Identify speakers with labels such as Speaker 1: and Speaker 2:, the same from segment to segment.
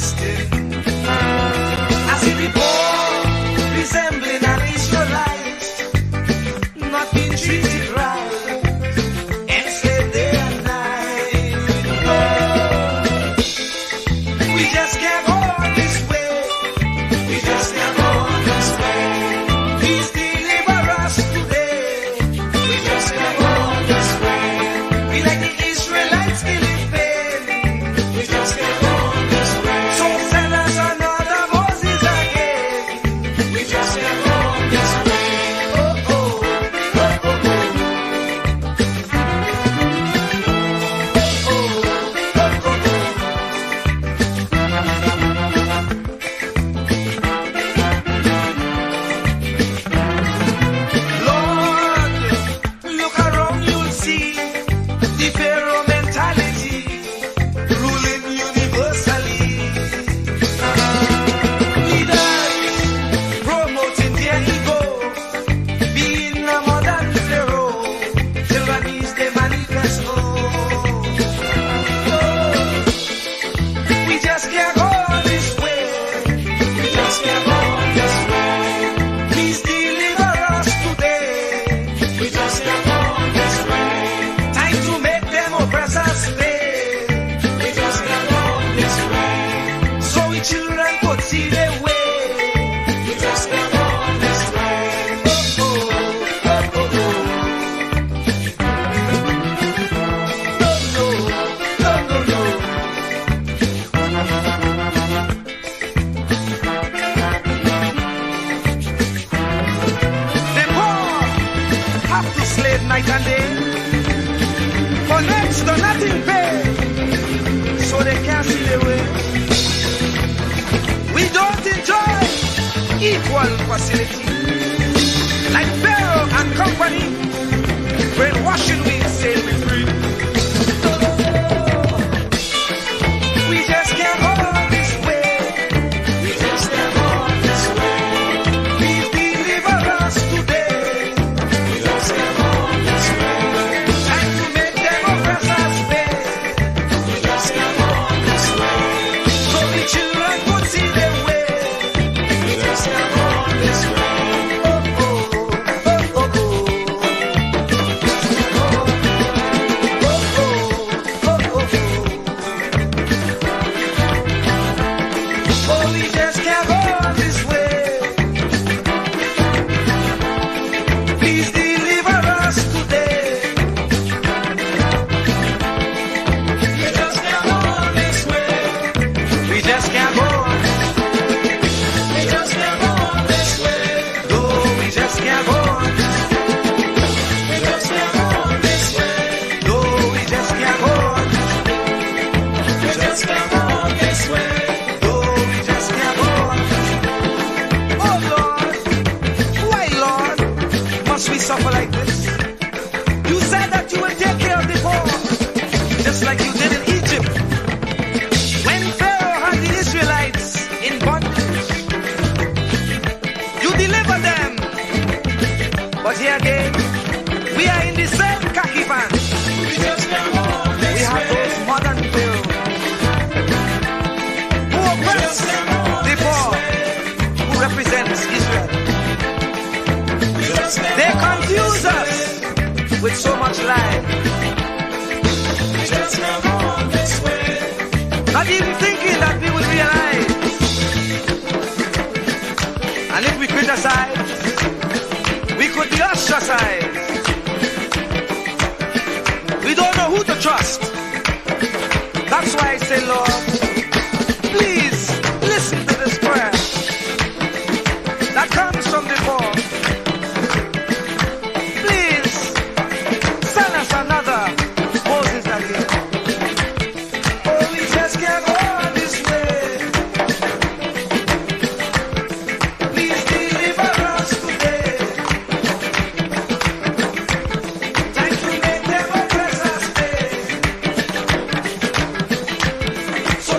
Speaker 1: everlasting. I see the poor resembling an Israelite, not being treated right, enslaved day and night. Oh, we just can't go on this way. We just can't go on this way. Please deliver us today. We just can't go on this way. We like the Israelites still in pain. We just can't go on this way. So send us another Moses again. We just can't go on this way. Oh, oh, oh, oh, oh. Oh, oh, oh, oh. Lord, look around, you'll see the Pharaoh mentality ruling universally. Leaders promoting their ego, being a modern Pharaoh, tyrannies they manifest. Oh, we just can't go this way. We just can't go this way. Please deliver us today. We just can't go this way. Time to make them oppressors pay. We just can't go this way. So we children could see their way. We just can't go this way. Oh, oh, oh, oh, oh. No, no, no, no, no. The poor have to slave night and day for next to nothing pay, so they can't see their way. We don't enjoy equal facility like Pharaoh and company. Brainwashing we say we free. We just can't go this way. We just can't go this way. Please deliver us today. We just can't go this way. Time to make them oppressors pay. We just can't go this way. So the children could see their way. We just can't go this way. Oh, oh, oh, oh, oh. Oh, we just can't go this way. Please deliver us today. We just can't go this way. We just can't go. We just can't go this way. No, we just can't go. We just can't go this way. No, we just can't go. We just can't go this way. No, we just can't go. Oh Lord, why Lord must we suffer like this? You said that you would take care of the poor, just like you did in Egypt. When Pharaoh had the Israelites in bondage, you delivered them. But here again, we are in the same CUBAN. We just can't go this way. We have those modern Pharaohs who oppress the poor, who represents Israel. They confuse us with so much lie. Not even thinking that we will realize. And if we criticize, we could be ostracized. We don't know who to trust. That's why I say, Lord, please listen to this prayer that comes from the poor. Please send us another Moses again. Oh, we just can't go this way. Please deliver us today. Time to make them oppressors pay. So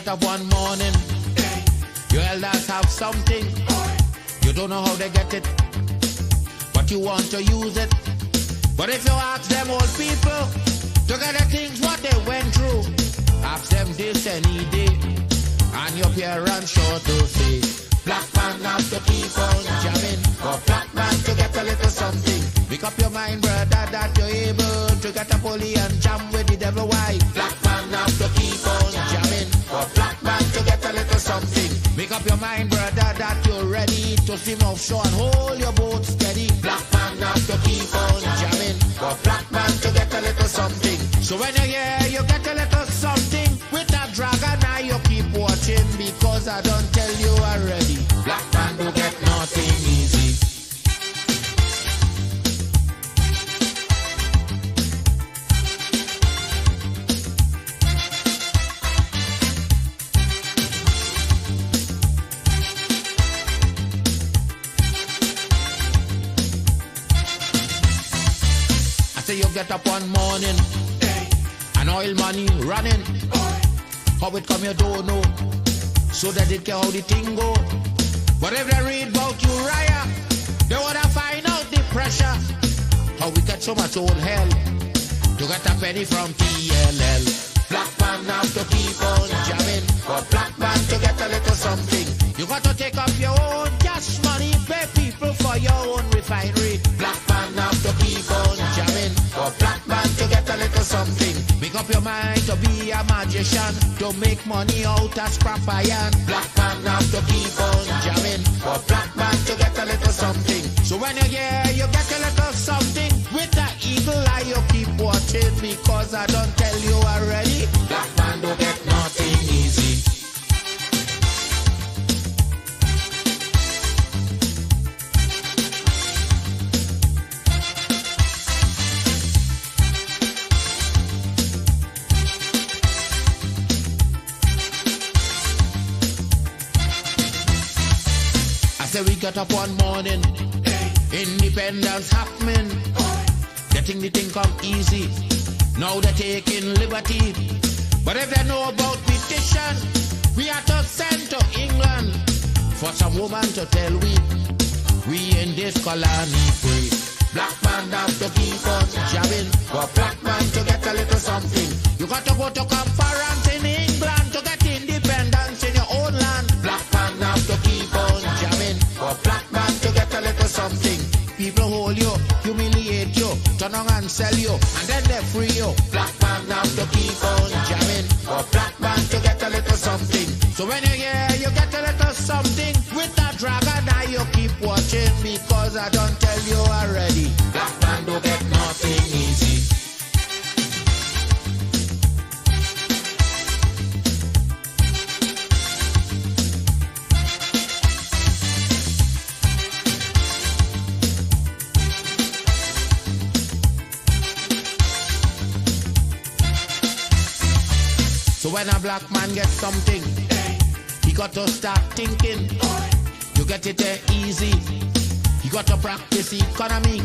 Speaker 2: get up one morning, your elders have something. You don't know how they get it, but you want to use it. But if you ask them old people to get the things what they went through, ask them this any day, and your parents sure to say, black man have to keep on jamming, for black man to get a little something. Make up your mind, brother, that you're able to get a pulley and jam with the devil. Why? Black man have to keep on jamming, for black man to get a little something. Make up your mind, brother, that you're ready to swim offshore and hold your boat steady. Black man have to keep on jamming, for black man to get a little something. So when you hear you get a little something with that dragon, now you keep watching, because I don't tell you already. Black man don't get nothing easy. I say you get up one morning, and oil money running. How it come you don't know, so that it care how the thing go. But if they read about Uriah, they wanna find out the pressure. How we get so much old hell to get a penny from TLL. Black man have to keep on jamming, for black man to get a little something. You got to take up your own cash money, pay people for your own refinery. Black man have to keep on jamming, for black man to get a little something. Make up your mind to be a magician, to make money out of scrap iron. Black man have to keep on jamming, for black man to get a little something. So when you hear you get a little something with that eagle eye, you keep watching, because I don't tell you already. Black man don't get nothing easy. Say we get up one morning, independence happening, getting the thing come easy. Now they're taking liberty, but if they know about petition, we are to send to England for some woman to tell we in this colony free. Black man have to keep on jamming, for black man to get a little something. You got to go to conference in England to get independence in your own land. Black man have to keep on jamming, for black man to get a little something. People hold you, humiliate you, turn on and sell you, and then they free you. Black man have to keep on jamming, for black man to get a little something. So when you hear you get a little something with that dragon, now you keep watching, because I don't tell you already. Black man don't get nothing easy. So when a black man gets something, he got to start thinking. You get it there easy. He got to practice economy.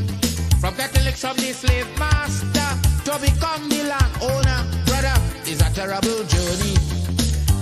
Speaker 2: From getting licks from the slave master to become the land owner. Brother, it's a terrible journey,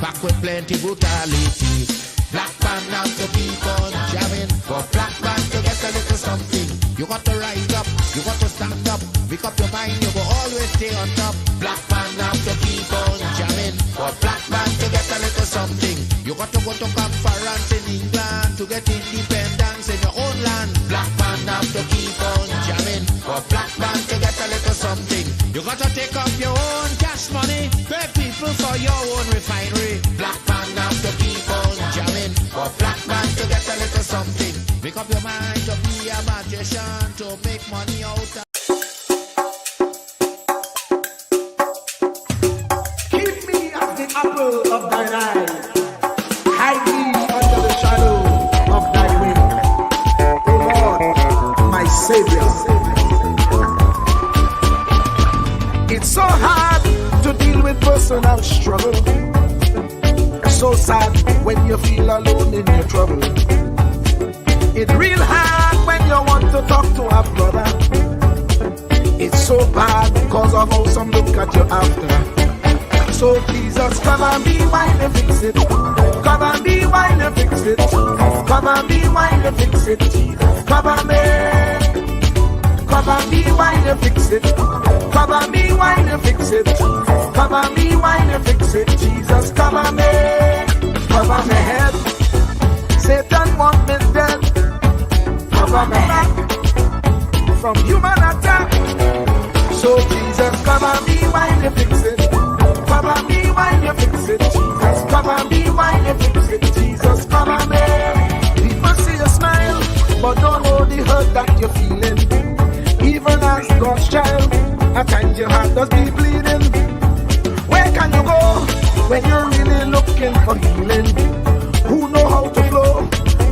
Speaker 2: back with plenty brutality. Black man have to keep on jamming, for black man to get a little something. You got to rise up, you got to stand up, make up your mind, you will always stay on top. Black man have to keep on jamming, for black man to get a little something. You got to go to conference in England to get independence in your own land. Black man have to keep on jamming, for black man to get a little something. You got to take up your own cash money, pay people for your own refinery. Black man have to keep on jamming, for black man to get a little something. Make up your mind to be a magician, to make money out of.
Speaker 3: Keep me as the apple of thine eye. Hide me under the shadow of thy wing. O Lord, my Savior. It's so hard to deal with personal struggle. It's so sad when you feel alone in your trouble. It's real hard when you want to talk to a brother. It's so bad because of how some look at you after. So Jesus, come and be while you fix it. Come and be while you fix it. Come and be while you fix it. Jesus, come and be. Come and be while you fix it. Come and be while you fix it. Come and be while you fix it. Jesus, come and be. Cover my head. Satan want me dead. Cover my back from human attack. So Jesus, come and be while you fix it. Come and be while you fix it. Jesus, come and be while you fix it. Jesus, come and be. People see you smile, but don't know the hurt that you're feeling. Even as God's child, at times your heart does be bleeding. Where can you go when you're really looking for healing? Who know how to flow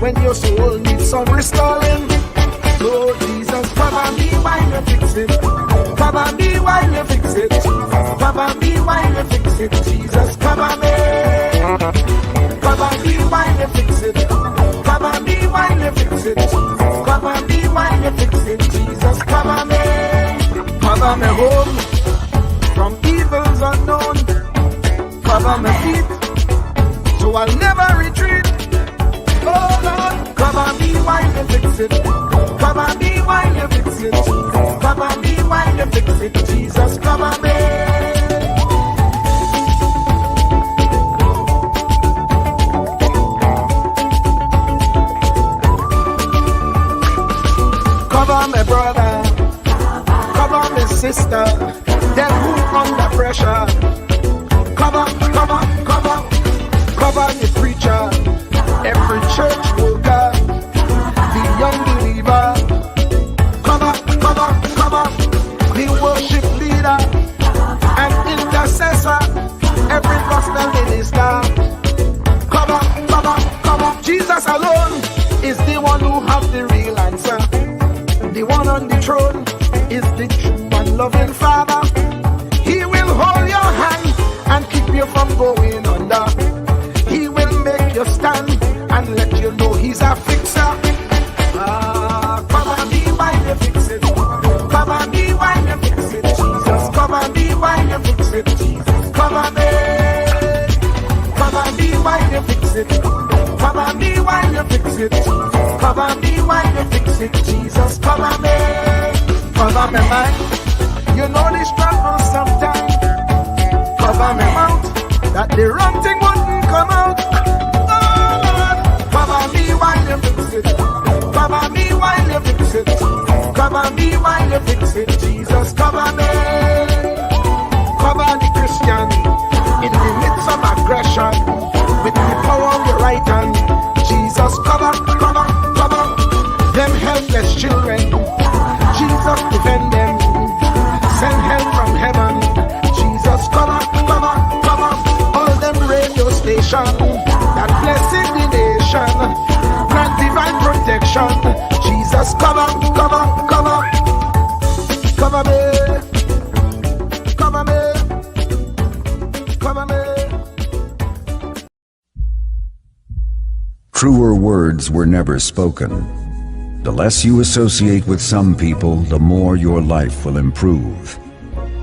Speaker 3: when your soul needs some restoring? So Jesus, come and be while you fix it. Come and be while you fix it. Come and be while you fix it. Jesus, come and be. Come and be while you fix it. Come and be while you fix it. Come and be while you fix it. Jesus, come and be. Cover me home from evils unknown. Cover my feet so I'll never retreat. Oh Lord, come and be while you fix it. Come and be while you fix it. Come and be while you fix it. Jesus, come and be. Cover my brother, cover my sister, them who under pressure. Cover the preacher, every church worker, the young believer. Cover the worship leader and intercessor, every gospel minister. Cover. Jesus alone is the one who has the real answer. The one on the throne is the true and loving Father. He will hold your hand and keep you from going under. He will make you stand and let you know he's a fixer. Come and be while you fix it. Come and be while you fix it. Jesus, come and be while you fix it. Jesus, come and be. Come and be while you fix it. Come and be while you fix it. Come and be while you fix it. Jesus, come and be. Cover my mind. You know the struggle sometimes. Cover my mouth, that the wrong thing wouldn't come out. Oh Lord, cover me while you fix it. Cover me while you fix it. Cover me while you fix it. Jesus, cover me. Cover the Christian in the midst of aggression with the power of your right hand. Jesus, cover them helpless children. Jesus, defend them. Send help from heaven. Jesus, cover all them radio stations that blessing the nation. Grant divine protection. Jesus, cover me.
Speaker 4: Truer words were never spoken. The less you associate with some people, the more your life will improve.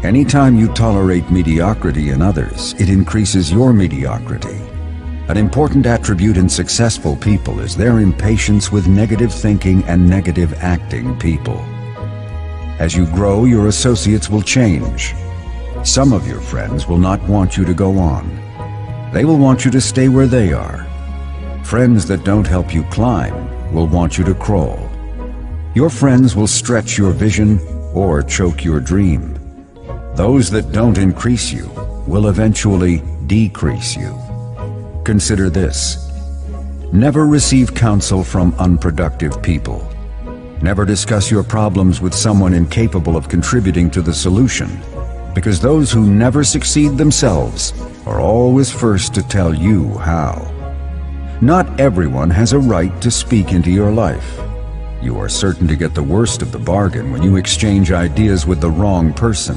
Speaker 4: Anytime you tolerate mediocrity in others, it increases your mediocrity. An important attribute in successful people is their impatience with negative thinking and negative acting people. As you grow, your associates will change. Some of your friends will not want you to go on. They will want you to stay where they are. Friends that don't help you climb will want you to crawl. Your friends will stretch your vision or choke your dream. Those that don't increase you will eventually decrease you. Consider this. Never receive counsel from unproductive people. Never discuss your problems with someone incapable of contributing to the solution, because those who never succeed themselves are always first to tell you how. Not everyone has a right to speak into your life. You are certain to get the worst of the bargain when you exchange ideas with the wrong person.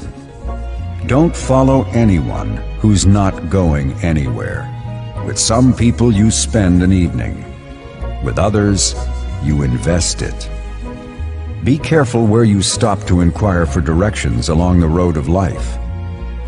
Speaker 4: Don't follow anyone who's not going anywhere. With some people you spend an evening. With others, you invest it. Be careful where you stop to inquire for directions along the road of life.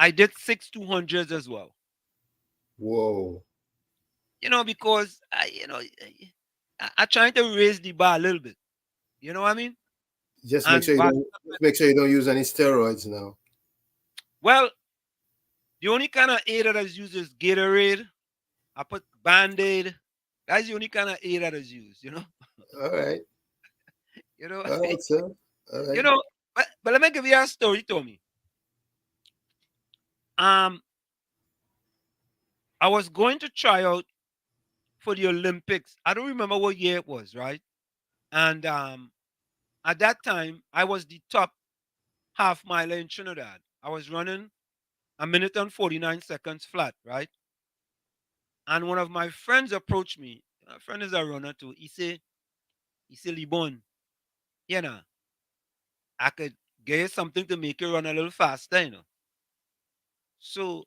Speaker 5: I did 6 200s as well.
Speaker 6: Whoa.
Speaker 5: Because I trying to raise the bar a little bit. You know what I mean?
Speaker 6: Just make
Speaker 5: And
Speaker 6: sure you don't just make sure you don't use any steroids now.
Speaker 5: well, the only kind of aid that is used is Gatorade. I put Band-Aid. That's the only kind of aid that is used.
Speaker 6: All right.
Speaker 5: You know.
Speaker 6: All right, sir. All
Speaker 5: you
Speaker 6: right.
Speaker 5: know. But let me give you a story, Tommy. I was going to try out for the Olympics. I don't remember what year it was, right? And at that time, I was the top half miler in Trinidad. I was running a minute and 49 seconds flat, right? And one of my friends approached me. My friend is a runner too. He said, Libon, you know, I could get you something to make you run a little faster. So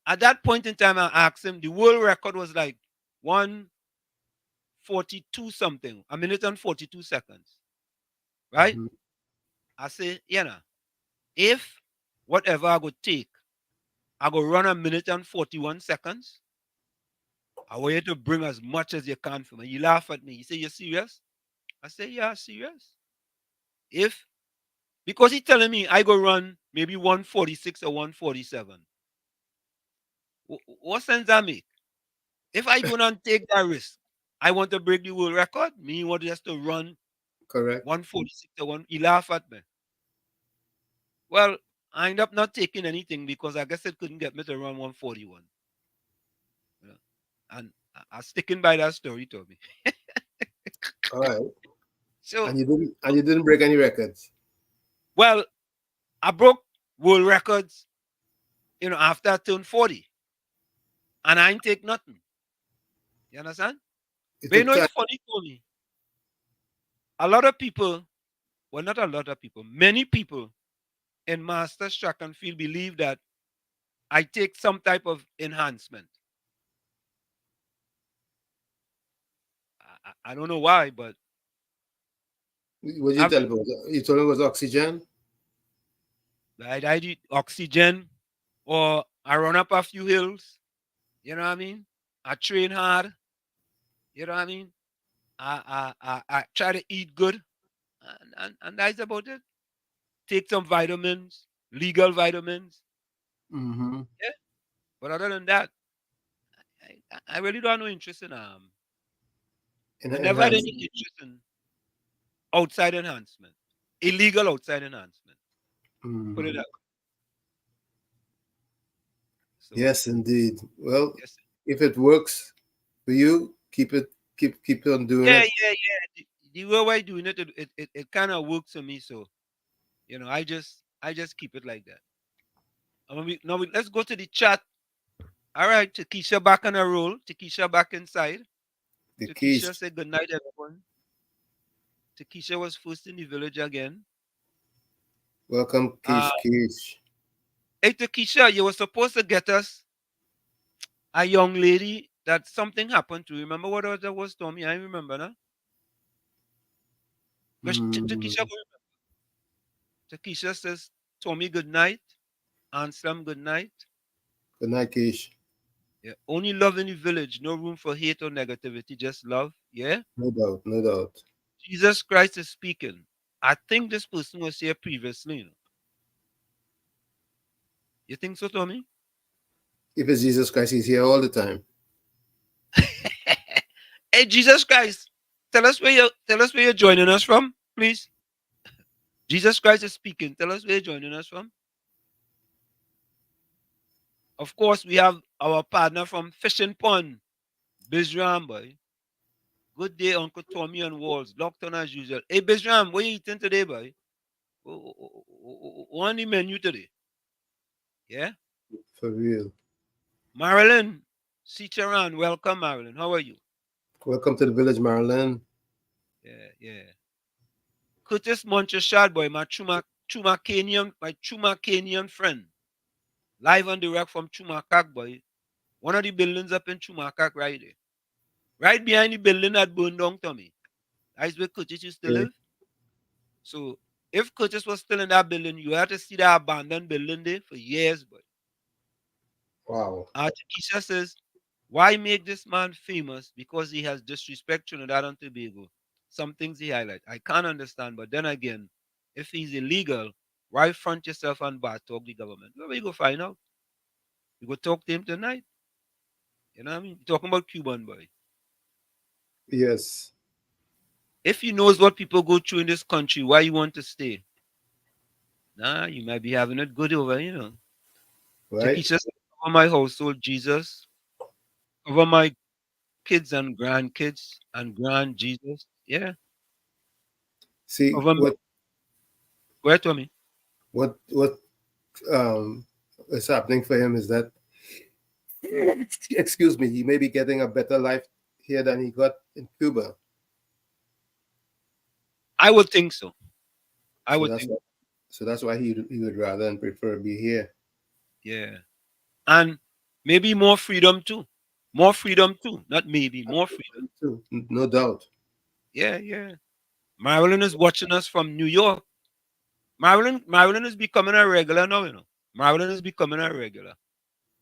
Speaker 5: at that point in time, I asked him, the world record was like 1:42 something, a minute and 42 seconds, right?
Speaker 6: Mhm.
Speaker 5: I say, if whatever I could take, I go run a minute and 41 seconds. I want you to bring as much as you can for me. You laugh at me. You say, you serious? I say, yeah, serious. If, because he's telling me I go run maybe 146 or 147. What sense that make? If I go and take that risk, I want to break the world record. Me want just to run
Speaker 6: Correct.
Speaker 5: 146 or 1. He laugh at me. Well, I end up not taking anything because I guess it couldn't get me to run 141. You know? And I sticking by that story, Toby.
Speaker 6: All right.
Speaker 5: So,
Speaker 6: And you didn't break any records.
Speaker 5: well, I broke world records, after I turned 40. And I ain't take nothing. You understand?
Speaker 6: It
Speaker 5: But
Speaker 6: took
Speaker 5: it's
Speaker 6: time.
Speaker 5: funny, Tony. A lot of people, well, not a lot of people, many people in Masters Track and Field believe that I take some type of enhancement. I don't know why, but
Speaker 6: What did you
Speaker 5: I've
Speaker 6: tell him? You told him it was oxygen?
Speaker 5: I did oxygen or I run up a few hills. You know what I mean? I train hard. You know what I mean? I try to eat good. And that's about it. Take some vitamins, legal vitamins.
Speaker 6: Mm-hmm.
Speaker 5: Yeah. But other than that, I really don't have no interest in I never had any
Speaker 6: Enhanced.
Speaker 5: interest in outside enhancement. Illegal outside enhancement. Put it
Speaker 6: Mm-hmm.
Speaker 5: that way. So
Speaker 6: Yes, indeed. Well,
Speaker 5: yes.
Speaker 6: if it works for you, keep on doing
Speaker 5: Yeah,
Speaker 6: it.
Speaker 5: yeah, yeah. The way we're doing it, it kind of works for me. So, I just keep it like that. Let's go to the chat. All right, Takesha back on a roll. Takesha back inside.
Speaker 6: The
Speaker 5: Takesha
Speaker 6: keys.
Speaker 5: said good night, everyone. Takesha was first in the village again.
Speaker 6: Welcome,
Speaker 5: Uh,
Speaker 6: Kish.
Speaker 5: hey, Takesha, you were supposed to get us a young lady that something happened to. Remember what that was, Tommy? I remember, now. But Takesha,
Speaker 6: Mm.
Speaker 5: Takesha says, Tommy, good night. Anselm, good night.
Speaker 6: Good night, Kish.
Speaker 5: Yeah. Only love in the village. No room for hate or negativity. Just love. Yeah.
Speaker 6: No doubt, no doubt.
Speaker 5: Jesus Christ is speaking. I think this person was here previously. You think so, Tommy?
Speaker 6: If it's Jesus Christ, he's here all the time.
Speaker 5: Hey, Jesus Christ, tell us where you're joining us from, please. Jesus Christ is speaking. Tell us where you're joining us from. Of course, we have our partner from Fishing Pond, Bizram, boy. Good day, Uncle Tommy and Walls. Locked on as usual. Hey, Bizram, what you eating today, boy? What on the menu today? Yeah?
Speaker 6: For real.
Speaker 5: Marilyn, Sicharan, welcome, Marilyn. How are you?
Speaker 6: Welcome to the village, Marilyn.
Speaker 5: Yeah, yeah. Curtis Montchashad, boy, my Chuma Kenyan friend. Live and direct from Chumakak, boy. One of the buildings up in Chumakak right there. Right behind the building that burned down, Tommy. That's where Curtis used to
Speaker 6: Okay.
Speaker 5: live. So If Curtis was still in that building, you had to see that abandoned building there for years. But
Speaker 6: Wow.
Speaker 5: Keisha says, why make this man famous? Because he has disrespect Trinidad and Tobago. Some things he highlight. I can't understand, but then again, if he's illegal, why front yourself and bad talk the government? Where you go find out? You go talk to him tonight. You know what I mean? Talking about Cuban boy.
Speaker 6: Yes.
Speaker 5: If he knows what people go through in this country, why you want to stay? Nah, you might be having it good over,
Speaker 6: Right.
Speaker 5: Takisha said, over my household, Jesus, over my kids and grandkids and grand Jesus. Yeah.
Speaker 6: See
Speaker 5: Over me. Where to me?
Speaker 6: what um is happening for him is that, excuse me, he may be getting a better life here than he got in Cuba.
Speaker 5: I would think so. I
Speaker 6: So
Speaker 5: would
Speaker 6: that's
Speaker 5: think,
Speaker 6: why, so that's why he would rather and prefer be here.
Speaker 5: yeah. And maybe more freedom too. More freedom too. Not maybe, more freedom.
Speaker 6: Too, no doubt.
Speaker 5: Yeah, yeah. Marilyn is watching us from New York. Marilyn is becoming a regular now. Marilyn is becoming a regular.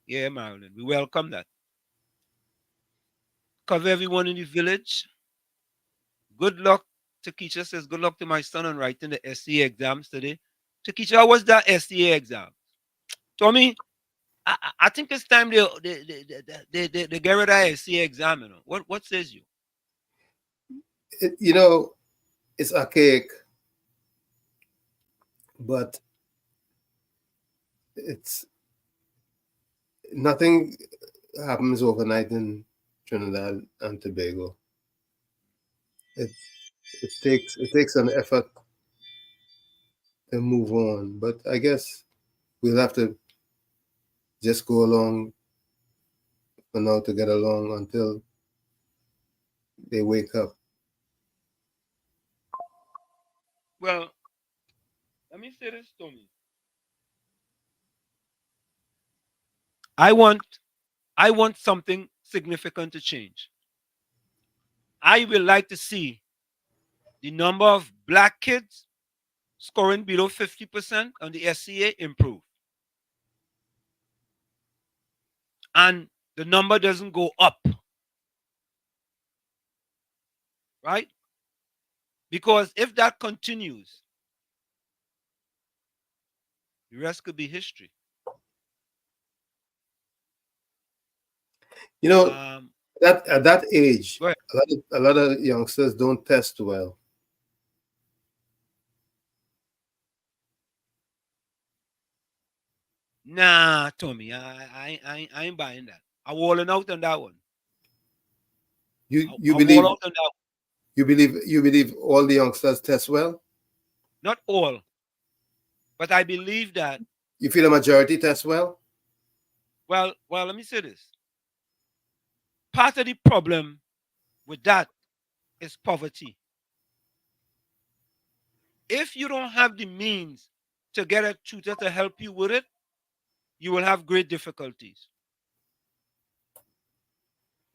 Speaker 5: Yeah, Marilyn. We welcome that. Cover everyone in the village. Good luck. Takisha says, good luck to my son on writing the SCA exams today. Takisha, how was that SCA exam? Tommy, I think it's time they get rid of that SCA exam. What says you?
Speaker 6: It's archaic, but it's nothing happens overnight in Trinidad and Tobago. It it takes an effort to move on, but I guess we'll have to just go along for now to get along until they wake up.
Speaker 5: Well, let me say this, Tommy. I want I want something significant to change. I would like to see the number of black kids scoring below 50% on the SCA improve. And the number doesn't go up. Right? Because if that continues, the rest could be history.
Speaker 6: You know
Speaker 5: Um,
Speaker 6: that at that age,
Speaker 5: go ahead.
Speaker 6: a lot of youngsters don't test well.
Speaker 5: Nah, Tommy, I ain't buying that. I'm walling out on that one.
Speaker 6: You
Speaker 5: I wall
Speaker 6: believe
Speaker 5: out on that one.
Speaker 6: you believe all the youngsters test well?
Speaker 5: Not all, but I believe that.
Speaker 6: You feel a majority test well?
Speaker 5: Well, let me say this. Part of the problem with that is poverty. If you don't have the means to get a tutor to help you with it, you will have great difficulties.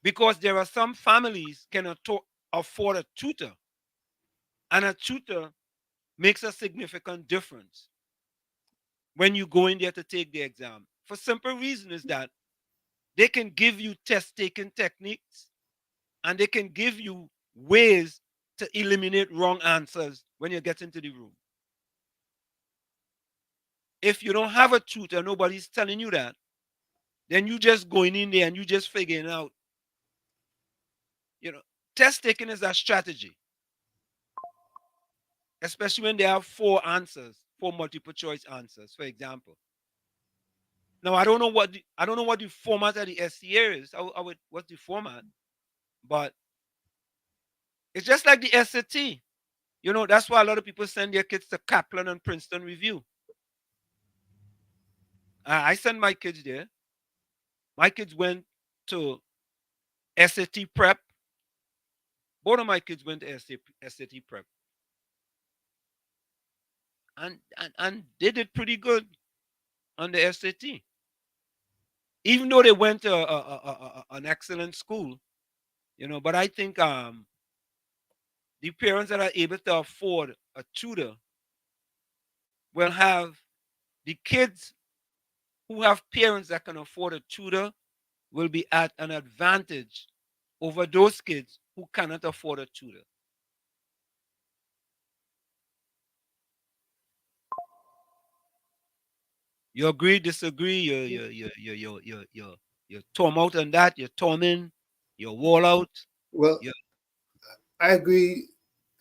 Speaker 5: Because there are some families cannot afford a tutor, and a tutor makes a significant difference when you go in there to take the exam. For simple reason is that they can give you test taking techniques and they can give you ways to eliminate wrong answers when you get into the room. If you don't have a tutor, nobody's telling you that, then you just going in there and you just figuring out, you know, test taking is a strategy, especially when they have four answers, four multiple choice answers, for example. Now I don't know what the format of the SCA is. What's the format? But it's just like the SAT. That's why a lot of people send their kids to Kaplan and Princeton Review. I send my kids there. My kids went to SAT prep. Both of my kids went to SAT prep. And they did pretty good on the SAT. Even though they went to an excellent school, but I think the parents that are able to afford a tutor will have the kids who have parents that can afford a tutor will be at an advantage over those kids who cannot afford a tutor. You agree, disagree, you torm out on that, you torm in, you wall out.
Speaker 6: Well,
Speaker 5: You,
Speaker 6: I agree.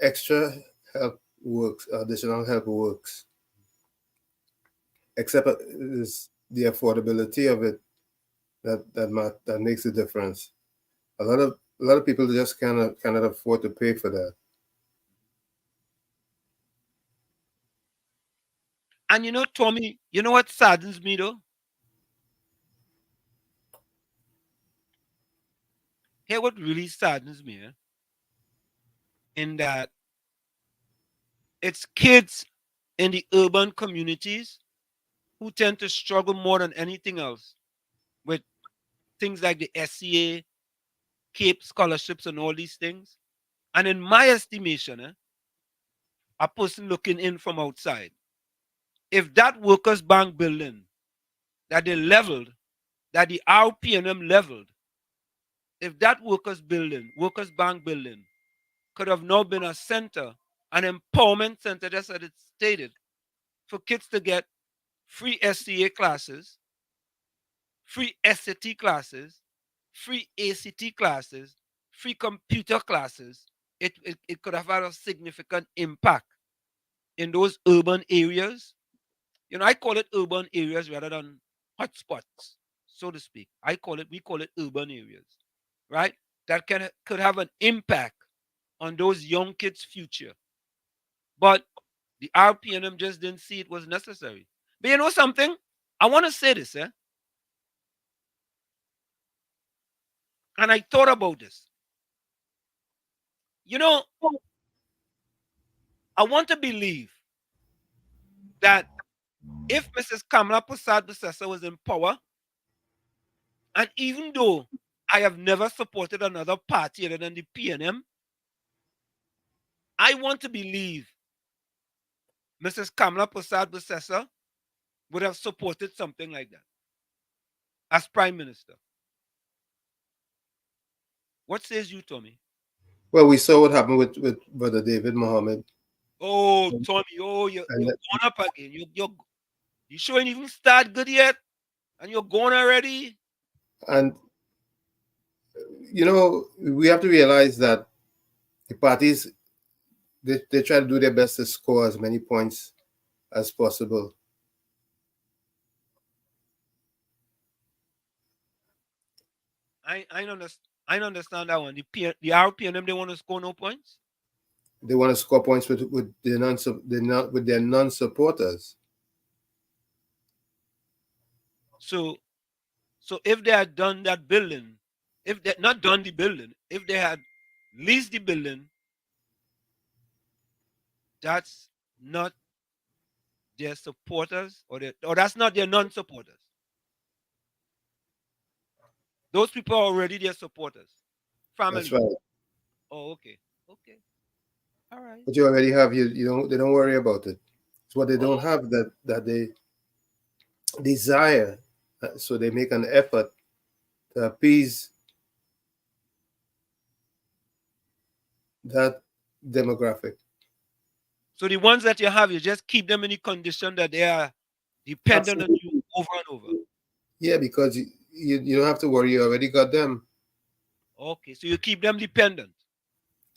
Speaker 6: Extra help works. Additional help works. Except is the affordability of it that makes a difference. A lot of people just cannot afford to pay for that.
Speaker 5: and you know, Tommy, you know what saddens me though? Here, what really saddens me, in that it's kids in the urban communities who tend to struggle more than anything else with things like the SCA, CAPE scholarships, and all these things. And in my estimation, a person looking in from outside, if that workers' bank building that they leveled, that the RPNM leveled, if that workers' bank building, could have now been a center, an empowerment center, just as it's stated, for kids to get free SCA classes, free SAT classes, free ACT classes, free computer classes, it could have had a significant impact in those urban areas. You know, I call it urban areas rather than hotspots, so to speak. We call it urban areas, right? That could have an impact on those young kids' future. But the RPNM just didn't see it was necessary. But you know something? I want to say this, and I thought about this. You know, I want to believe that if Mrs. Kamala Prasad Bissessa was in power, and even though I have never supported another party other than the PNM, I want to believe Mrs. Kamala Prasad Bissessa would have supported something like that as Prime Minister. What says you, Tommy?
Speaker 6: Well, we saw what happened with Brother David Mohammed,
Speaker 5: Oh, Tommy, oh,
Speaker 6: and
Speaker 5: you're going up again. You sure ain't even start good yet, and you're going already.
Speaker 6: and we have to realize that the parties they try to do their best to score as many points as possible.
Speaker 5: I understand that one. The RPNM they want to score no points.
Speaker 6: They want to score points with their non supporters.
Speaker 5: So if they had done that building, if they not done the building, if they had leased the building, that's not their supporters, or that's not their non-supporters. Those people are already their supporters,
Speaker 6: That's
Speaker 5: family.
Speaker 6: right.
Speaker 5: Oh, okay, okay, all right.
Speaker 6: But you already have you don't they don't worry about it. It's what they don't
Speaker 5: Oh,
Speaker 6: have that they desire. So they make an effort to appease that demographic.
Speaker 5: so the ones that you have, you just keep them in the condition that they are dependent on you
Speaker 6: Absolutely.
Speaker 5: over and over.
Speaker 6: Yeah, because you don't have to worry. You already got them.
Speaker 5: Okay, so you keep them dependent.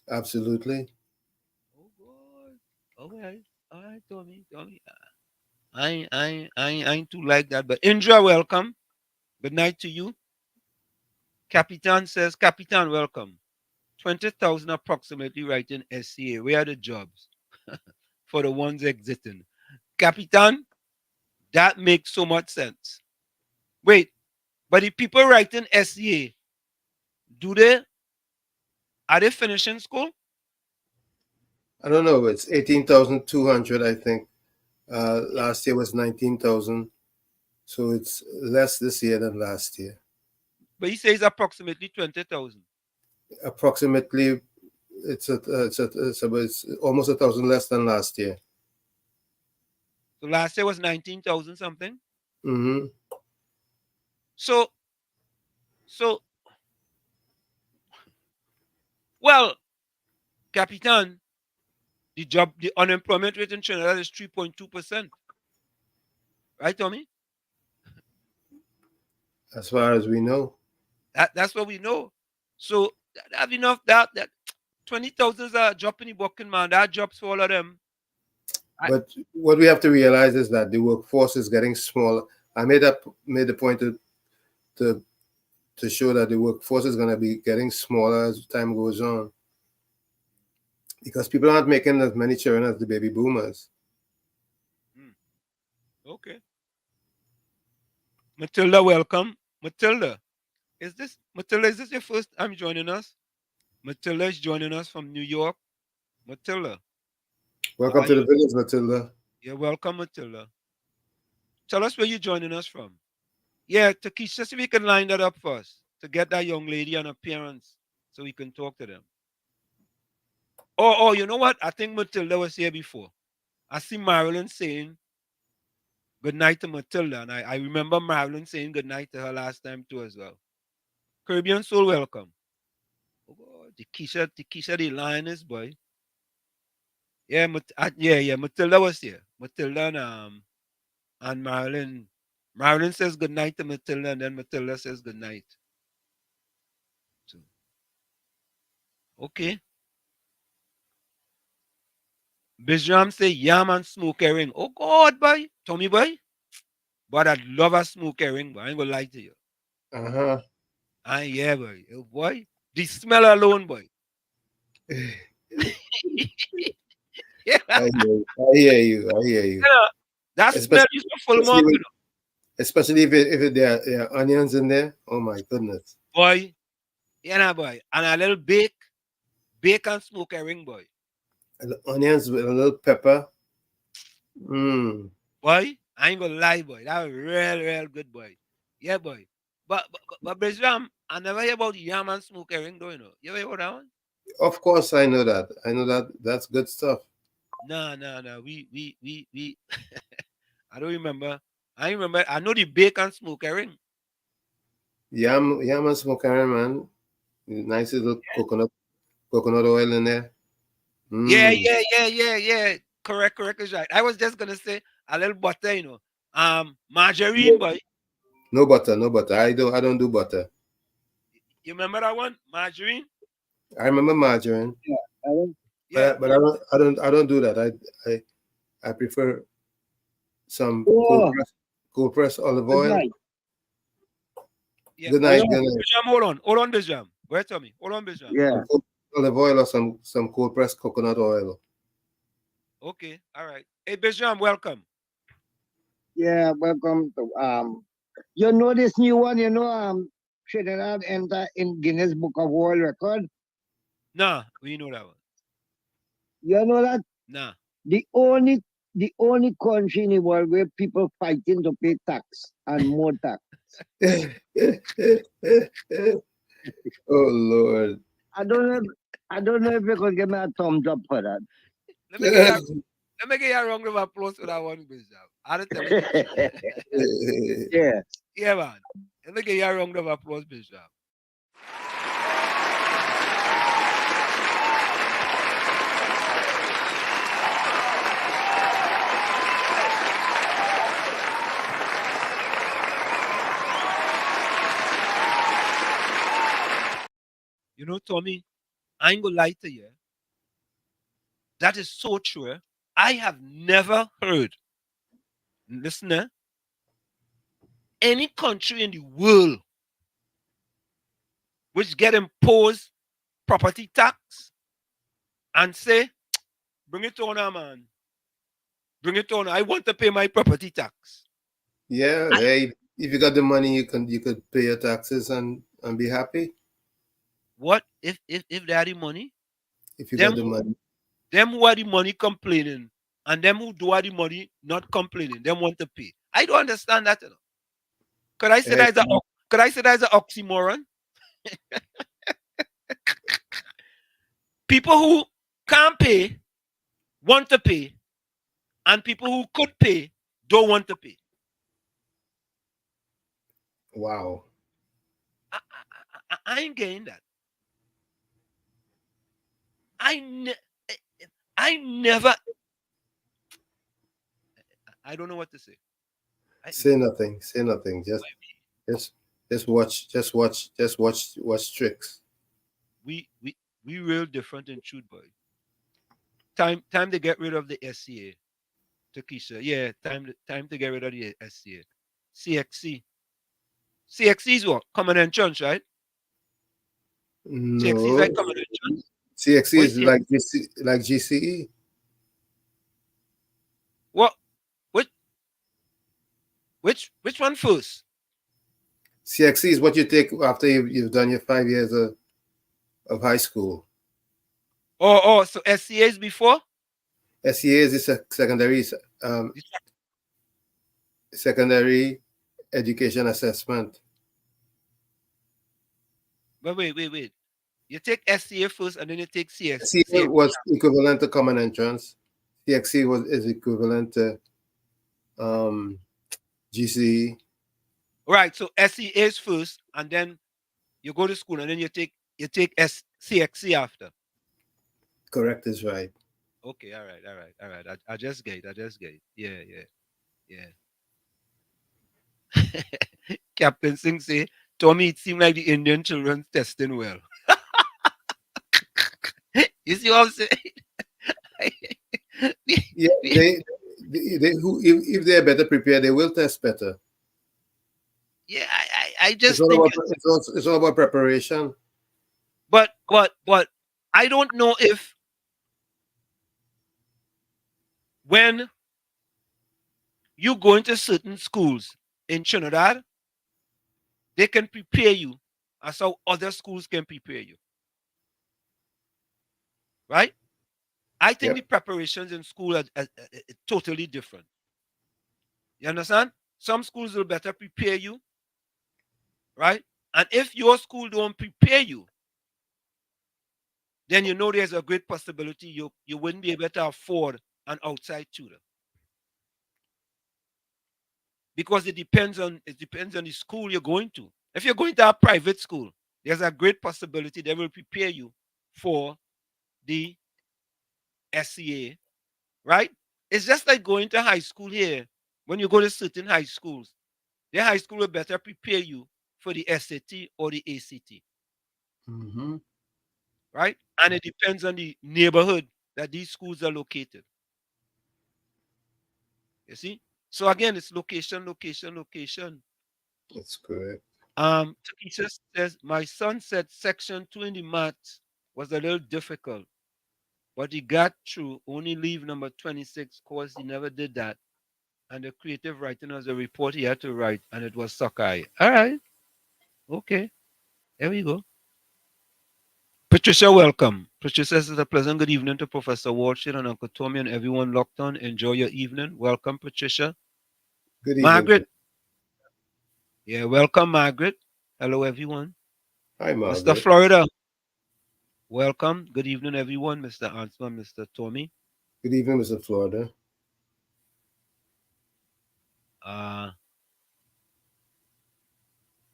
Speaker 6: Absolutely.
Speaker 5: Oh God. Okay. All right, Tommy. I ain't too like that. But Indra, welcome. Good night to you. Capitan says, Capitan, welcome. 20,000 approximately writing SCA. Where are the jobs for the ones exiting? Capitan, that makes so much sense. Wait, but the people writing SCA, do they are they finishing school?
Speaker 6: I don't know. It's 18,200. I think last year was 19,000. So it's less this year than last year.
Speaker 5: But he says approximately 20,000.
Speaker 6: Approximately, it's almost 1,000 less than last year.
Speaker 5: So last year was 19,000 something.
Speaker 6: Mm-hmm.
Speaker 5: So, well, Capitan, the unemployment rate in Trinidad is 3.2%. Right, Tommy?
Speaker 6: As far as we know.
Speaker 5: That's what we know. So have enough that 20,000 is a drop in the bucket, man. That drops for all of them.
Speaker 6: But what we have to realize is that the workforce is getting smaller. I made the point to to show that the workforce is going to be getting smaller as time goes on, because people aren't making as many children as the baby boomers.
Speaker 5: Okay. Matilda, welcome. Matilda, is this your first time joining us? Matilda is joining us from New York. Matilda,
Speaker 6: Welcome to the village, Matilda.
Speaker 5: you're welcome, Matilda. Tell us where you're joining us from. Yeah, Takesha, see if we can line that up first to get that young lady and her parents so we can talk to them. Oh, you know what? I think Matilda was here before. I see Marilyn saying good night to Matilda, and I remember Marilyn saying good night to her last time too as well. Caribbean Soul, welcome. Oh, God, Takesha, the lioness boy. Yeah, yeah. Matilda was here. Matilda and Marilyn. Marilyn says good night to Matilda, and then Matilda says good night. So, okay. Bijram say yam and smoke herring. Oh God, boy. Tommy boy. But I'd love a smoke herring, but I ain't gonna lie to you.
Speaker 6: Uh-huh.
Speaker 5: Yeah, boy. Oh, boy. The smell alone, boy. Yeah.
Speaker 6: I hear you.
Speaker 5: Yeah, that smell is a full month, you know.
Speaker 6: Especially if there are onions in there. Oh my goodness.
Speaker 5: Boy. Yeah, boy. And a little bacon smoke herring, boy.
Speaker 6: Onions with a little pepper. Mm.
Speaker 5: Boy, I ain't gonna lie, boy. That was real good, boy. Yeah, boy. But Breslam, I never hear about yam and smoke herring, though, you know. You ever hear about that one?
Speaker 6: Of course, I know that. That's good stuff.
Speaker 5: No. We I don't remember. I remember. I know the bacon smoke herring.
Speaker 6: Yam and smoke herring, man. Nice little coconut oil in there.
Speaker 5: Yeah. Correct is right. I was just gonna say a little butter, you know. Margarine, boy.
Speaker 6: No butter. I don't do butter.
Speaker 5: You remember that one? Margarine?
Speaker 6: I remember margarine.
Speaker 5: Yeah.
Speaker 6: But I don't do that. I prefer some cold press olive oil.
Speaker 5: Yeah.
Speaker 6: Good night.
Speaker 5: Bijam, hold on, Bijam. Wait to me. Hold on, Bijam.
Speaker 3: Yeah.
Speaker 6: Olive oil or some cold pressed coconut oil.
Speaker 5: Okay, all right. Hey, Bijam, welcome.
Speaker 3: Yeah, welcome to you know this new one, Trinidad enter in Guinness Book of World Record.
Speaker 5: Nah, we know that one.
Speaker 3: You know that?
Speaker 5: Nah.
Speaker 3: The only country in the world where people fighting to pay tax and more tax.
Speaker 6: Oh Lord.
Speaker 3: I don't know if you could give me a thumbs up for that.
Speaker 5: Let me get you a round of applause for that one, Bijam. I don't tell you.
Speaker 3: Yeah.
Speaker 5: Yeah, man. Let me get you a round of applause, Bijam. You know, Tommy, I ain't gonna lie to you. That is so true. I have never heard, listener, any country in the world which get imposed property tax and say, bring it on, man. Bring it on. I want to pay my property tax.
Speaker 6: Yeah, hey, if you got the money, you could pay your taxes and be happy.
Speaker 5: What if they had the money?
Speaker 6: If you got the money.
Speaker 5: Them who are the money complaining and them who do have the money not complaining, them want to pay. I don't understand that. You know. Could I say that's an oxymoron? People who can't pay want to pay, and people who could pay don't want to pay.
Speaker 6: Wow.
Speaker 5: I ain't getting that. I never. I don't know what to say.
Speaker 6: Say nothing. Say nothing. Just, watch tricks.
Speaker 5: We real different in truth, boy. Time to get rid of the SCA. Takesha, yeah, time to get rid of the SCA. CXC. CXC is what? Common entrance, right? CXC is
Speaker 6: No,
Speaker 5: like common entrance.
Speaker 6: CXC
Speaker 5: What
Speaker 6: is
Speaker 5: is
Speaker 6: like GCE.
Speaker 5: what? Which one first?
Speaker 6: CXC is what you take after you've done your 5 years of high school.
Speaker 5: Oh, so SCA is before?
Speaker 6: SCA is a um, secondary education assessment.
Speaker 5: But wait. You take SCA first and then you take
Speaker 6: SCA was equivalent to common entrance. CXC is equivalent to GCE.
Speaker 5: Right, so SCA is first and then you go to school and then you take CXC after.
Speaker 6: Correct is right.
Speaker 5: Okay, all right. I just get it. Yeah. Captain Singh say, Tommy, it seemed like the Indian children testing well. You see what I'm saying?
Speaker 6: Yeah, they who if they're better prepared, they will test better.
Speaker 5: Yeah, I just think
Speaker 6: It's all about preparation.
Speaker 5: but I don't know if when you go into certain schools in Trinidad, they can prepare you as how other schools can prepare you. Right? I think the preparations in school are totally different. You understand? Some schools will better prepare you, right? And if your school don't prepare you, then you know there's a great possibility you wouldn't be able to afford an outside tutor. Because it depends on the school you're going to. If you're going to a private school, there's a great possibility they will prepare you for the SCA, right? It's just like going to high school here. When you go to certain high schools, the high school will better prepare you for the SAT or the ACT.
Speaker 6: Mm-hmm.
Speaker 5: Right? And it depends on the neighborhood that these schools are located. You see? So again, it's location.
Speaker 6: That's correct.
Speaker 5: Takesha says, my son said section 2 in the maths was a little difficult, but he got through, only leave number 26 course. He never did that. And the creative writing was a report he had to write, and it was sockeye. All right. Okay. There we go. Patricia, welcome. Patricia says it's a pleasant good evening to Professor Walshit and Uncle Tommy and everyone locked on. Enjoy your evening. Welcome, Patricia.
Speaker 6: Good evening.
Speaker 5: Margaret. Yeah, welcome, Margaret. Hello, everyone.
Speaker 6: Hi, Margaret.
Speaker 5: Mr. Florida. Welcome. Good evening, everyone. Mr. Ansman, Mr. Tommy.
Speaker 6: Good evening, Mr. Florida.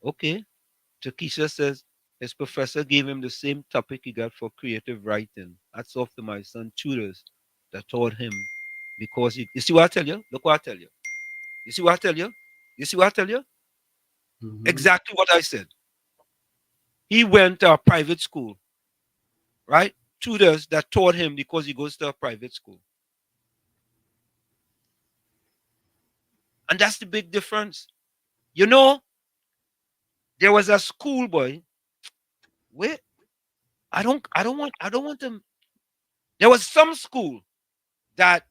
Speaker 5: Okay. Takesha says his professor gave him the same topic he got for creative writing. Hats off to my son tutors that taught him because you see what I tell you? Look what I tell you. You see what I tell you? You see what I tell you?
Speaker 6: Mm-hmm.
Speaker 5: Exactly what I said. He went to a private school, right? Tutors that taught him because he goes to a private school. And that's the big difference. You know, there was a schoolboy where I don't want them. There was some school that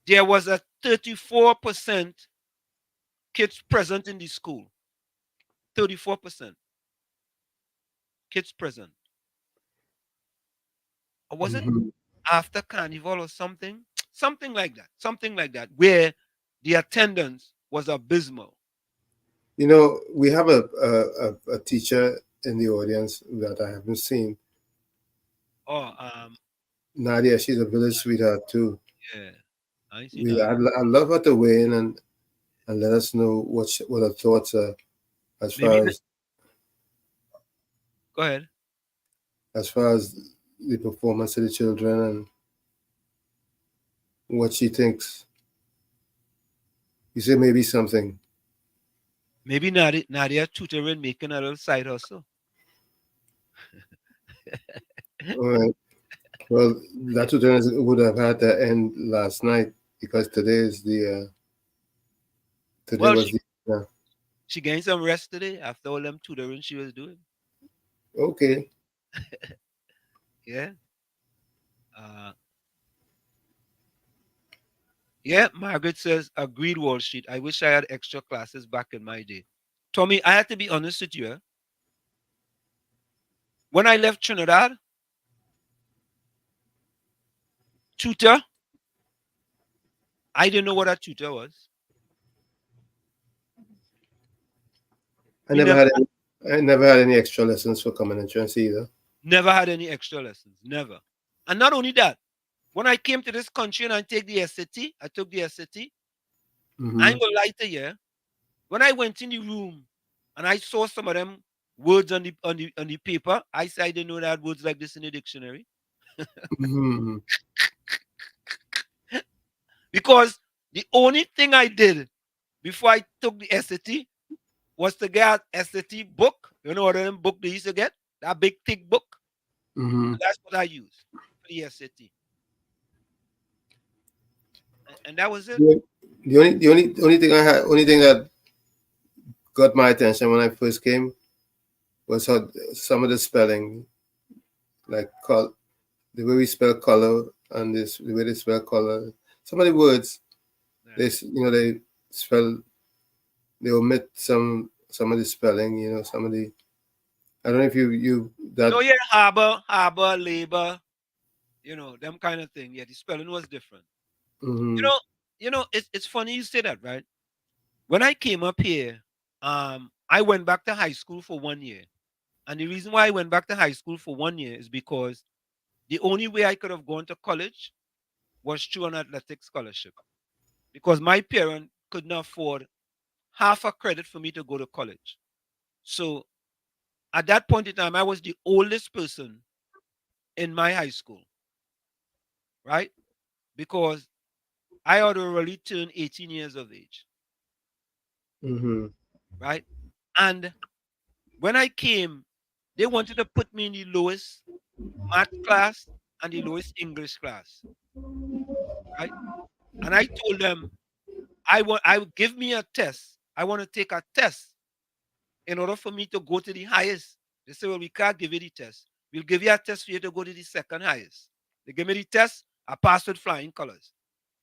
Speaker 5: there was a 34% kids present in the school. 34% kids present. Or was it after carnival or something? Something like that, where the attendance was abysmal.
Speaker 6: You know, we have a teacher in the audience that I haven't seen.
Speaker 5: Oh,
Speaker 6: Nadia, she's a village sweetheart too.
Speaker 5: Yeah, I see that.
Speaker 6: I'd love her to weigh in and let us know what her thoughts are as
Speaker 5: Maybe
Speaker 6: far
Speaker 5: go ahead.
Speaker 6: as the performance of the children and what she thinks. You say maybe something.
Speaker 5: Maybe Nadia tutoring making a little side hustle.
Speaker 6: All right. Well, that would have had to end last night because today
Speaker 5: Well,
Speaker 6: was the
Speaker 5: she gained some rest today after all them tutoring she was doing.
Speaker 6: okay.
Speaker 5: Yeah. Uh, yeah, Margaret says, agreed, Wall Street. I wish I had extra classes back in my day. Tommy, I had to be honest with you. When I left Trinidad, tutor, I didn't know what a tutor was.
Speaker 6: I
Speaker 5: Me
Speaker 6: never
Speaker 5: never
Speaker 6: had any, I never had any extra lessons for common entrance either.
Speaker 5: never had any extra lessons. Never. And not only that, when I came to this country and I take the SAT, I took the SAT. I
Speaker 6: Mm-hmm.
Speaker 5: ain't gonna lie to you. When I went in the room and I saw some of them words on the paper, I said I didn't know that words like this in the dictionary.
Speaker 6: Mm-hmm.
Speaker 5: Because the only thing I did before I took the SAT was to get SAT book. You know what them book they used to get? That big thick book.
Speaker 6: Mm-hmm.
Speaker 5: And that's what I used for the SAT. And that was it.
Speaker 6: The only thing only thing that got my attention when I first came was how some of the spelling, like the way we spell color and the way they spell color. Some of the words they spell they omit some of the spelling. Some of the I don't know if you that.
Speaker 5: Oh yeah, harbor, labor, them kind of thing. Yeah, the spelling was different. You
Speaker 6: Mm-hmm.
Speaker 5: know, it's funny you say that, right? When I came up here, I went back to high school for 1 year. And the reason why I went back to high school for 1 year is because the only way I could have gone to college was through an athletic scholarship. Because my parents couldn't afford half a credit for me to go to college. So at that point in time, I was the oldest person in my high school, right? Because I had already turned 18 years of age,
Speaker 6: Mm-hmm.
Speaker 5: right? And when I came, they wanted to put me in the lowest math class and the lowest English class, right? And I told them, I would give me a test. I want to take a test in order for me to go to the highest. They said, well, we can't give you the test. We'll give you a test for you to go to the second highest. They gave me the test. I passed with flying colors.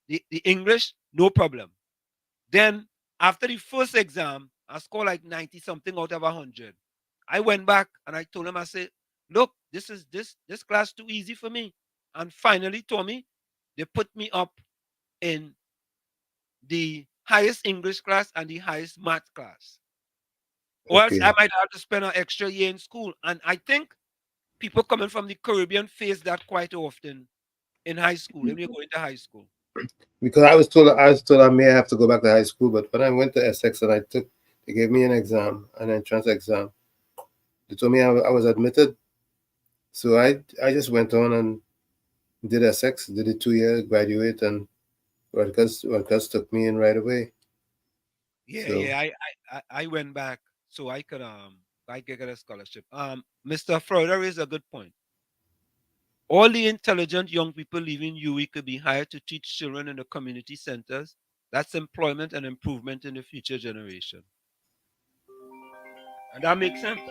Speaker 5: The English, no problem. Then after the first exam, I scored like 90 something out of 100. I went back and I told him, I said, look, this class too easy for me. And finally told me they put me up in the highest English class and the highest math class. Or else I
Speaker 6: Okay.
Speaker 5: might have to spend an extra year in school. And I think people coming from the Caribbean face that quite often in high school, when you go into high school.
Speaker 6: Because I was told I may have to go back to high school, but when I went to Essex and they gave me an exam, an entrance exam. They told me I was admitted, so I just went on and did Essex, did it 2 years, graduate, and Rutgers took me in right away.
Speaker 5: Yeah,
Speaker 6: So
Speaker 5: yeah. I went back so I could get a scholarship. Mr. Florida raised a good point. All the intelligent young people leaving UE could be hired to teach children in the community centers. That's employment and improvement in the future generation. And that makes sense.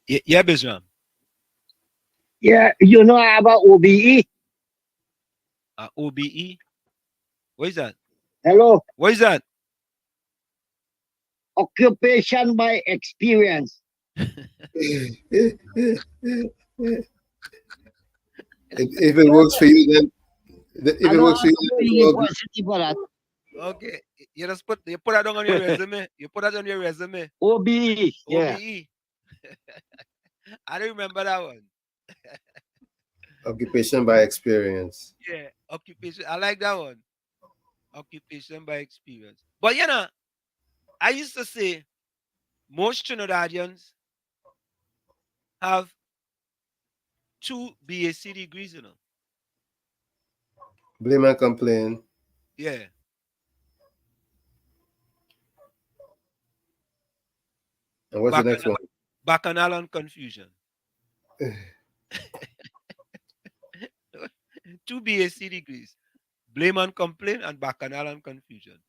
Speaker 5: Yeah, Bizram.
Speaker 7: Yeah, I have a OBE.
Speaker 5: OBE. What is that?
Speaker 7: Hello,
Speaker 5: What is that?
Speaker 7: occupation by experience.
Speaker 6: if it works for you, then if
Speaker 7: I
Speaker 6: it
Speaker 7: don't
Speaker 6: works for
Speaker 7: have
Speaker 6: you,
Speaker 7: to
Speaker 6: then
Speaker 7: go
Speaker 6: it's all good.
Speaker 7: university for that.
Speaker 5: Okay. You put that on your resume. You put that on your resume.
Speaker 7: OBE, yeah.
Speaker 5: OBE. I don't remember that one.
Speaker 6: Occupation by experience.
Speaker 5: Yeah. Occupation. I like that one. Occupation by experience. But you know, I used to say most Trinidadians have 2 BAc degrees, you know.
Speaker 6: Blame and complain.
Speaker 5: Yeah.
Speaker 6: And what's the next one?
Speaker 5: Bacchanal and confusion. 2 BAc degrees. Blame and complain and bacchanal and confusion.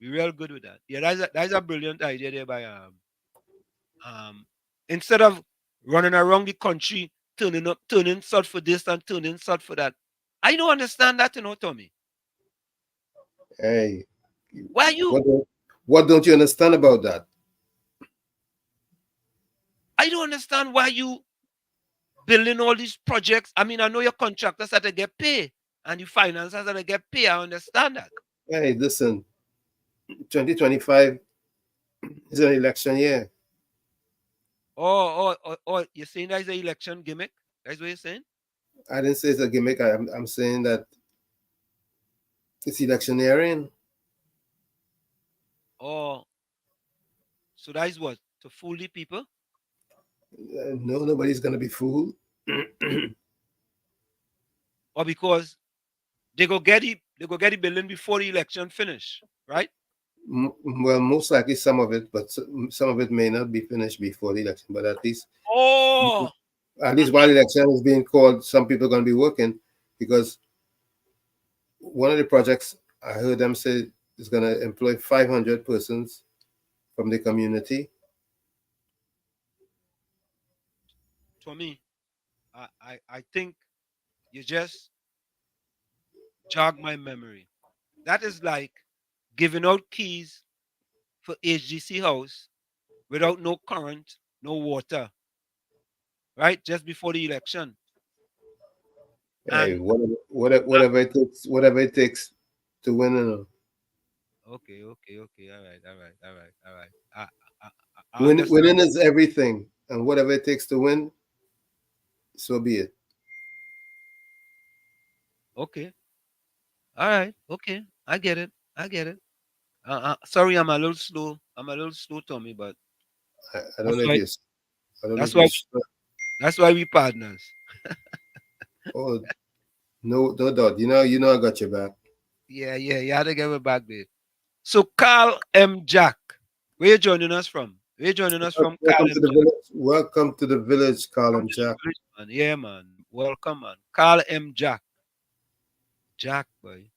Speaker 5: We're real good with that. Yeah, that's a brilliant idea there by um instead of running around the country turning salt for this and turning salt for that. I don't understand that, you know, Tommy.
Speaker 6: Hey,
Speaker 5: Why you
Speaker 6: what don't you understand about that?
Speaker 5: I don't understand why you building all these projects. I mean, I know your contractors have to get paid and the financiers have to get paid. I understand that.
Speaker 6: Hey, listen, 2025 is an election year.
Speaker 5: You're saying that's an election gimmick? That's what you're saying?
Speaker 6: I didn't say it's a gimmick. I'm saying that it's electioneering.
Speaker 5: Oh, so that is what? To fool the people?
Speaker 6: No, nobody's gonna be fooled.
Speaker 5: Or because they go get the building before the election finish, right?
Speaker 6: Well, most likely some of it, but some of it may not be finished before the election. But
Speaker 5: Oh,
Speaker 6: while the election is being called, some people are going to be working because one of the projects I heard them say is going to employ 500 persons from the community.
Speaker 5: to me, I think you just jog my memory. That is like giving out keys for HGC house without no current, no water, right? Just before the election.
Speaker 6: Hey,
Speaker 5: And
Speaker 6: whatever it takes to win.
Speaker 5: okay, all right. I understand.
Speaker 6: Winning is everything, and whatever it takes to win, so be it.
Speaker 5: Okay, all right, okay. I get it. I get it. Sorry, I'm a little slow. I'm a little slow, Tommy, but
Speaker 6: I don't
Speaker 5: that's
Speaker 6: know if
Speaker 5: why.
Speaker 6: you. I don't know
Speaker 5: That's
Speaker 6: if
Speaker 5: why.
Speaker 6: you.
Speaker 5: That's why we partners.
Speaker 6: Oh, no doubt. You know, I got your back.
Speaker 5: Yeah. You had to get me back there. So Carl M. Jack, where you joining us from? Where you joining us from, Carl
Speaker 6: Welcome to
Speaker 5: M.
Speaker 6: the
Speaker 5: Jack?
Speaker 6: village. Welcome to the village,
Speaker 5: Come
Speaker 6: Colin
Speaker 5: to the
Speaker 6: Jack.
Speaker 5: village, man. Yeah, man. Welcome, man. Carl M. Jack. Jack, boy.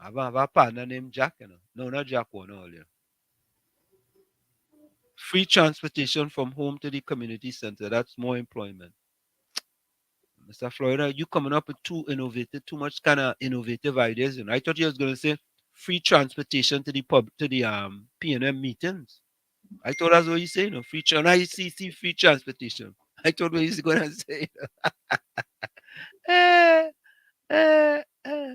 Speaker 5: I have a partner named Jack, you know. No, not Jack one earlier. Free transportation from home to the community center. That's more employment. Mr. Florida, you coming up with too much kind of innovative ideas. You know, I thought you was gonna say free transportation to the PNM meetings. I thought that's what you say, you know, and I see free transportation. I thought what he's gonna say. Eh, eh, eh.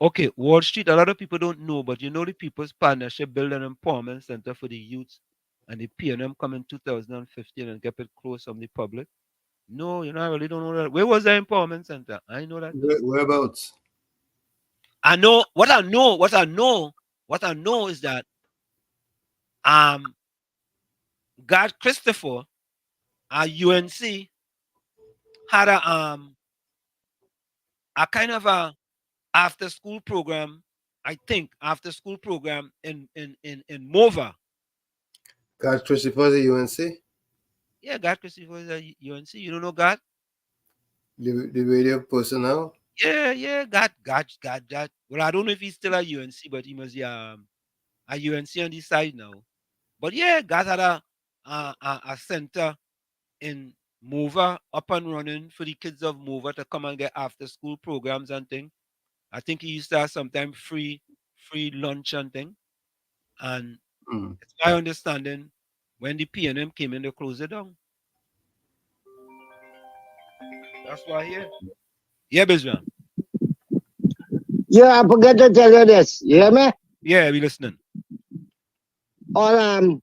Speaker 5: Okay, Wall Street, a lot of people don't know, but you know the People's Partnership build an empowerment center for the youth and the PNM come in 2015 and kept it closed from the public. No, you know, I really don't know that. Where was the empowerment center? I know that though.
Speaker 6: Whereabouts?
Speaker 5: I know what I know is that um God Christopher, our UNC, had a kind of a after school program, I think after school program in Mova.
Speaker 6: God Christopher, the UNC,
Speaker 5: Yeah, God Christopher is a UNC. You don't know God?
Speaker 6: the radio personnel.
Speaker 5: Yeah, God. Well, I don't know if he's still at UNC, but he must be a UNC on this side now. But yeah, God had a center in Mova up and running for the kids of Mova to come and get after school programs and thing. I think he used to have sometimes free lunch and thing. And
Speaker 6: Hmm.
Speaker 5: it's my understanding when the PNM came in, they closed it down. That's why here. Yeah, Bizman.
Speaker 7: Yeah, I forget to tell you this. You hear me?
Speaker 5: Yeah, we listening.
Speaker 7: On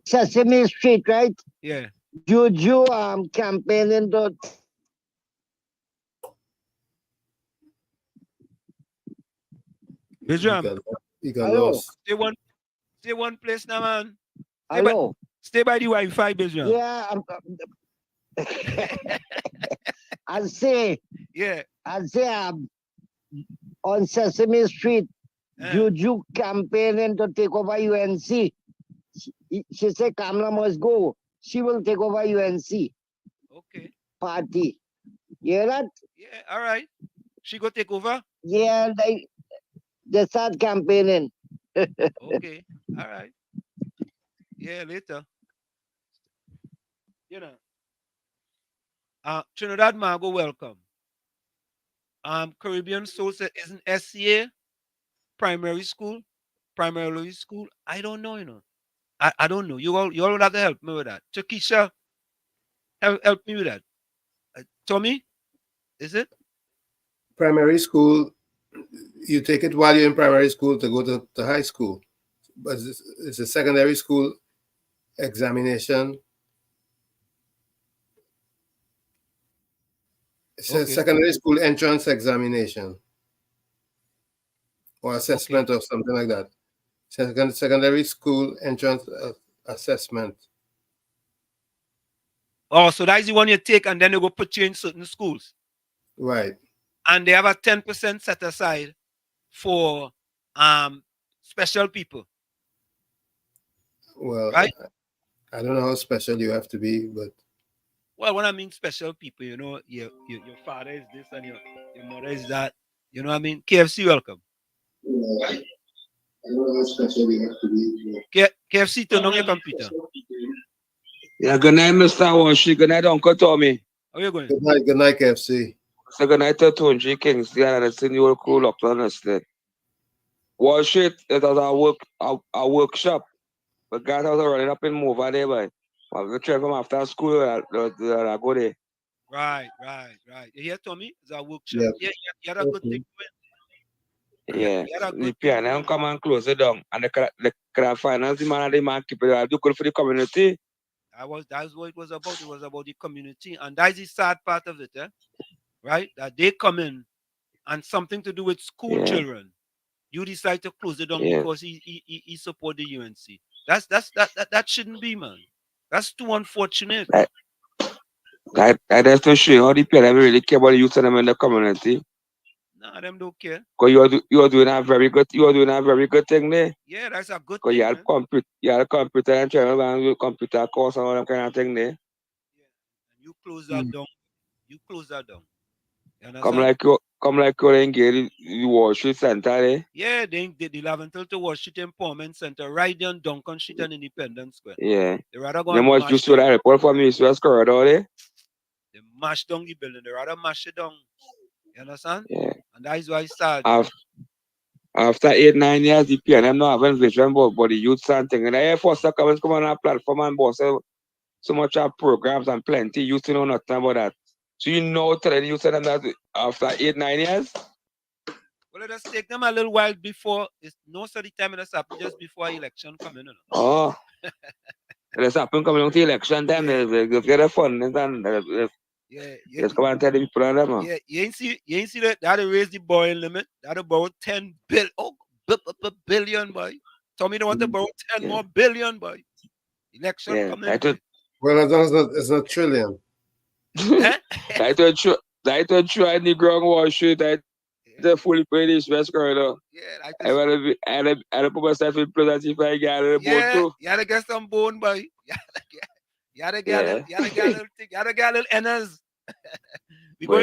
Speaker 7: Sesame Street, right?
Speaker 5: Yeah.
Speaker 7: Juju campaigning to
Speaker 6: He
Speaker 5: Bijam,
Speaker 6: got
Speaker 7: hello,
Speaker 6: lost.
Speaker 5: stay one place now, man.
Speaker 7: hello.
Speaker 5: Stay by the Wi-Fi, Bijam.
Speaker 7: Yeah, I say,
Speaker 5: Yeah.
Speaker 7: on Sesame Street,
Speaker 5: eh,
Speaker 7: Juju campaigning to take over UNC. She said Kamala must go. She will take over UNC
Speaker 5: Okay.
Speaker 7: party. You hear that?
Speaker 5: Yeah. All right. She go take over.
Speaker 7: Yeah, they start campaigning.
Speaker 5: Okay. All right. Yeah. Later. You know. Trinidad Margo, welcome. Caribbean Soul said, isn't SCA primary school? Primarily school? I don't know, you know. I don't know. You all would have to help me with that. Chakisha, help me with that. Tommy, is it?
Speaker 6: Primary school, you take it while you're in primary school to go to high school. But it's a secondary school examination. It's a
Speaker 5: Okay.
Speaker 6: secondary school entrance examination or
Speaker 5: Okay.
Speaker 6: assessment or something like that. Secondary school entrance assessment.
Speaker 5: Oh, so that's the one you take and then they go put you in certain schools.
Speaker 6: Right.
Speaker 5: And they have a 10% set aside for special people,
Speaker 6: Well,
Speaker 5: right?
Speaker 6: I don't know how special you have to be, but
Speaker 5: Well, when I mean special people, you know, your father is this and your mother is that. You know what I mean? KFC, welcome.
Speaker 6: I don't know how special you have to be.
Speaker 5: KFC, turn on your computer.
Speaker 8: Yeah, good night, Mr. Washi. Good night, Uncle Tommy.
Speaker 5: How you going?
Speaker 6: Good night, KFC.
Speaker 8: So good night to Tunji Kingsley and the senior cool up on us there. Wash it was a workshop. But guys I was running up in move over there, boy. I was trying from after school I go there.
Speaker 5: Right. You hear Tommy? It's a workshop.
Speaker 6: Yeah.
Speaker 5: Yeah, you had a good thing going.
Speaker 8: Yeah.
Speaker 5: You had a
Speaker 8: The
Speaker 5: good thing
Speaker 8: piano
Speaker 5: going.
Speaker 8: come and close it down. And the finance the man and the man keep it do good for the community.
Speaker 5: That's what it was about. It was about the community. And that's the sad part of it, right? That they come in and something to do with school
Speaker 8: Yeah.
Speaker 5: children. You decide to close it down
Speaker 8: Yeah.
Speaker 5: because he support the UNC. That shouldn't be, man. That's too unfortunate.
Speaker 8: I just to show you how the piano really care about the youth and them in the community.
Speaker 5: Nah, them don't care.
Speaker 8: Because you are doing a very good thing there.
Speaker 5: Yeah, that's a good
Speaker 8: Because
Speaker 5: thing, man.
Speaker 8: you had computer and channel and you computer course and all that kind of thing there.
Speaker 5: Yeah. And you close that down. You close that down. You
Speaker 8: Come
Speaker 5: understand?
Speaker 8: like you're engaged the Wall Street Center there.
Speaker 5: Yeah, they have until to Washington Empowerment Center right there on Duncan Street and Independence Square.
Speaker 8: Yeah.
Speaker 5: They rather go
Speaker 8: They
Speaker 5: and
Speaker 8: must
Speaker 5: mash
Speaker 8: just do that
Speaker 5: down.
Speaker 8: report for me, West Corridor there.
Speaker 5: They mash down the building. They rather mash it down. You understand?
Speaker 8: Yeah.
Speaker 5: And that is why it's sad.
Speaker 8: After 8-9 years, the PNM not having vision but the youth and thing. And the Air Force come on our platform and boss so much of programs and plenty youth know nothing about that. So you know tell the youth and them that after 8-9 years?
Speaker 5: Well, let us take them a little while before. It's most of the time it has happened just before election coming. You know?
Speaker 8: Oh. There's happen coming on to election time, they get a fund and
Speaker 5: Yeah,
Speaker 8: just come and tell the people on them.
Speaker 5: yeah. You ain't see that raise the borrowing limit. That about 10 billion, boy. Tell me they want to borrow 10 more billion, boy. Election coming.
Speaker 6: Well, as long as it's not trillion.
Speaker 5: Eh?
Speaker 8: That would try the ground wash it. That the fully British West Corridor.
Speaker 5: Yeah,
Speaker 8: I put myself in place if I get a boat too.
Speaker 5: You gotta get some bone, boy. You gotta get a little N's.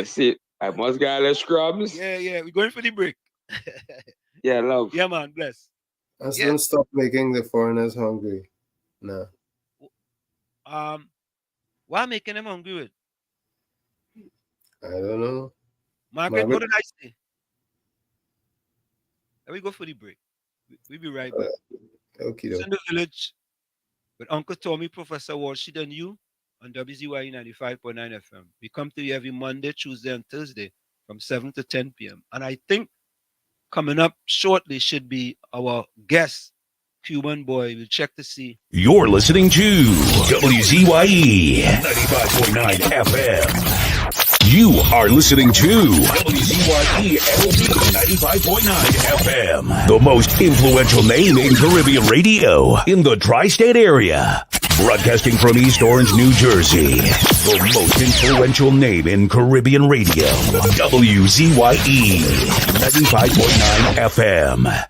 Speaker 8: See, I must get a little scrubs.
Speaker 5: Yeah, we're going for the break.
Speaker 8: Yeah, love.
Speaker 5: Yeah, man, bless.
Speaker 6: And don't stop making the foreigners hungry. No.
Speaker 5: Why making them hungry with?
Speaker 6: I don't know.
Speaker 5: Margaret, what did I say? Let me go for the break. We'll be right back.
Speaker 6: Okay.
Speaker 5: It's in the village with Uncle Tommy, Professor Walshid, and you on WZYE 95.9 FM. We come to you every Monday, Tuesday, and Thursday from 7 to 10 p.m. And I think coming up shortly should be our guest Cuban boy. We'll check to see.
Speaker 9: You're listening to WZYE 95.9 FM. You are listening to WZYE 95.9 FM, the most influential name in Caribbean radio in the tri-state area. Broadcasting from East Orange, New Jersey, the most influential name in Caribbean radio, WZYE 95.9 FM.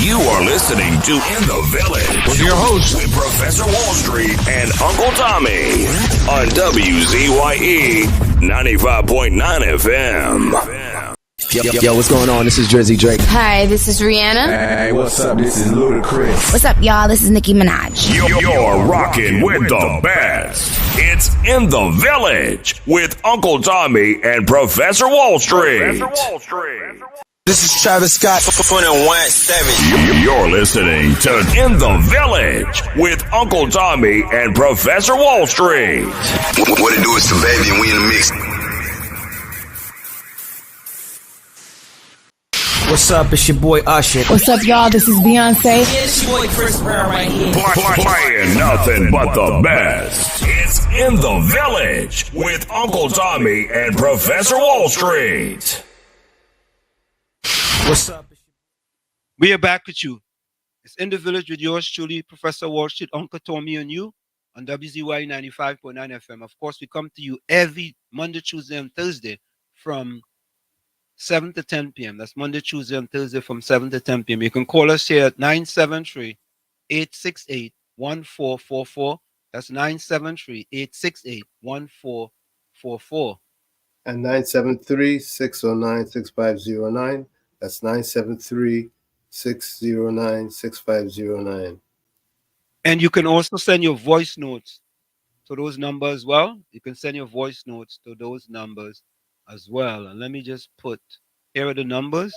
Speaker 9: You are listening to In the Village with your hosts, Professor Wall Street and Uncle Tommy on WZYE 95.9 FM.
Speaker 10: Yo, what's going on? This is Drizzy Drake.
Speaker 11: Hi, this is Rihanna.
Speaker 12: Hey, what's up? This is Ludacris.
Speaker 11: What's up, y'all? This is Nicki Minaj.
Speaker 9: You're rocking with the best. It's In the Village with Uncle Tommy and Professor Wall Street.
Speaker 10: This is Travis Scott for 117.
Speaker 9: You're listening to In the Village with Uncle Tommy and Professor Wall Street.
Speaker 13: What it do is to baby and we in the mix.
Speaker 10: What's up? It's your boy Usher.
Speaker 11: What's up, y'all? This is Beyonce.
Speaker 10: It's your boy Chris Brown right here.
Speaker 9: Playing nothing but the best. It's In the Village with Uncle Tommy and Professor Wall Street.
Speaker 10: What's up?
Speaker 5: We are back with you. It's In the Village with yours truly, Professor Wall Street, Uncle Tommy, and you on WZYE 95.9 FM. Of course, we come to you every Monday, Tuesday, and Thursday from 7 to 10 p.m. That's Monday, Tuesday, and Thursday from 7 to 10 p.m. You can call us here at 973-868-1444. That's 973-868-1444.
Speaker 6: And 973-609-6509. That's 973-609-6509.
Speaker 5: And you can also send your voice notes to those numbers as well. You can send your voice notes to those numbers as well. And let me just put, here are the numbers.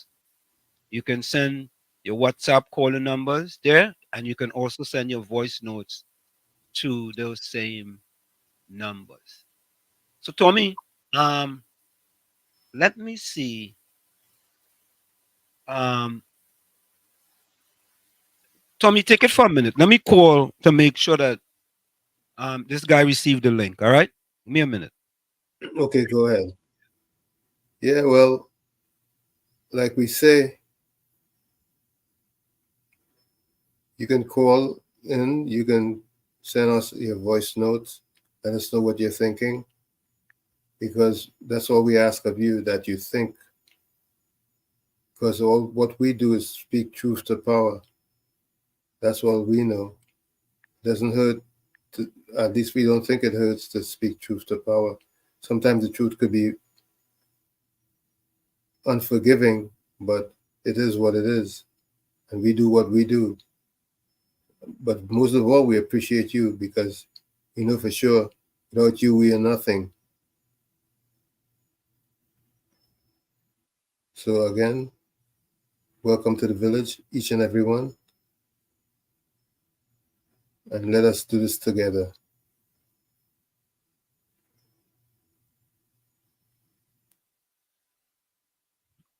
Speaker 5: You can send your WhatsApp calling numbers there, and you can also send your voice notes to those same numbers. So Tommy, let me see. Tommy, take it for a minute. Let me call to make sure that this guy received the link. All right? Give me a minute.
Speaker 6: Okay, go ahead. Yeah, well, like we say, you can call in, you can send us your voice notes, let us know what you're thinking, because that's all we ask of you, that you think. Because all what we do is speak truth to power. That's all we know. It doesn't hurt, at least we don't think it hurts to speak truth to power. Sometimes the truth could be unforgiving, but it is what it is. And we do what we do. But most of all, we appreciate you, because we know for sure, without you, we are nothing. So again, welcome to the village, each and every one. And let us do this together.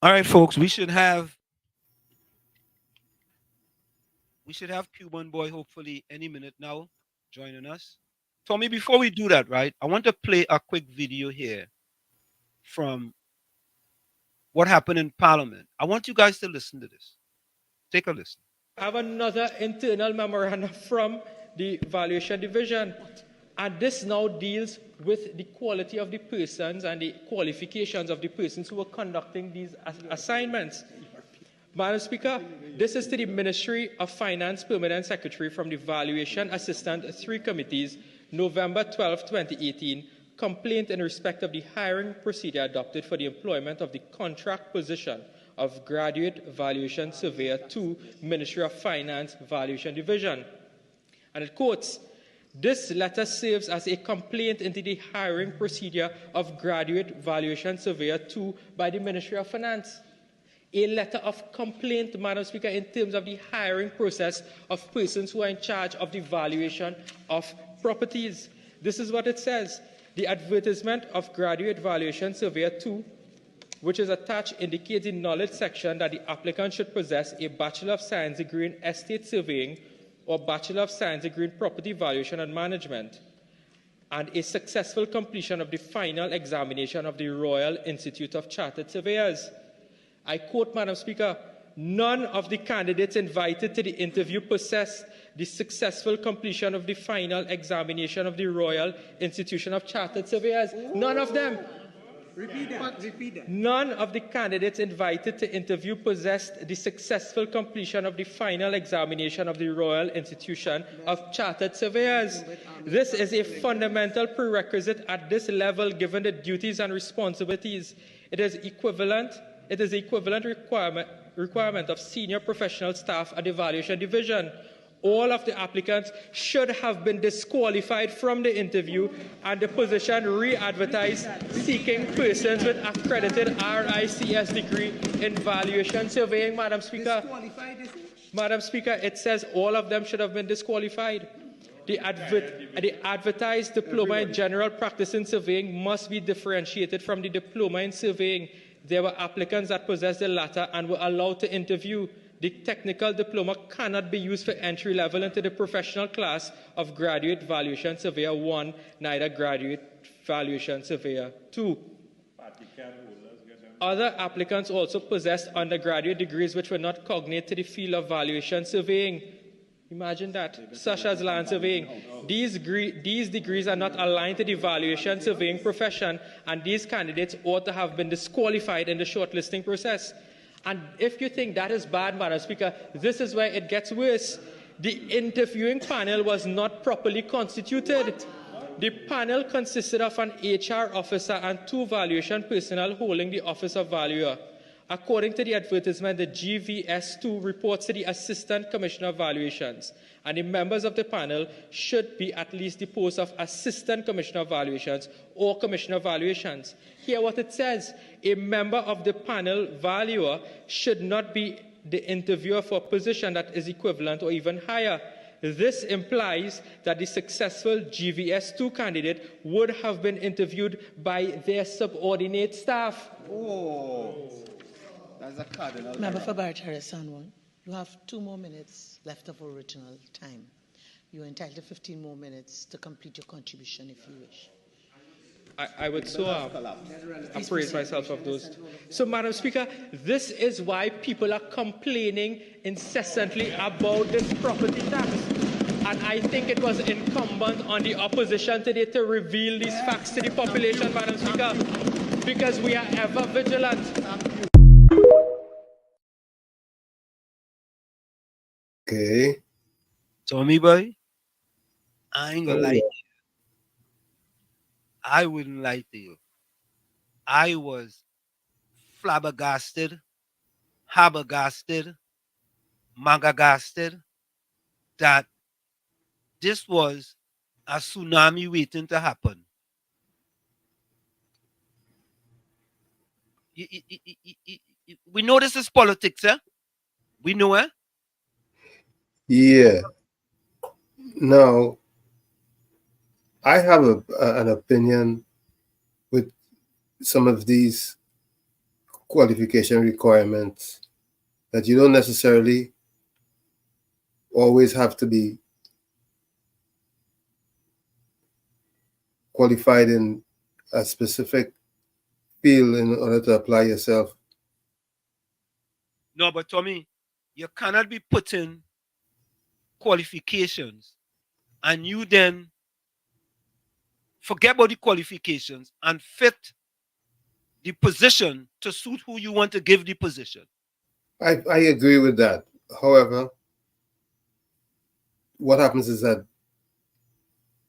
Speaker 5: All right, folks, we should have Cuban boy hopefully any minute now joining us. Tommy, before we do that, right, I want to play a quick video here from what happened in Parliament. I want you guys to listen to this. Take a listen.
Speaker 14: I have another internal memorandum from the Valuation Division, and this now deals with the quality of the persons and the qualifications of the persons who are conducting these assignments. Madam Speaker, this is to the Ministry of Finance Permanent Secretary from the Valuation Assistant 3 Committees, November 12, 2018, complaint in respect of the hiring procedure adopted for the employment of the contract position of Graduate Valuation Surveyor 2, Ministry of Finance Valuation Division. And it quotes, "This letter serves as a complaint into the hiring procedure of Graduate Valuation Surveyor 2 by the Ministry of Finance." A letter of complaint, Madam Speaker, in terms of the hiring process of persons who are in charge of the valuation of properties. This is what it says. The advertisement of Graduate Valuation Surveyor 2 which is attached indicates in knowledge section that the applicant should possess a Bachelor of Science degree in estate surveying or Bachelor of Science degree in property valuation and management, and a successful completion of the final examination of the Royal Institute of Chartered Surveyors. I quote, Madam Speaker, none of the candidates invited to the interview possessed the successful completion of the final examination of the Royal Institution of Chartered Surveyors. None of them.
Speaker 15: Repeat that.
Speaker 14: None of the candidates invited to interview possessed the successful completion of the final examination of the Royal Institution of Chartered Surveyors. This is a fundamental prerequisite at this level given the duties and responsibilities. It is equivalent requirement of senior professional staff at the Valuation Division. All of the applicants should have been disqualified from the interview and the position re-advertised, seeking persons with accredited RICS degree in valuation surveying, Madam Speaker. Madam Speaker, it says all of them should have been disqualified. The advertised diploma in general practice in surveying must be differentiated from the diploma in surveying. There were applicants that possessed the latter and were allowed to interview. The technical diploma cannot be used for entry level into the professional class of Graduate Valuation Surveyor 1, neither Graduate Valuation Surveyor 2. Other applicants also possessed undergraduate degrees which were not cognate to the field of valuation surveying. Imagine that, such as land surveying. These degrees are not aligned to the valuation surveying profession, and these candidates ought to have been disqualified in the shortlisting process. And if you think that is bad, Madam Speaker, this is where it gets worse. The interviewing panel was not properly constituted. The panel consisted of an HR officer and 2 valuation personnel holding the office of valuer. According to the advertisement, the GVS2 reports to the Assistant Commissioner of Valuations, and the members of the panel should be at least the post of Assistant Commissioner of Valuations or Commissioner of Valuations. Hear what it says. A member of the panel valuer should not be the interviewer for a position that is equivalent or even higher. This implies that the successful GVS2 candidate would have been interviewed by their subordinate staff.
Speaker 15: That's a cardinal.
Speaker 16: Member for Barrett Harrison, one. You have 2 more minutes left of original time. You are entitled to 15 more minutes to complete your contribution if you wish.
Speaker 14: I would so appraise myself of those. So, Madam Speaker, this is why people are complaining incessantly about this property tax. And I think it was incumbent on the opposition today to reveal these facts to the population, Madam Speaker, because we are ever vigilant.
Speaker 6: Okay.
Speaker 5: Tommy boy, I ain't gonna lie to you. I wouldn't lie to you. I was flabbergasted, habergasted, magagasted that this was a tsunami waiting to happen. We know this is politics, eh? We know, eh?
Speaker 6: Yeah. Now, I have an opinion with some of these qualification requirements that you don't necessarily always have to be qualified in a specific field in order to apply yourself.
Speaker 5: No, but Tommy, you cannot be putting qualifications and you then forget about the qualifications and fit the position to suit who you want to give the position.
Speaker 6: I agree with that. However, what happens is that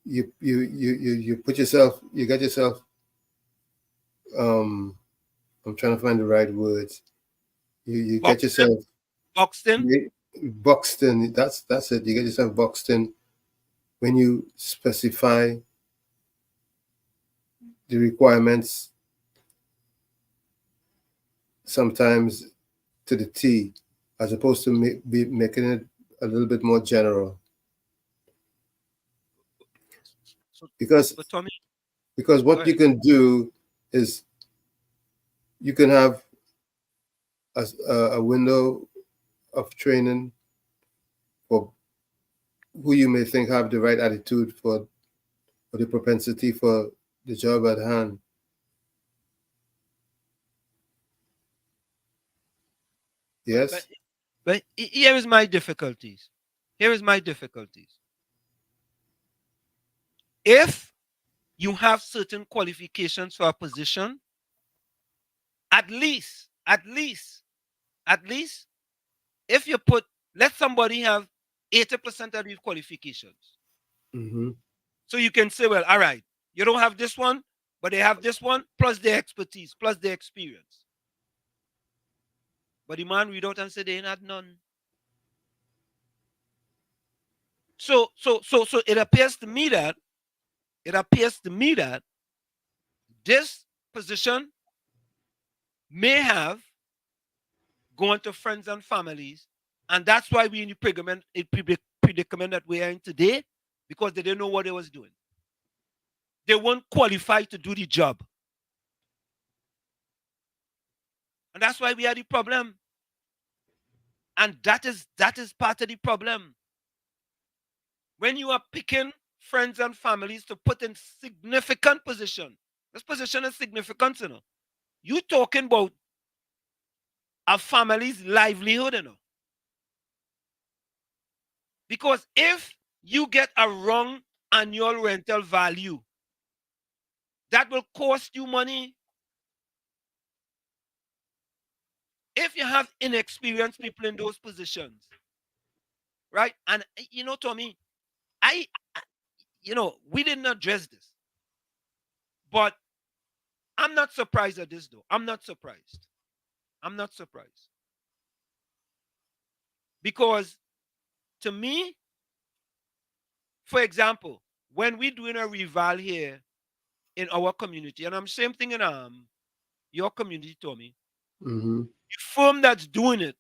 Speaker 6: you put yourself, you get yourself, I'm trying to find the right words. You get yourself
Speaker 5: boxed in.
Speaker 6: Boxed in. That's it. You get yourself boxed in when you specify the requirements sometimes to the T, as opposed to be making it a little bit more general. Because what you can do is you can have a window of training for who you may think have the right attitude for the propensity for the job at hand. Yes.
Speaker 5: But here is my difficulties. Here is my difficulties. If you have certain qualifications for a position, at least, if you put, let somebody have 80% of these qualifications.
Speaker 6: Mm-hmm.
Speaker 5: So you can say, well, all right, you don't have this one, but they have this one, plus their expertise, plus their experience. But the man read out and said they ain't had none. So it appears to me that this position may have gone to friends and families, and that's why we in the predicament that we are in today, because they didn't know what they was doing. They weren't qualified to do the job. And that's why we had the problem. And that is part of the problem. When you are picking friends and families to put in significant position, this position is significant, you know. You talking about a family's livelihood, you know. Because if you get a wrong annual rental value, that will cost you money. If you have inexperienced people in those positions, right? And you know, Tommy, we didn't address this, but I'm not surprised at this, though. I'm not surprised. Because to me, for example, when we're doing a reval here in our community, and I'm same thing in your community, Tommy,
Speaker 6: Mm-hmm.
Speaker 5: the firm that's doing it,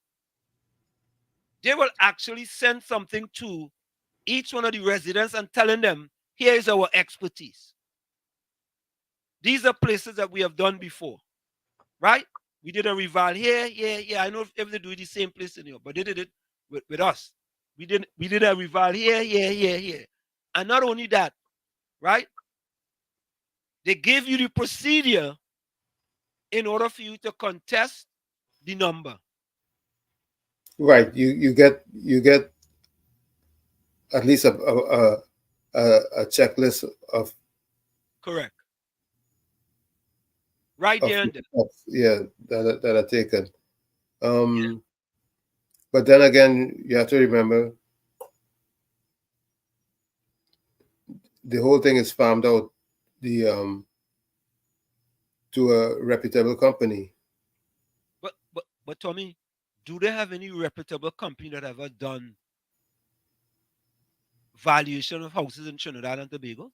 Speaker 5: they will actually send something to each one of the residents and telling them, here is our expertise. These are places that we have done before, right? We did a reval here. I know if they do it the same place in here, but they did it with us. We did a reval here. And not only that, right? They gave you the procedure in order for you to contest the number.
Speaker 6: Right. You get at least a checklist of
Speaker 5: Correct. Right there and there.
Speaker 6: That are taken. But then again, you have to remember the whole thing is farmed out the to a reputable company.
Speaker 5: But Tommy, do they have any reputable company that ever done valuation of houses in Trinidad and Tobago?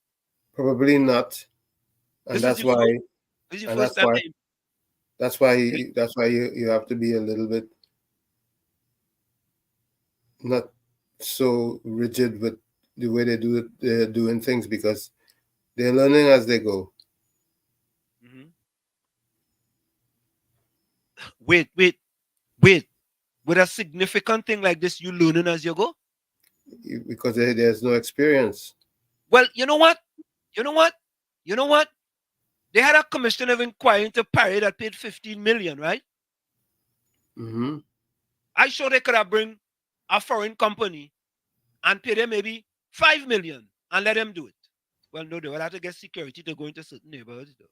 Speaker 6: Probably not, and
Speaker 5: This is
Speaker 6: that's why,
Speaker 5: the
Speaker 6: and
Speaker 5: first time.
Speaker 6: that's why you have to be a little bit not so rigid with the way they do it. They're doing things because they're learning as they go.
Speaker 5: Mm-hmm. Wait. With a significant thing like this, you learning as you go?
Speaker 6: Because there's no experience.
Speaker 5: Well, you know what? They had a commission of inquiry into Parry that paid 15 million, right?
Speaker 6: Mm-hmm.
Speaker 5: I sure they could have bring a foreign company and pay them maybe 5 million and let them do it. Well, no, they will have to get security to go into certain neighborhoods, though.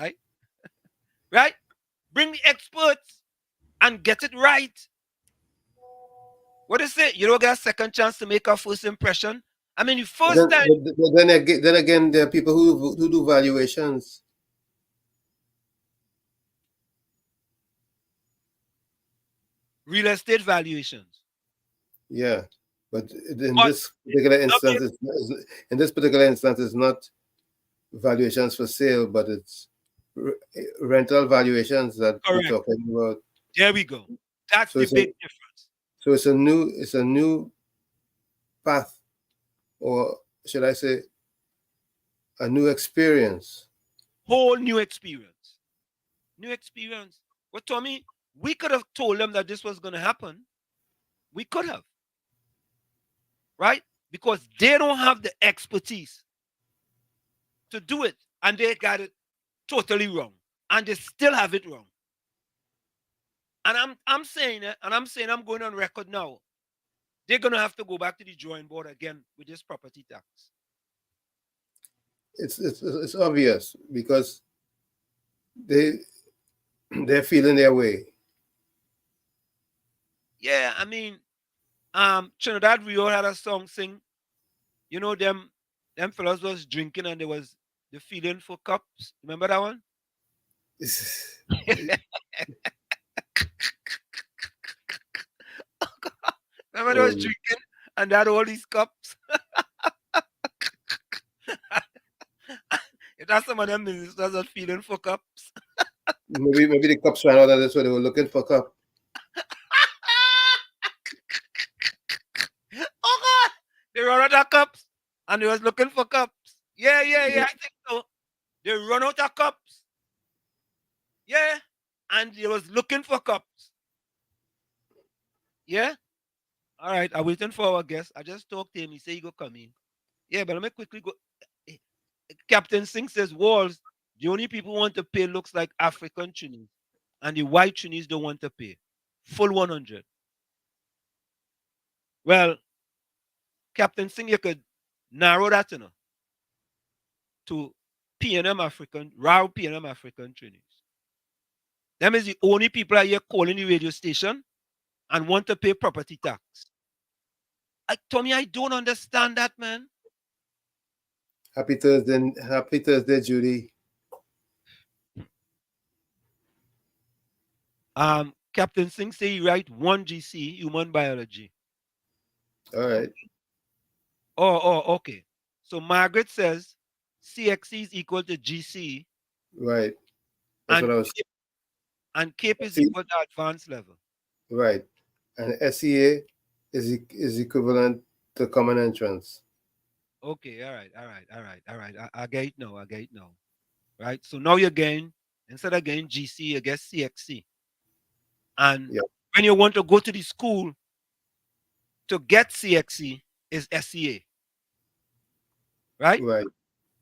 Speaker 5: Right? Right? Bring the experts and get it right. What is it? You don't get a second chance to make a first impression. I mean, the first time.
Speaker 6: Then again, there are people who do valuations.
Speaker 5: Real estate valuations.
Speaker 6: Yeah, but in this particular instance, it's not valuations for sale, but it's rental valuations that we're talking about.
Speaker 5: There we go. That's the big difference.
Speaker 6: So it's a new path, or should I say, a new experience.
Speaker 5: Whole new experience. New experience. But Tommy, we could have told them that this was going to happen. We could have. Right? Because they don't have the expertise to do it. And they got it totally wrong. And they still have it wrong. And I'm saying it, and I'm going on record now. They're gonna have to go back to the drawing board again with this property tax.
Speaker 6: It's obvious because they're feeling their way.
Speaker 5: Yeah, I mean, Trinidad Rio had a song sing. You know them fellas was drinking and there was the feeling for cups. Remember that one? Remember they was drinking and they had all these cups. If that's some of them ministers are feeling for cups.
Speaker 6: maybe the cups ran out and that's why they were looking for cup.
Speaker 5: Oh God! They run out of cups and they was looking for cups. Yeah, I think so. They run out of cups. Yeah. And they was looking for cups. Yeah? All right, I'm waiting for our guest. I just talked to him. He said he go come in. Yeah, but let me quickly go. Captain Singh says, Walls, the only people who want to pay looks like African Chinese. And the white Chinese don't want to pay. Full 100. Well, Captain Singh, you could narrow that to PNM African, raw PNM African Chinese. Them is the only people out here calling the radio station and want to pay property tax. Tommy, I don't understand that, man.
Speaker 6: Happy Thursday, Judy.
Speaker 5: Captain Singh say you write 1 GC, human biology.
Speaker 6: All right.
Speaker 5: Oh, okay. So Margaret says CXC is equal to GC.
Speaker 6: Right. That's what I was.
Speaker 5: And CAPE is equal to advanced level.
Speaker 6: Right. And SEA is equivalent to common entrance.
Speaker 5: Okay, all right. I get it now. Right. So now you're getting, instead of getting GC, you get CXC. And when you want to go to the school to get CXC is SEA. Right?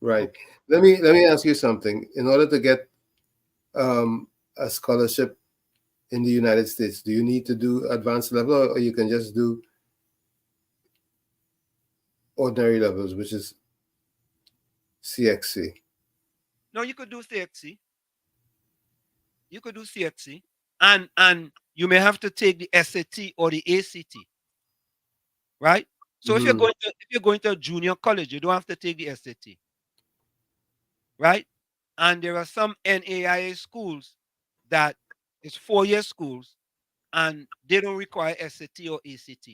Speaker 6: Right. Okay. Let me ask you something. In order to get a scholarship in the United States, do you need to do advanced level or you can just do ordinary levels, which is CXC?
Speaker 5: No, you could do CXC. And you may have to take the SAT or the ACT. Right? So if you're going to a junior college, you don't have to take the SAT. Right? And there are some NAIA schools that is 4-year schools and they don't require SAT or ACT.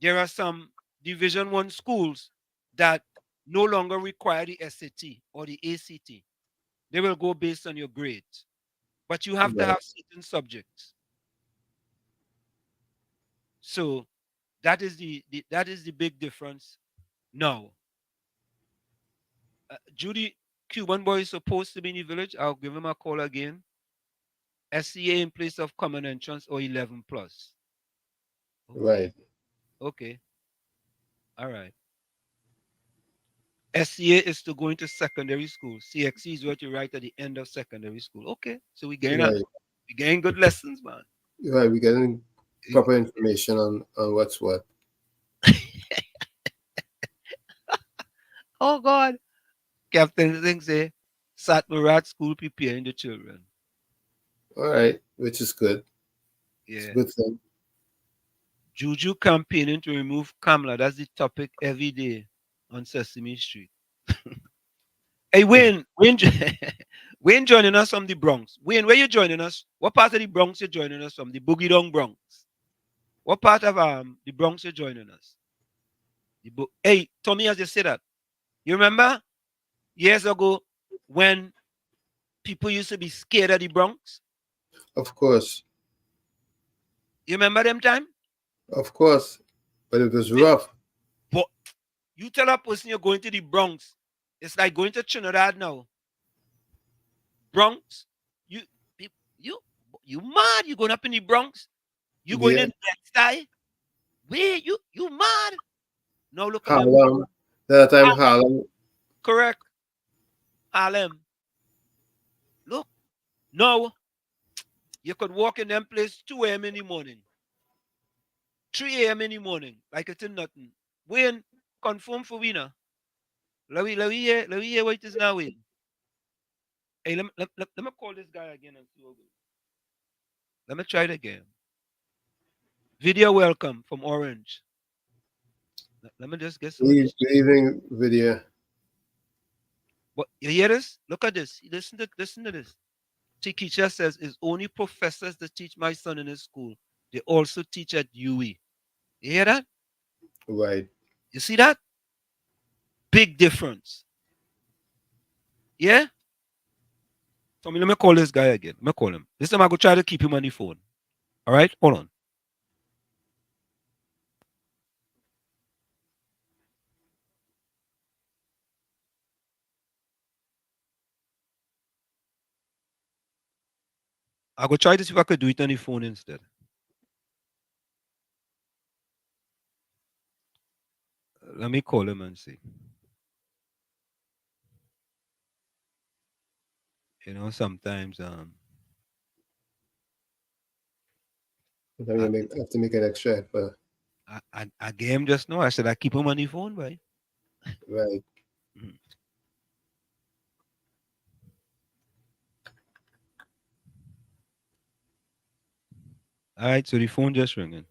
Speaker 5: There are some Division 1 schools that no longer require the SAT or the ACT. They will go based on your grades. But you have to have certain subjects. So that is the big difference now. Judy, Cuban boy is supposed to be in the village. I'll give him a call again. SCA in place of common entrance or 11 plus.
Speaker 6: Okay. Right.
Speaker 5: Okay. All right. SCA is to go into secondary school. CXC is what you write at the end of secondary school. Okay. So we getting good lessons, man.
Speaker 6: Right. We're getting proper information on what's what.
Speaker 5: Oh God. Captain Singh say Satmarat school preparing the children.
Speaker 6: All right, which is good.
Speaker 5: Yeah.
Speaker 6: It's a good thing.
Speaker 5: Juju campaigning to remove Kamala. That's the topic every day on Sesame Street. Hey, Wayne joining us from the Bronx. Wayne, where you joining us? What part of the Bronx you joining us from? The Boogie Down Bronx. What part of the Bronx you joining us? Hey, Tommy, as you say that, you remember years ago when people used to be scared of the Bronx?
Speaker 6: Of course.
Speaker 5: You remember them time?
Speaker 6: Of course. But it was rough.
Speaker 5: But you tell a person you're going to the Bronx, it's like going to Trinidad now. Bronx, You you mad? You going up in the Bronx? You going
Speaker 6: Yeah.
Speaker 5: in Bed-Stuy? Where you mad? Now look at them.
Speaker 6: Harlem. That time Harlem.
Speaker 5: Correct. Harlem. Look. No. You could walk in them place 2 a.m. in the morning. 3 a.m. in the morning. Like it's in nothing. When confirm for winner. Let me hear what it is now in. Hey, let me call this guy again and see what goes. Let me try it again. Video welcome from Orange. Let me just get some of this.
Speaker 6: Good evening, video.
Speaker 5: What you hear this? Look at this. Listen to this. Tikisha says it's only professors that teach my son in his school. They also teach at UE. You hear that?
Speaker 6: Right.
Speaker 5: You see that? Big difference. Yeah? So let me call this guy again. Let me call him. This time I go try to keep him on the phone. All right? Hold on. I go try to see if I could do it on the phone instead. Let me call him and see. You know, sometimes
Speaker 6: Sometimes you have to make an extra effort.
Speaker 5: I gave him just now. I said I keep him on the phone, boy.
Speaker 6: Right.
Speaker 5: All right, so the phone just ringing.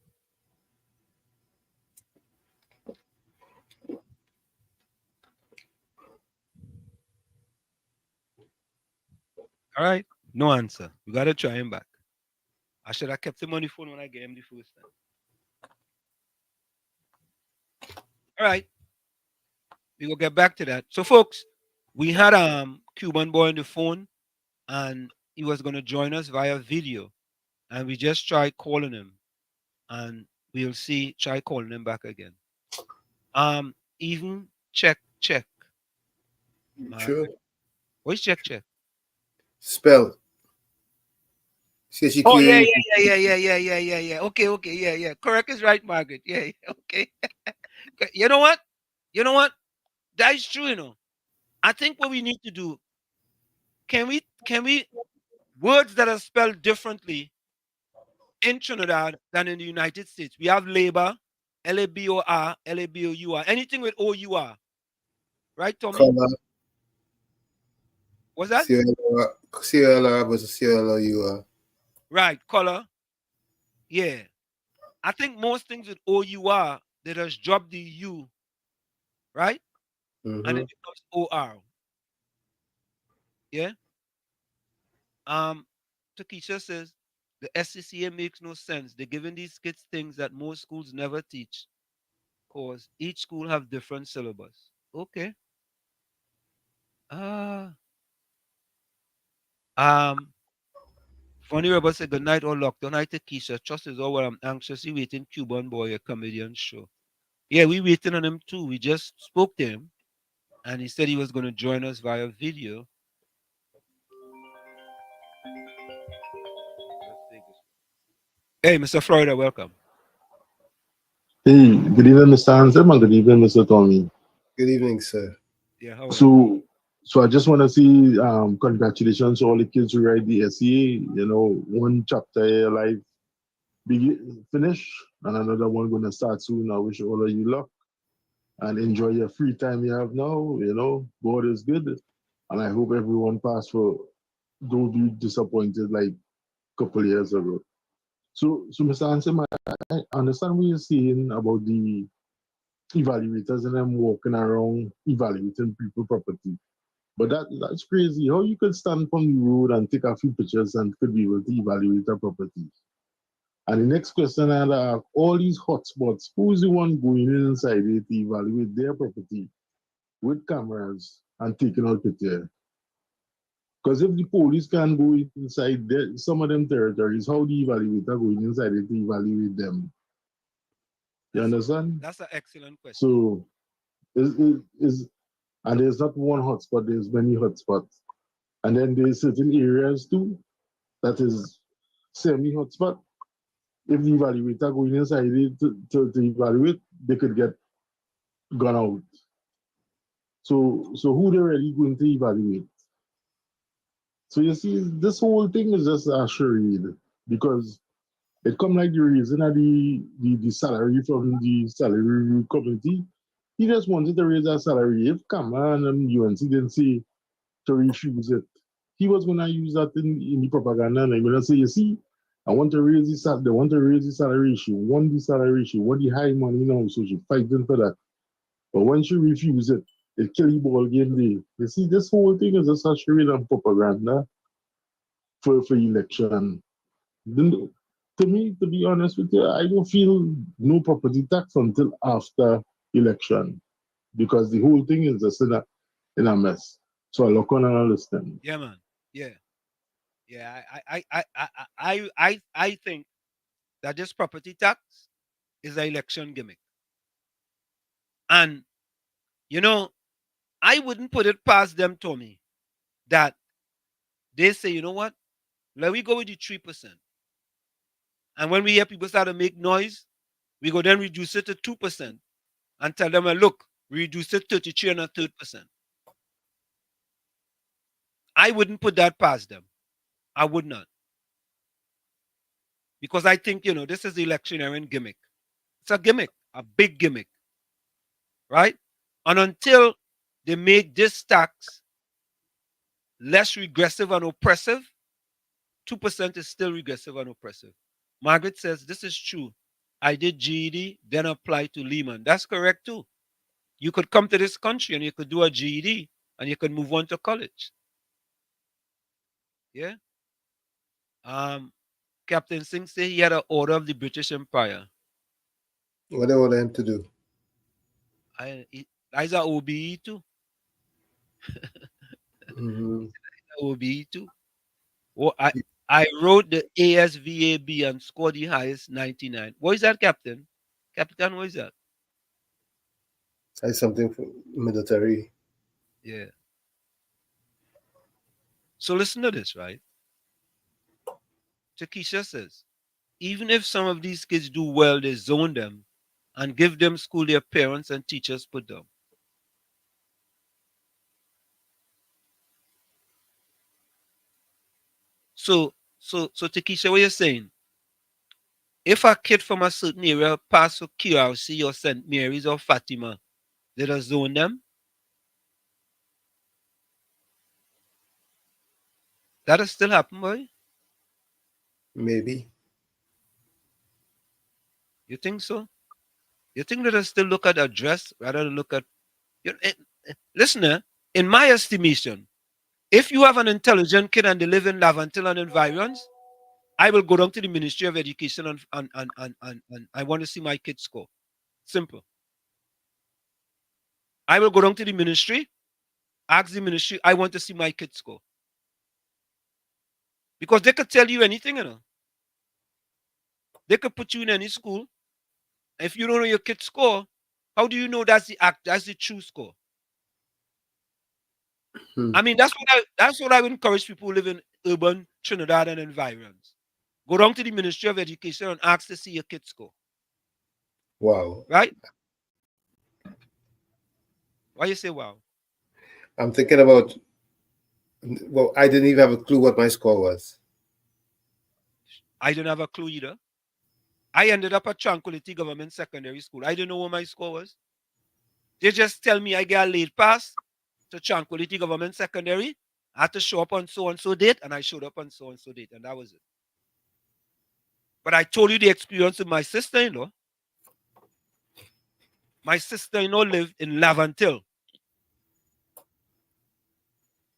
Speaker 5: All right, no answer. We gotta try him back. I should have kept him on the phone when I gave him the first time. All right, we will get back to that. So, folks, we had Cuban boy on the phone, and he was gonna join us via video, and we just tried calling him, and we'll see. Try calling him back again. Even check.
Speaker 6: True.
Speaker 5: What's check?
Speaker 6: Spell.
Speaker 5: Oh
Speaker 6: CHEQ.
Speaker 5: yeah. Okay, yeah. Correct is right, Margaret. Yeah. Okay. You know what? That is true. You know. I think what we need to do. Can we words that are spelled differently in Trinidad than in the United States? We have labor, LABOR, LABOUR, anything with OUR, right, Tommy?
Speaker 6: Color.
Speaker 5: What's that?
Speaker 6: CLR versus CLUR.
Speaker 5: Right, color. Yeah. I think most things with OUR, they just drop the U, right? And it becomes OR. Yeah. Takesha says the SCCA makes no sense. They're giving these kids things that most schools never teach, cause each school have different syllabus. Okay. Uh um Funny Rebel said good night or lockdown. Night Takesha. Trust is all what I'm anxiously waiting Cuban boy a comedian show. Yeah, we waiting on him too. We just spoke to him and he said he was gonna join us via video. Hey, Mr. Florida, welcome.
Speaker 17: Hey, good evening, Mr. Hansen, and good evening, Mr. Tommy.
Speaker 6: Good evening, sir.
Speaker 5: Yeah, how are
Speaker 17: you? So I just want to say congratulations to all the kids who write the essay. You know, one chapter of your life finish, and another one going to start soon. I wish all of you luck and enjoy your free time you have now. You know, God is good, and I hope everyone pass for. Don't be disappointed like a couple years ago. So Mr. Hansen, I understand what you're saying about the evaluators and them walking around evaluating people property. But that's crazy. How you could stand from the road and take a few pictures and could be able to evaluate a property. And the next question I'd ask, all these hotspots, who's the one going inside it to evaluate their property with cameras and taking out pictures? Because if the police can go inside some of them territories, how the evaluator going inside it to evaluate them? You understand?
Speaker 5: That's an excellent question.
Speaker 17: So and there's not one hotspot, there's many hotspots. And then there's certain areas too that is semi-hotspot, if the evaluator going inside it to evaluate, they could get gone out. So who they really going to evaluate? So you see, this whole thing is just a charade because it come like the reason of the salary from the salary review committee. He just wanted to raise that salary. If CUBAN and UNC didn't say to refuse it, he was gonna use that in the propaganda and I'm gonna say, you see, I want to raise the salary, they want to raise the salary, she want the salary, she want the high money now, so she fighting for that. But when she refuse it, it kill the ball game day. You see, this whole thing is just a charade and propaganda for election. Then, to me, to be honest with you, I don't feel no property tax until after election because the whole thing is just in a mess. So I look on and understand.
Speaker 5: Yeah, man. Yeah. Yeah. I think that this property tax is an election gimmick. And, you know, I wouldn't put it past them, Tommy, that they say, you know what? Let we go with the 3%. And when we hear people start to make noise, we go then reduce it to 2% and tell them, well, look, we reduce it 33 and a third percent. I wouldn't put that past them. I would not. Because I think, you know, this is the electioneering gimmick. It's a gimmick, a big gimmick. Right? And until they make this tax less regressive and oppressive, 2% is still regressive and oppressive. Margaret says, this is true. I did GED, then applied to Lehman. That's correct too. You could come to this country and you could do a GED and you could move on to college. Yeah. Captain Singh said he had an order of the British Empire.
Speaker 6: What they order him to do?
Speaker 5: He's a OBE too.
Speaker 6: Mm-hmm.
Speaker 5: OBE too. Well, I wrote the ASVAB and scored the highest 99. What is that, Captain? Captain, what is that?
Speaker 6: That's something for military.
Speaker 5: Yeah. So listen to this, right? Takesha says, even if some of these kids do well, they zone them and give them school their parents and teachers put them. So Takesha, what you're saying? If a kid from a certain area pass for QRC or St. Mary's or Fatima, they just zone them? That'll still happen, boy?
Speaker 6: Maybe.
Speaker 5: You think so? You think that I still look at address rather than look at... Listen, in my estimation, if you have an intelligent kid and they live in Lavantil and environs, I will go down to the Ministry of Education and I want to see my kid score. Simple. I will go down to the ministry, ask the ministry, I want to see my kid score. Because they could tell you anything, you know. They could put you in any school. If you don't know your kid's score, how do you know that's the true score? I mean, that's what I would encourage people who live in urban Trinidad and environs. Go down to the Ministry of Education and ask to see your kid's score.
Speaker 6: Wow.
Speaker 5: Right? Why you say wow?
Speaker 6: I'm thinking about, well, I didn't even have a clue what my score was.
Speaker 5: I didn't have a clue either. I ended up at Tranquility Government Secondary School. I didn't know what my score was. They just tell me I get a late pass to Tranquility Government Secondary. I had to show up on so-and-so date, and I showed up on so-and-so date, and that was it. But I told you the experience with my sister-in-law. My sister-in-law lived in Lavantil.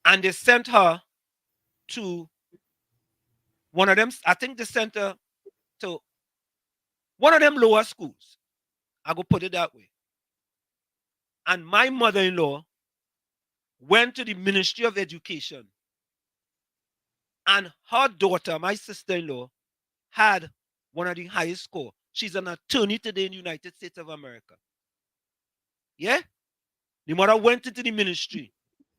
Speaker 5: And they sent her to one of them, I think they sent her to one of them lower schools. I go put it that way. And my mother-in-law went to the Ministry of Education. And her daughter, my sister-in-law, had one of the highest score. She's an attorney today in the United States of America. Yeah? The mother went into the ministry.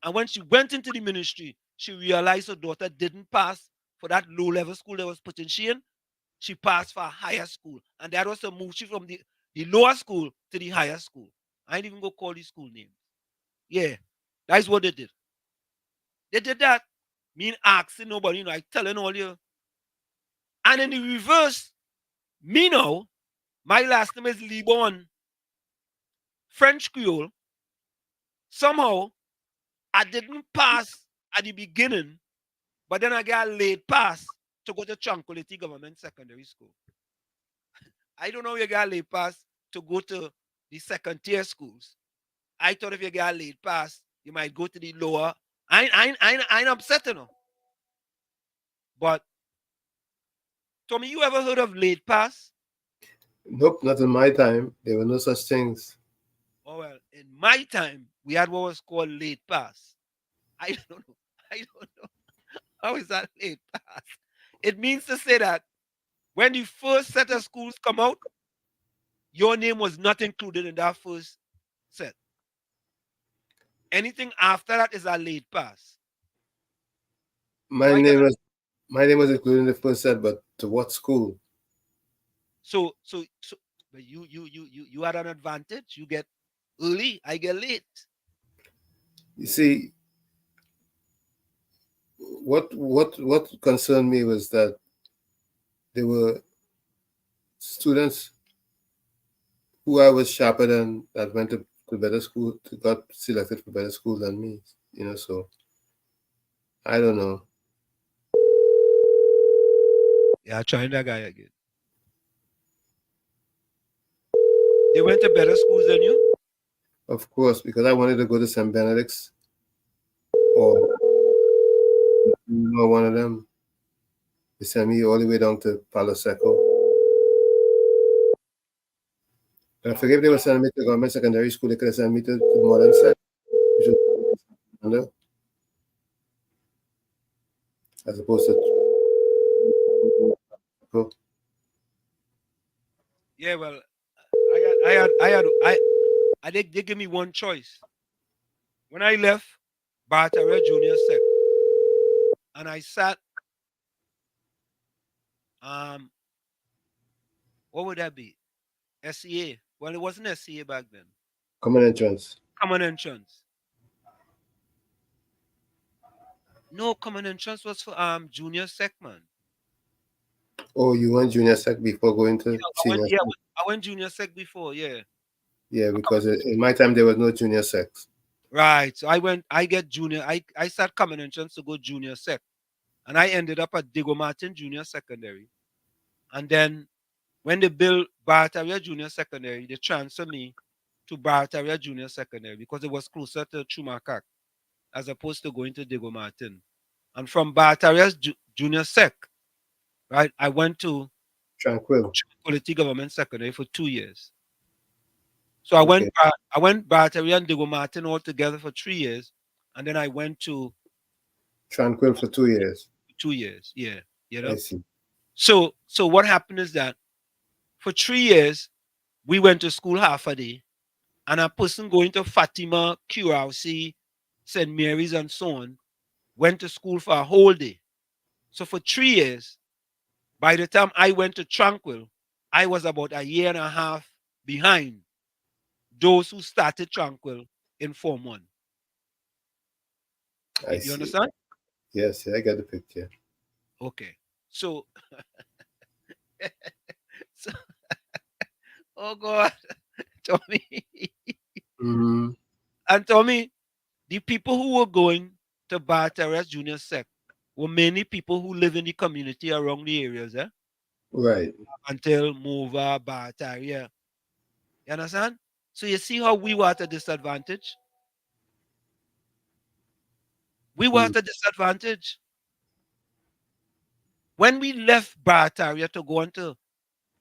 Speaker 5: And when she went into the ministry, she realized her daughter didn't pass for that low-level school that was putting she in, she passed for a higher school. And that was to move she from the lower school to the higher school. I ain't even go call the school names. Yeah, that's what they did. They did that. Me ain't asking nobody, you know, I telling all you. And in the reverse, me now, my last name is Libon, French Creole. Somehow, I didn't pass at the beginning, but then I got a late pass to go to Tranquility Government Secondary School. I don't know if you got a late pass to go to the second tier schools. I thought if you got a late pass, you might go to the lower. I ain't upset, you know. But Tommy, you ever heard of late pass?
Speaker 6: Nope, not in my time. There were no such things.
Speaker 5: Oh well, in my time, we had what was called late pass. I don't know. I don't know. How is that late pass? It means to say that when the first set of schools come out, your name was not included in that first set. Anything after that is a late pass.
Speaker 6: My name was included in the first set, but to what school?
Speaker 5: So but you had an advantage. You get early, I get late.
Speaker 6: You see, what concerned me was that there were students who I was sharper than that went to better school, got selected for better school than me. You know, so I don't know.
Speaker 5: Yeah, trying that guy again. They went to better schools than you?
Speaker 6: Of course, because I wanted to go to St. Benedict's or one of them. They sent me all the way down to Palo Seco. And I forget if they were sending me to government secondary school. They could have sent me to modern set, which was as opposed to.
Speaker 5: Yeah, well, they give me one choice. When I left Bartaria Junior Sec, and I sat, what would that be? SEA. Well, it wasn't SEA back then.
Speaker 6: Common entrance.
Speaker 5: Common entrance. No, common entrance was for junior sec, man.
Speaker 6: Oh, you went junior sec before going to senior sec?
Speaker 5: I went junior sec before, yeah.
Speaker 6: Yeah, because in my time there was no junior secs.
Speaker 5: Right. So I get junior. I start common entrance to go junior sec. And I ended up at Diego Martin Junior Secondary. And then when they built Barataria Junior Secondary, they transferred me to Barataria Junior Secondary because it was closer to Chumakak as opposed to going to Diego Martin. And from Barataria Junior Sec, right, I went to Tranquility Government Secondary for 2 years. So I went Barataria and Diego Martin all together for 3 years. And then I went to
Speaker 6: Tranquil for 2 years.
Speaker 5: 2 years, yeah. You know?
Speaker 6: I see.
Speaker 5: So what happened is that for 3 years, we went to school half a day, and a person going to Fatima, QRC, St. Mary's, and so on, went to school for a whole day. So for 3 years, by the time I went to Tranquil, I was about a year and a half behind those who started Tranquil in Form 1. You understand?
Speaker 6: Yes, I got the picture.
Speaker 5: Okay. So, oh God, Tommy.
Speaker 6: Mm-hmm.
Speaker 5: And Tommy, the people who were going to Barataria Junior Sec were many people who live in the community around the areas, eh?
Speaker 6: Right.
Speaker 5: Until Mova, Barataria. You understand? So you see how we were at a disadvantage? We were at a disadvantage. When we left Barataria to go into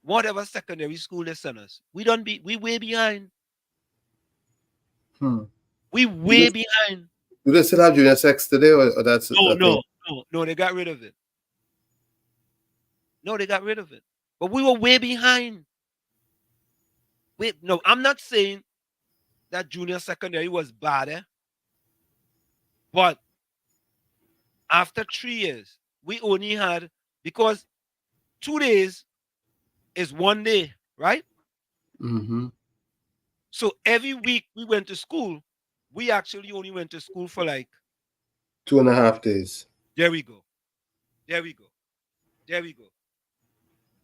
Speaker 5: whatever secondary school they sent us, we way behind. We way behind.
Speaker 6: Do they still have junior sex today, or that's
Speaker 5: No, they got rid of it. No, they got rid of it. But we were way behind. No, I'm not saying that junior secondary was bad, eh? But after 3 years, we only had, because 2 days is 1 day, right?
Speaker 6: Mm-hmm.
Speaker 5: So every week we went to school, we actually only went to school for like,
Speaker 6: 2.5 days.
Speaker 5: there we go, there we go, there we go.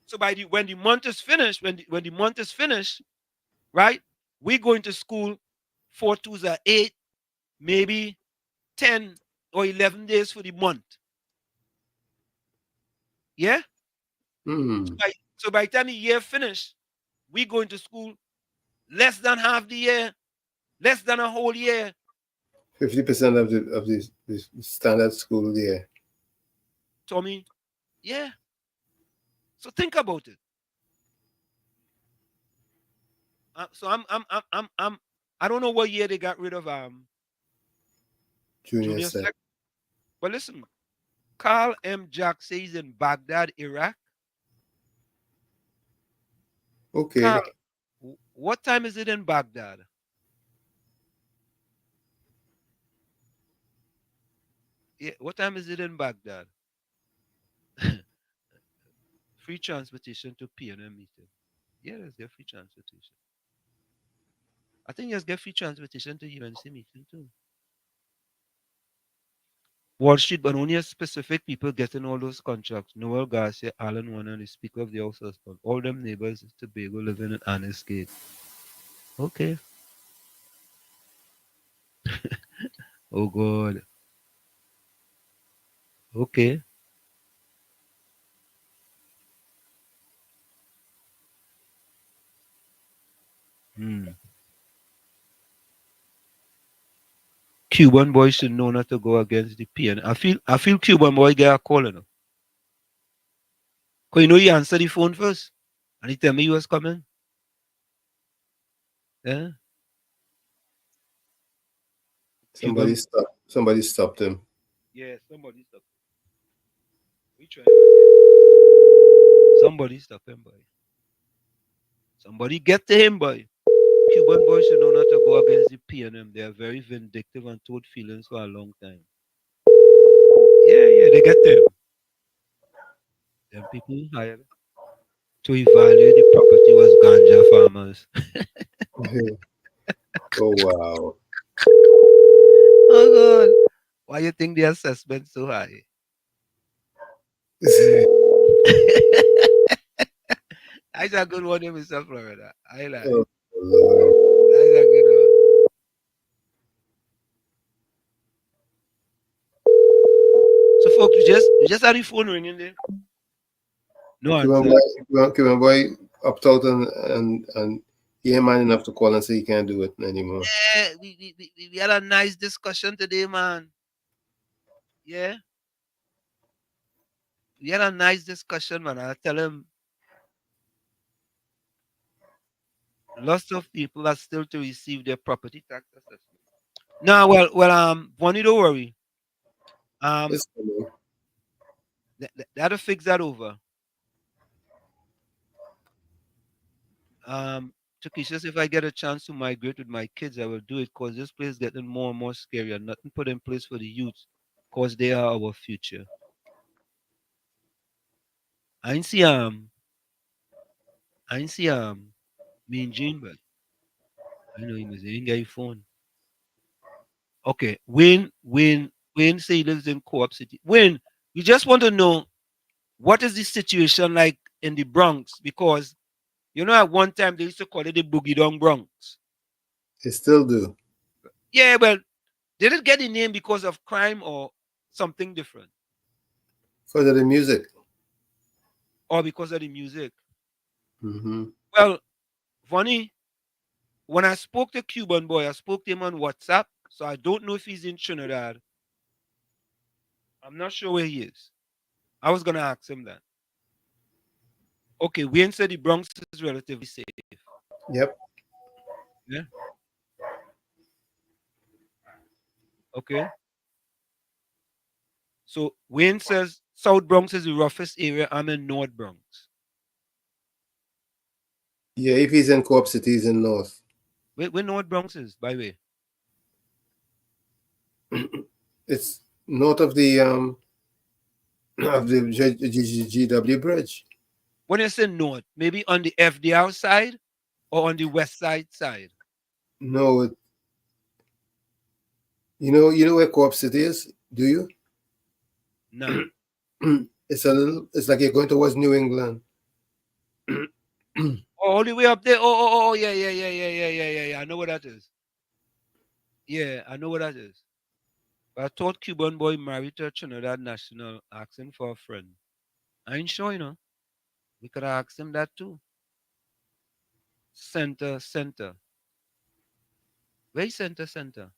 Speaker 5: So by the when the month is finished, when the month is finished, right? We going to school 4 twos are 8, maybe 10 or 11 days for the month. Yeah.
Speaker 6: Mm.
Speaker 5: So by the time the year finished, we going to school less than half the year, less than a whole year.
Speaker 6: 50% of the standard school year.
Speaker 5: Tommy, yeah. So think about it. So I don't know what year they got rid of
Speaker 6: Junior
Speaker 5: junior
Speaker 6: sec.
Speaker 5: sec, but listen, Carl M. Jack says in Baghdad, Iraq.
Speaker 6: Okay.
Speaker 5: Carl, what time is it in Baghdad? Yeah, what time is it in Baghdad? Free transportation to PNM meeting. Yeah, let's get free transportation. I think let's get free transportation to UNC meeting too. Wall Street, but only a specific people getting all those contracts. Noel Garcia, Alan Warner, the Speaker of the House husband. All them neighbors in Tobago living in Annis Gate. Okay. Oh God. Okay. Hmm. Cuban boy should know not to go against the PN. I feel Cuban boy get a call, you know. Cause you know he answer the phone first. And he tell me he was coming. Yeah.
Speaker 6: Somebody
Speaker 5: Cuban.
Speaker 6: stopped. Somebody stopped him.
Speaker 5: Yeah, somebody stop. We try him again. Somebody stop him, boy. Somebody get to him, boy. Cuban boys should know not to go against the PNM. They are very vindictive and told feelings for a long time. Yeah, they get them. Them people hired to evaluate the property was ganja farmers.
Speaker 6: Oh wow.
Speaker 5: Oh God. Why you think the assessment so high? That's a good one in Mr. Florida. I like.
Speaker 6: Oh Lord.
Speaker 5: That's a good one. So folks, we just had the phone ringing there. No
Speaker 6: Cuban
Speaker 5: answer.
Speaker 6: boy, Cuban boy upped out and he ain't man enough to call and say he can't do it anymore.
Speaker 5: Yeah, we had a nice discussion today, man. Yeah. We had a nice discussion, man. I tell him lots of people are still to receive their property tax assessment. No, well, Bonnie, don't worry.
Speaker 6: It's coming.
Speaker 5: That'll fix that over. Tukisha says if I get a chance to migrate with my kids, I will do it because this place is getting more and more scary and nothing put in place for the youth because they are our future. I ain't see Mean Gene, but I know he was he ain't got your phone. Okay, Wayne say he lives in Co-op City. Wayne, we just want to know what is the situation like in the Bronx because you know at one time they used to call it the Boogie Down Bronx.
Speaker 6: They still do.
Speaker 5: Yeah, well, did it get the name because of crime or something different?
Speaker 6: Because of the music.
Speaker 5: Or because of the music?
Speaker 6: Mm-hmm.
Speaker 5: Well, funny, when I spoke to Cuban boy, I spoke to him on WhatsApp, so I don't know if he's in Trinidad. I'm not sure where he is. I was gonna ask him that. Okay, Wayne said the Bronx is relatively safe.
Speaker 6: Yep.
Speaker 5: Yeah. Okay. So Wayne says South Bronx is the roughest area. I'm in North Bronx.
Speaker 6: Yeah, if he's in Co-op City, he's in North.
Speaker 5: Where North Bronx is, by the way?
Speaker 6: It's north of the of the GW Bridge.
Speaker 5: When you say north, maybe on the FDR side or on the west side.
Speaker 6: No, you know where Co-op City is? Do you?
Speaker 5: No.
Speaker 6: It's like you're going towards New England.
Speaker 5: Oh, all the way up there. Oh, yeah. I know what that is. Yeah, I know what that is. But I thought Cuban boy married to a Trinidad national asking for a friend. I ain't sure, We could have asked him that too. Center. Where's center?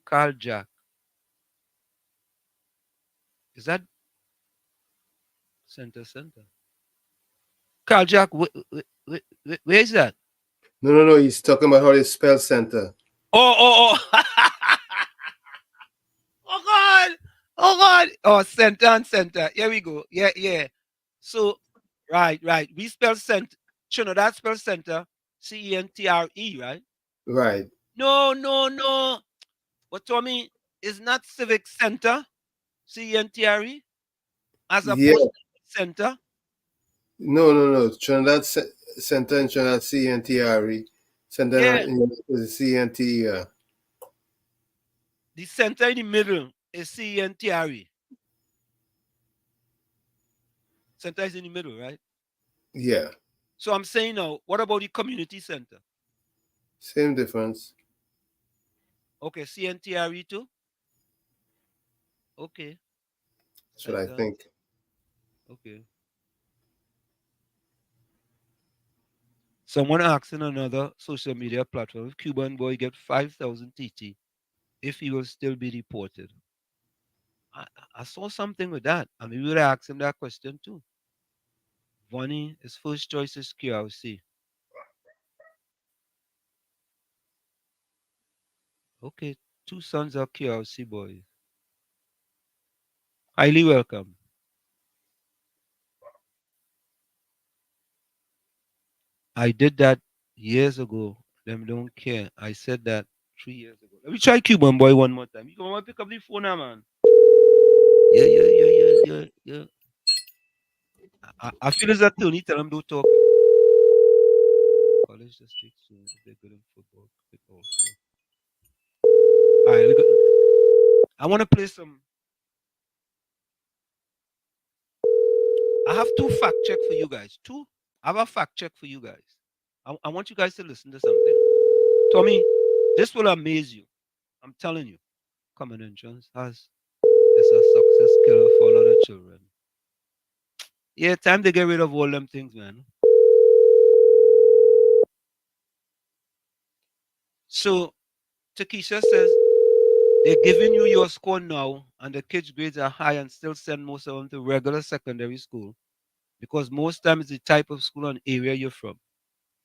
Speaker 5: Carl Jack. Is that center? Carl Jack, where is that?
Speaker 6: No. He's talking about how they spell center.
Speaker 5: Oh. Oh God. Oh, center and center. Here we go. Yeah. So, right. We spell center. Trinidad spell center. CENTRE, right?
Speaker 6: Right.
Speaker 5: No. What Tommy is not civic center. CENTRE as opposed to center.
Speaker 6: No. Trinidad Center and Trinidad CNTRE. Center is CNT.
Speaker 5: The center in the middle is CENTRE. Center is in the middle, right?
Speaker 6: Yeah.
Speaker 5: So I'm saying now, what about the community center?
Speaker 6: Same difference.
Speaker 5: Okay, CNTRE too? Okay.
Speaker 6: That's what I think.
Speaker 5: Okay. Someone asked in another social media platform if Cuban boy get 5,000 TT, if he will still be deported. I saw something with that. I mean, we would ask him that question too. Vonnie, his first choice is QRC. Okay, 2 sons are QRC boys. Highly welcome. I did that years ago. Them don't care. I said that 3 years ago. Let me try Cuban boy one more time. You come on, pick up the phone now, man. Yeah. I feel as that Tony tell him don't talk. College district, so they're good in football. Also. All right, I want to play some. I have 2 fact check for you guys. I have a fact check for you guys. I want you guys to listen to something. Tommy, this will amaze you. I'm telling you. Common entrance is a success killer for a lot of children. Yeah, time to get rid of all them things, man. So, Takesha says, they're giving you your score now, and the kids' grades are high and still send most of them to regular secondary school because most times it's the type of school and area you're from.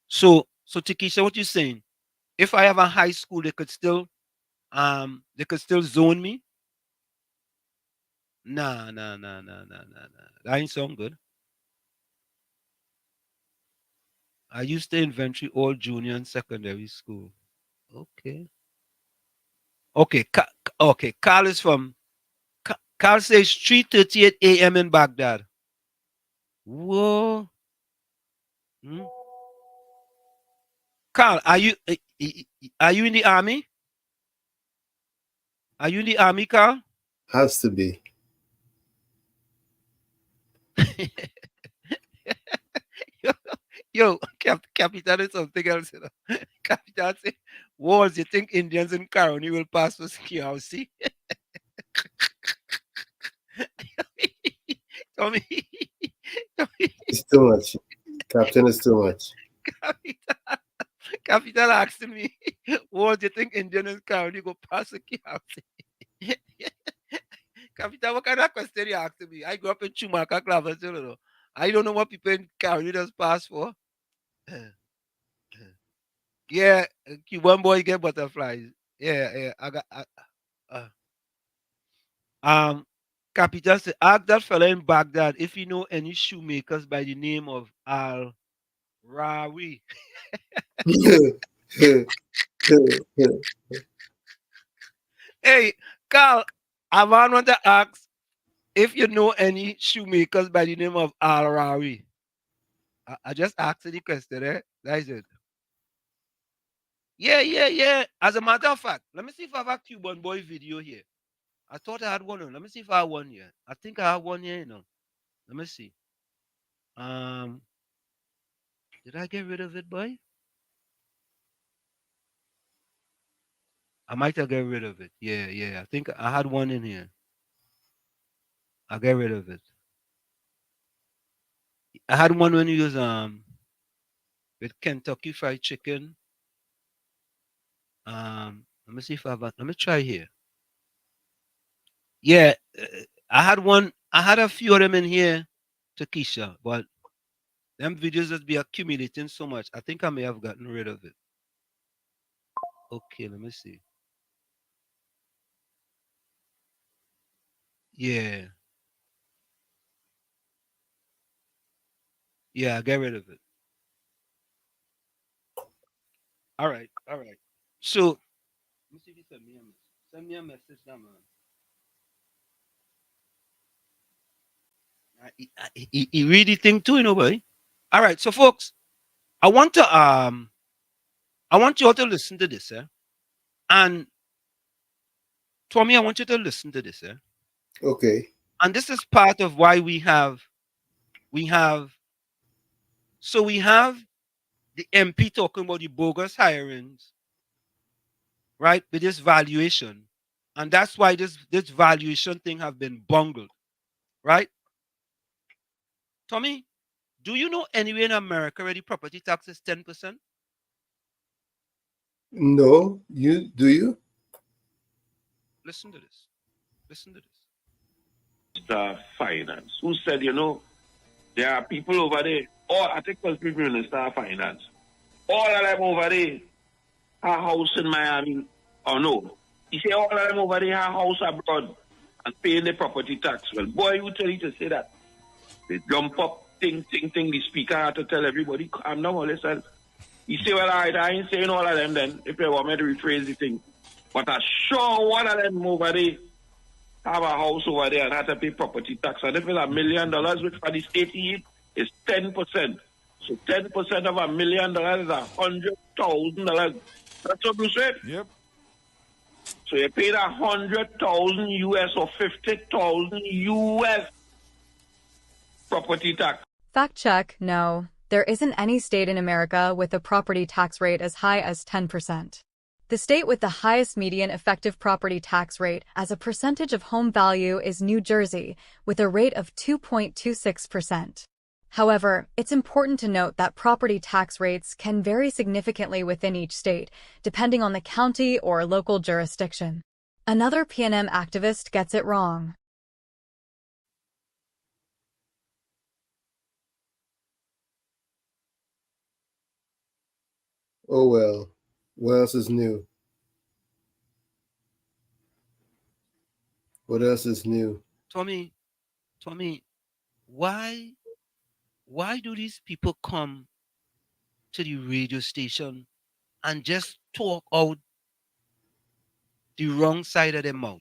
Speaker 5: So Takesha, what you saying? If I have a high school, they could still zone me? Nah. That ain't sound good. I used to inventory all junior and secondary school. Okay. Carl is from. Carl says 3:38 a.m. in Baghdad. Whoa. Carl, are you in the army? Are you in the army, Carl?
Speaker 6: Has to be.
Speaker 5: Yo, Capitan is something else. Capitan say, Walls, you think Indians in Caroni will pass for CRC? Tommy.
Speaker 6: It's too much. Captain is too much.
Speaker 5: Capital asking me, Walls, you think Indians in Caroni go pass for CRC? Capital, what kind of question you asking me? I grew up in Chumaka, Clavers, I don't know what people in Caroni does pass for. Yeah, Cuban boy get butterflies. Yeah. Capital say, ask that fella in Baghdad if you know any shoemakers by the name of Al Rawi. Hey, Carl, I want to ask if you know any shoemakers by the name of Al Rawi. I just asked the question, eh? That's it. Yeah. As a matter of fact, let me see if I have a Cuban boy video here. I thought I had one on. Let me see if I have one here. I think I have one here, you know. Let me see. Did I get rid of it, boy? I might have get rid of it. Yeah. I think I had one in here. I'll get rid of it. I had one when he was with Kentucky Fried Chicken. Let me see if I have. Let me try here. Yeah, I had one. I had a few of them in here, to Keisha, but them videos just be accumulating so much. I think I may have gotten rid of it. Okay, let me see. Yeah. Yeah, I get rid of it. All right. So let me see if you send me a message. Send me a message now, man. He read the thing too, you know, boy. All right, so folks, I want to I want you all to listen to this, eh? And Tommy, I want you to listen to this, eh?
Speaker 6: Okay.
Speaker 5: And this is part of why we have so we have the MP talking about the bogus hirings, right? With this valuation. And that's why this valuation thing have been bungled, right? Tommy, do you know anywhere in America where the property tax is 10%?
Speaker 6: No, you do you?
Speaker 5: Listen to this. Listen to this.
Speaker 18: Finance, who said, there are people over there, all I think was people Minister of Finance, all of them over there have house in Miami, or no. He said all of them over there have house abroad and paying the property tax. Well, boy, you tell you to say that. They jump up, ting, the speaker had to tell everybody, calm down, listen. He said, well, all right, I ain't saying all of them then, if they want me to rephrase the thing. But I sure one of them over there have a house over there and have to pay property tax. And if it's $1 million, which for the state is 10%. So 10% of $1 million is $100,000. That's what you said?
Speaker 19: Yep.
Speaker 18: So you paid 100,000 US or 50,000 US property tax.
Speaker 20: Fact check, no. There isn't any state in America with a property tax rate as high as 10%. The state with the highest median effective property tax rate as a percentage of home value is New Jersey, with a rate of 2.26%. However, it's important to note that property tax rates can vary significantly within each state, depending on the county or local jurisdiction. Another PNM activist gets it wrong.
Speaker 6: Oh well. What else is new? What else is new?
Speaker 5: Tommy, why do these people come to the radio station and just talk out the wrong side of their mouth?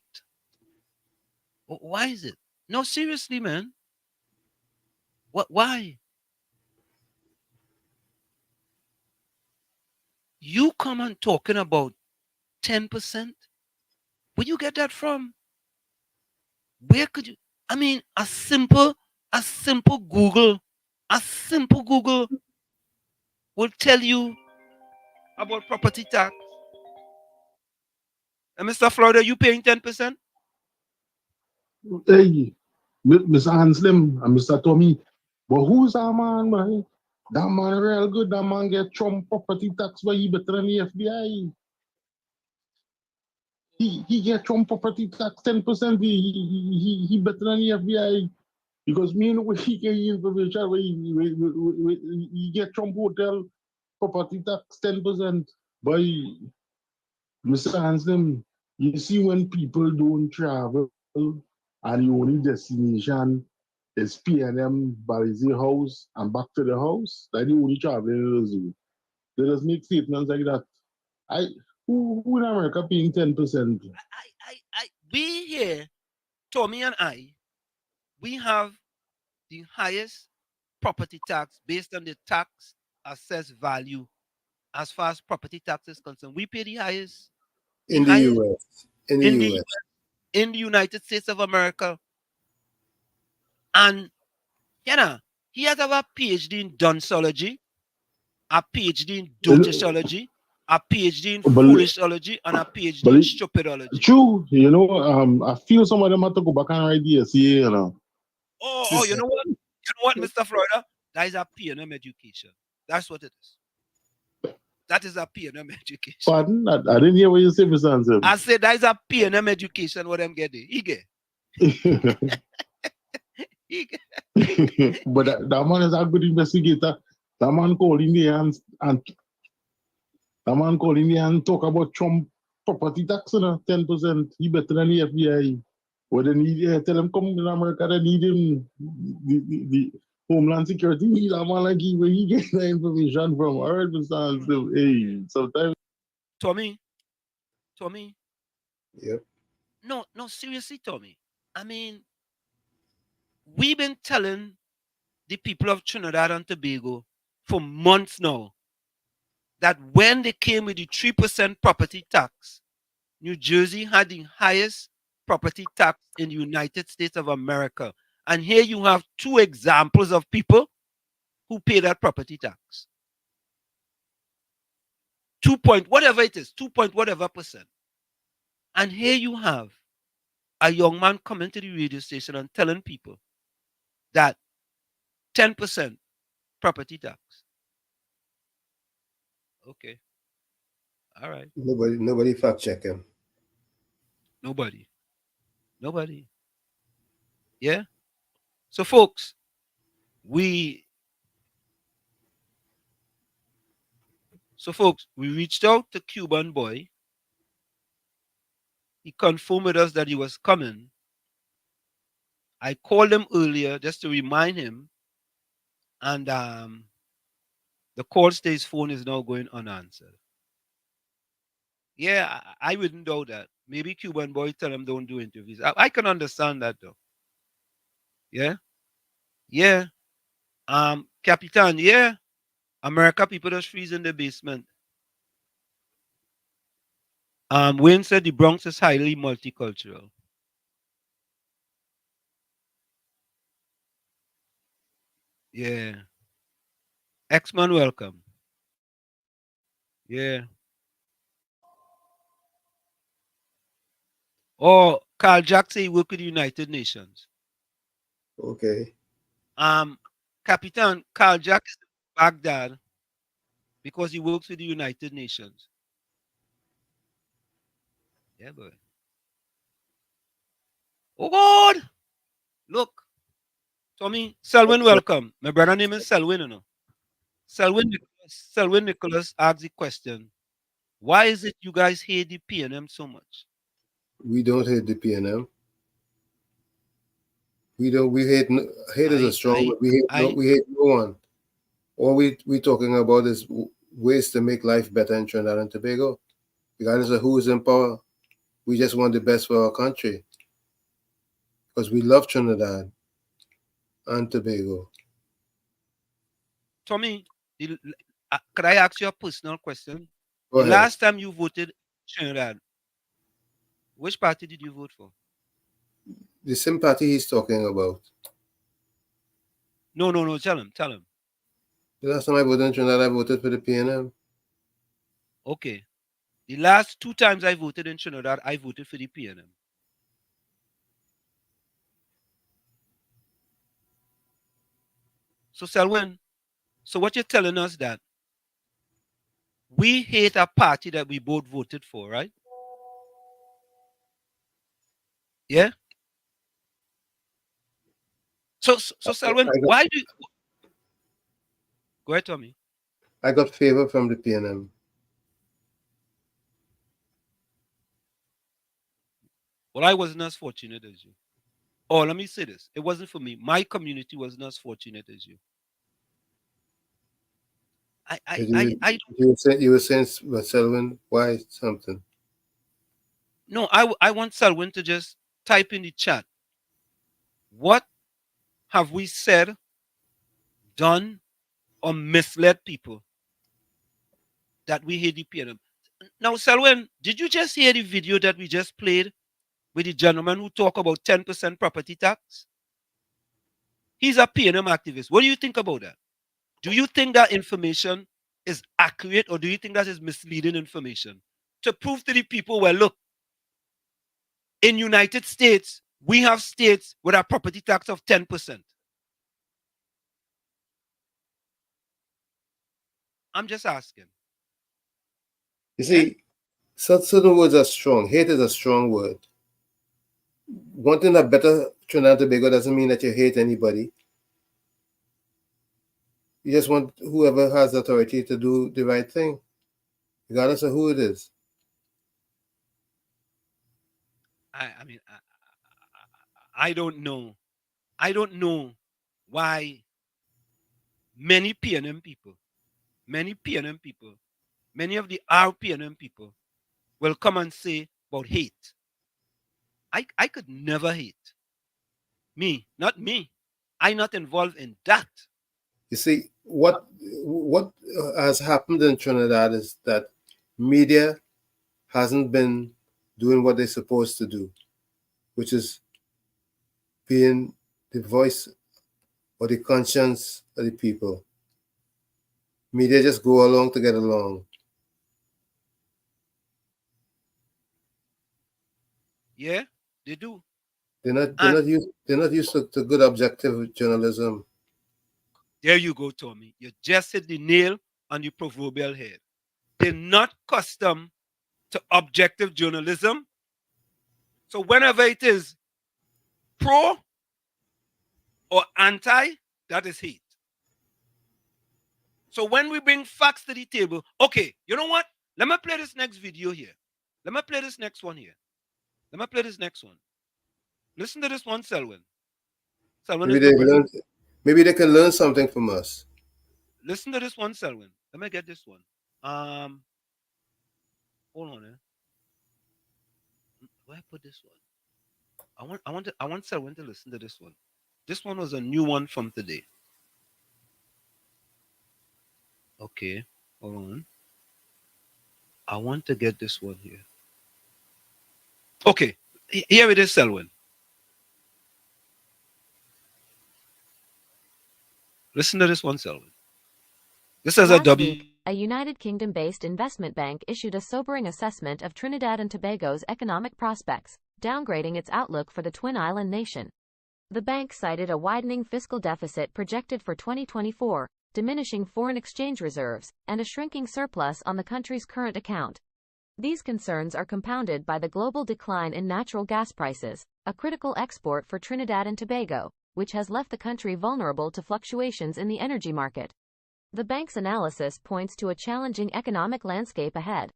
Speaker 5: Why is it? No, seriously, man. Why? You come and talking about 10%? Where you get that from? Where could you? I mean, a simple Google will tell you about property tax. And Mr. Florida, you paying 10%?
Speaker 17: Hey, Mr. Hanslim and Mr. Tommy, but who's that man? That man real good. That man get Trump property tax where he better than the FBI. He get Trump property tax 10%. He better than the FBI. Because me know he get information where he get Trump hotel property tax 10%. By Mr. Hanslim, you see when people don't travel and the only destination is PNM, Barizi house, and back to the house, that the only traveling they do. They just make statements like that. Who in America paying 10%?
Speaker 5: We here Tommy and I, we have the highest property tax based on the tax assessed value. As far as property tax is concerned, we pay the highest
Speaker 6: in the U.S. In the
Speaker 5: in the
Speaker 6: U.S.
Speaker 5: in the United States of America. And he has a PhD in doxology, a PhD in dotishology, a PhD in foolishology, and a PhD in stupidology.
Speaker 17: True, I feel some of them have to go back and write the essay, you know.
Speaker 5: Oh, you know what? You know what, Mr. Florida? That is a P&M education. That's what it is. That is a P&M education.
Speaker 17: Pardon? I didn't hear what you said, Mr. Anselm.
Speaker 5: I said that is a P&M education. What them get there? He get.
Speaker 17: But that man is a good investigator. That man called in there and talk about Trump property tax, 10%. He better than the FBI. What they need, tell them come in America, they need him. The Homeland Security need a man like him where he get the information from. All right, Mr. Anselm. Hey, sometimes.
Speaker 5: Tommy.
Speaker 6: Yep.
Speaker 5: No, seriously, Tommy. I mean, we've been telling the people of Trinidad and Tobago for months now that when they came with the 3% property tax, New Jersey had the highest property tax in the United States of America. And here you have two examples of people who pay that property tax. 2 point whatever it is, 2 point whatever percent. And here you have a young man coming to the radio station and telling people that 10% property tax. Okay. All right.
Speaker 6: Nobody fact check him.
Speaker 5: Nobody. Yeah. So folks, we reached out to Cuban boy. He confirmed with us that he was coming. I called him earlier just to remind him, and the call stage phone is now going unanswered. Yeah, I wouldn't doubt that. Maybe Cuban boy tell him don't do interviews. I can understand that though. Yeah. Capitan, yeah. America people just freeze in the basement. Wayne said the Bronx is highly multicultural. Yeah. X-Man, welcome. Yeah. Oh, Carl Jackson, he worked with the United Nations.
Speaker 6: Okay.
Speaker 5: Capitan Carl Jackson Baghdad because he works with the United Nations. Yeah, boy. Oh God! Look, Tommy, Selwyn, welcome. My brother name is Selwyn, you know. Selwyn Nicholas asked the question: why is it you guys hate the P&M so much?
Speaker 6: We don't hate the P&M. We don't. We hate. Hate is a strong word. We hate no one. All we talking about is ways to make life better in Trinidad and Tobago, regardless of who is in power. We just want the best for our country because we love Trinidad and Tobago.
Speaker 5: Tommy, could I ask you a personal question?
Speaker 6: Go ahead.
Speaker 5: Last time you voted Trinidad, which party did you vote for?
Speaker 6: The same party he's talking about.
Speaker 5: No. Tell him.
Speaker 6: The last time I voted in Trinidad, I voted for the P&M.
Speaker 5: Okay. The last 2 times I voted in Trinidad, I voted for the P&M. So Selwyn, so what you're telling us that we hate a party that we both voted for, right? Yeah. So Selwyn, why do you... Go ahead, Tommy.
Speaker 6: I got favor from the P&M.
Speaker 5: Well, I wasn't as fortunate as you. Oh, let me say this. It wasn't for me. My community wasn't as fortunate as you.
Speaker 6: You were saying, Selwyn, why something?
Speaker 5: No, I want Selwyn to just type in the chat What have we said, done, or misled people that we hate the PNM? Now, Selwyn, did you just hear the video that we just played with the gentleman who talked about 10% property tax? He's a PNM activist. What do you think about that? Do you think that information is accurate, or do you think that is misleading information? To prove to the people, well, look, in United States, we have states with a property tax of 10%. I'm just asking.
Speaker 6: You see, certain words are strong. Hate is a strong word. Wanting a better Trinidad and Tobago doesn't mean that you hate anybody. You just want whoever has authority to do the right thing, regardless of who it is.
Speaker 5: I mean, I don't know. I don't know why many PNM people, many of the RPNM people will come and say about hate. I could never hate. Me, not me. I'm not involved in that.
Speaker 6: You see, what has happened in Trinidad is that media hasn't been doing what they're supposed to do, which is being the voice or the conscience of the people. Media just go along to get along.
Speaker 5: Yeah, they do.
Speaker 6: They're not used to good objective journalism.
Speaker 5: There you go, Tommy. You just hit the nail on the proverbial head. They're not accustomed to objective journalism. So whenever it is pro or anti, that is hate. So when we bring facts to the table, okay, you know what? Let me play this next video here. Let me play this next one here. Let me play this next one. Listen to this one, Selwyn.
Speaker 6: Maybe they can learn something from us.
Speaker 5: Listen to this one, Selwyn. Let me get this one. Hold on. Where I put this one? I want Selwyn to listen to this one. This one was a new one from today. Okay, hold on. I want to get this one here. Okay, here it is, Selwyn. Listen to this one, Selwyn. This is
Speaker 21: Last week, a United Kingdom-based investment bank issued a sobering assessment of Trinidad and Tobago's economic prospects, downgrading its outlook for the Twin Island nation. The bank cited a widening fiscal deficit projected for 2024, diminishing foreign exchange reserves, and a shrinking surplus on the country's current account. These concerns are compounded by the global decline in natural gas prices, a critical export for Trinidad and Tobago, which has left the country vulnerable to fluctuations in the energy market. The bank's analysis points to a challenging economic landscape ahead.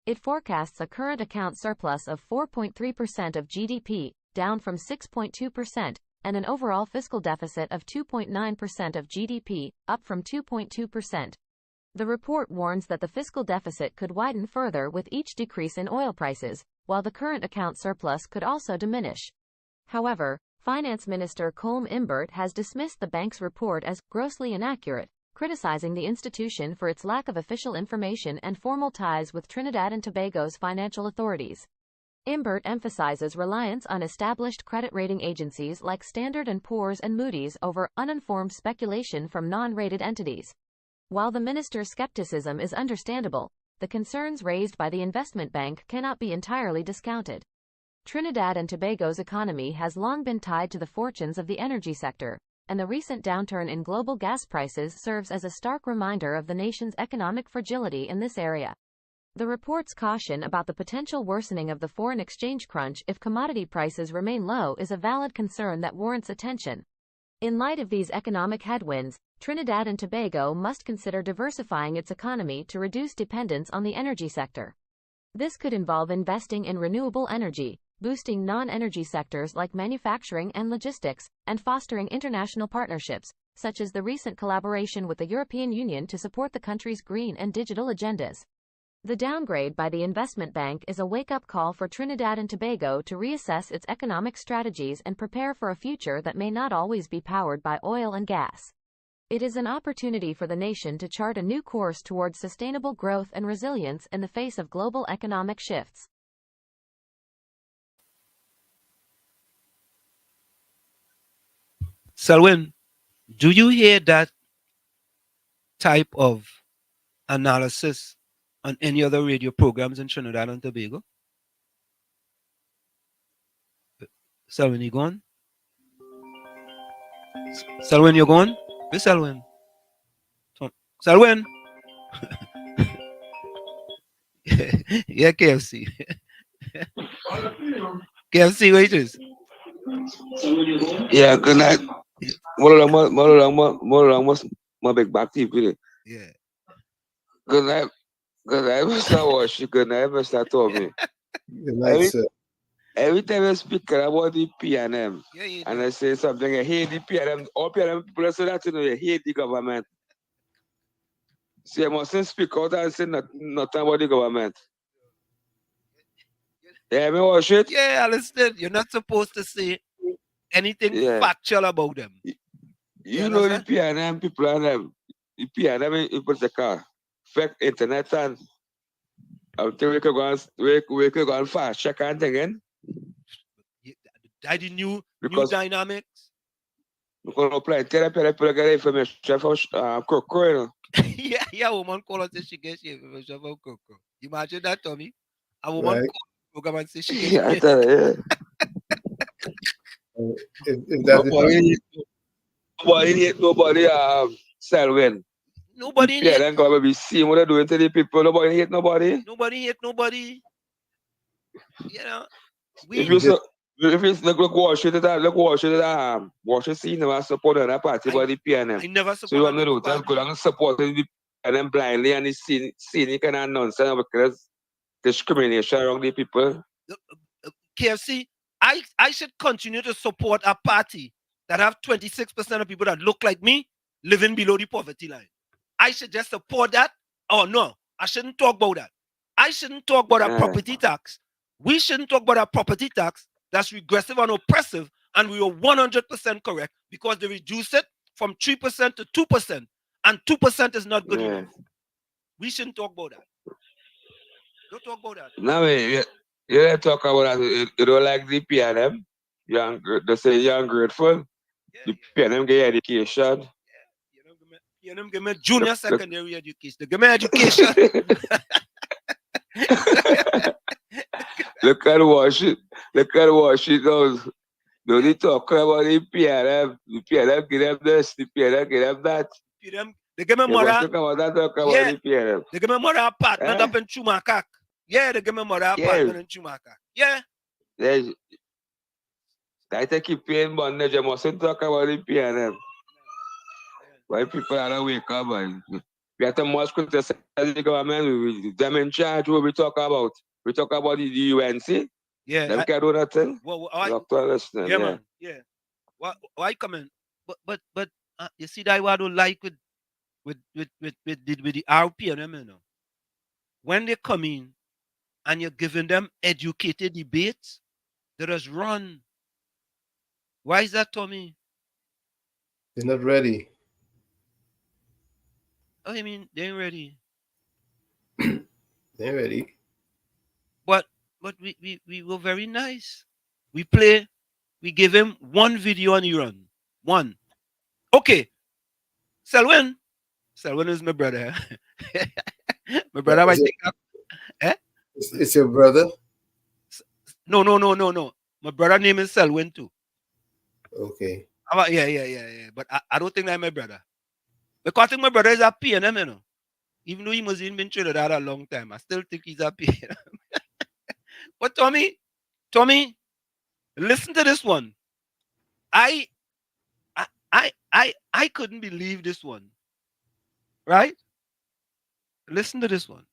Speaker 21: It forecasts a current account surplus of 4.3% of GDP, down from 6.2%, and an overall fiscal deficit of 2.9% of GDP, up from 2.2%. The report warns that the fiscal deficit could widen further with each decrease in oil prices, while the current account surplus could also diminish. However, Finance Minister Colm Imbert has dismissed the bank's report as grossly inaccurate, criticizing the institution for its lack of official information and formal ties with Trinidad and Tobago's financial authorities. Imbert emphasizes reliance on established credit rating agencies like Standard & Poor's and Moody's over uninformed speculation from non-rated entities. While the minister's skepticism is understandable, the concerns raised by the investment bank cannot be entirely discounted. Trinidad and Tobago's economy has long been tied to the fortunes of the energy sector, and the recent downturn in global gas prices serves as a stark reminder of the nation's economic fragility in this area. The report's caution about the potential worsening of the foreign exchange crunch if commodity prices remain low is a valid concern that warrants attention. In light of these economic headwinds, Trinidad and Tobago must consider diversifying its economy to reduce dependence on the energy sector. This could involve investing in renewable energy, boosting non-energy sectors like manufacturing and logistics, and fostering international partnerships, such as the recent collaboration with the European Union to support the country's green and digital agendas. The downgrade by the investment bank is a wake-up call for Trinidad and Tobago to reassess its economic strategies and prepare for a future that may not always be powered by oil and gas. It is an opportunity for the nation to chart a new course towards sustainable growth and resilience in the face of global economic shifts.
Speaker 5: Selwyn, do you hear that type of analysis on any other radio programs in Trinidad and Tobago? Selwyn, you gone? Selwyn, you gone? Where's Selwyn? Selwyn? Yeah, KFC. KFC waiters.
Speaker 8: Yeah, good night. More big back to you.
Speaker 5: Yeah.
Speaker 8: Good night. Good night, Mr. Wash. Good night, Mr. Tommy.
Speaker 6: Good night, sir.
Speaker 8: Every time I speak about the PNM, and I say something, I hate the PNM. All PNM people say that, you know, you hate the government. So you mustn't speak out and say nothing about the government. Yeah, me watch it?
Speaker 5: Yeah, I understand. You're not supposed to say anything factual about them.
Speaker 8: You know the PNM people and them. The PNM people take a fake internet and we could go and fast check and thing in.
Speaker 5: I the new dynamics.
Speaker 8: Because we plenty of people get information from Coco, you know.
Speaker 5: Yeah, woman call us and she gets information from Coco. Imagine that, Tommy. A woman call the program and say she gets
Speaker 8: I tell you,
Speaker 6: if that
Speaker 8: nobody Selwyn.
Speaker 5: Nobody
Speaker 8: hate. Then go be seeing what they're doing to the people. Nobody hate nobody.
Speaker 5: Nobody hate nobody. You know,
Speaker 8: if it's look watch it watch it see never support that party by the PNM.
Speaker 5: I never support.
Speaker 8: So you want to do that? Go and support the PNM blindly and see kind of nonsense because discrimination around the people.
Speaker 5: KFC, I should continue to support a party that have 26% of people that look like me living below the poverty line. I should just support that. Oh no, I shouldn't talk about that. I shouldn't talk about our property tax. We shouldn't talk about our property tax that's regressive and oppressive, and we were 100% correct because they reduced it from 3% to 2%, and 2% is not good enough. We shouldn't talk about that. Don't talk about that.
Speaker 8: No, you talk about that. You don't like the PNM. They say you're ungrateful. The PNM get education.
Speaker 5: PNM give me junior secondary education. They give me education.
Speaker 8: Look at Washington. Don't you talk about the PNM? The PNM give them this, the PNM give them that.
Speaker 5: They give me more.
Speaker 8: Talk about the PNM.
Speaker 5: They give me more apartment up in Chumakak. Yeah, they give me more apartment in Chumakak. Yeah.
Speaker 8: I think you paying money, you mustn't talk about the PNM. Why people are not wake up, man? We have to much criticize the government. Them in charge, what we talk about. We talk about the UNC.
Speaker 5: Yeah.
Speaker 8: Them can't do nothing.
Speaker 5: Yeah, man. Yeah. Why come in? But you see that what I don't like with the RPNM, you know. When they come in and you're giving them educated debates, they just run. Why is that, Tommy?
Speaker 6: They're not ready.
Speaker 5: Oh, I mean, they ain't ready.
Speaker 6: They're ready.
Speaker 5: But we were very nice. We give him one video and he run. One. Okay. Selwyn is my brother. My brother, I think.
Speaker 6: It's your brother?
Speaker 5: No. My brother name is Selwyn too.
Speaker 6: Okay.
Speaker 5: Yeah. But I don't think that's my brother. Because I think my brother is a PNM, you know. Even though he must have been in Trinidad a long time, I still think he's a PNM. But Tommy, listen to this one. I couldn't believe this one. Right? Listen to this one.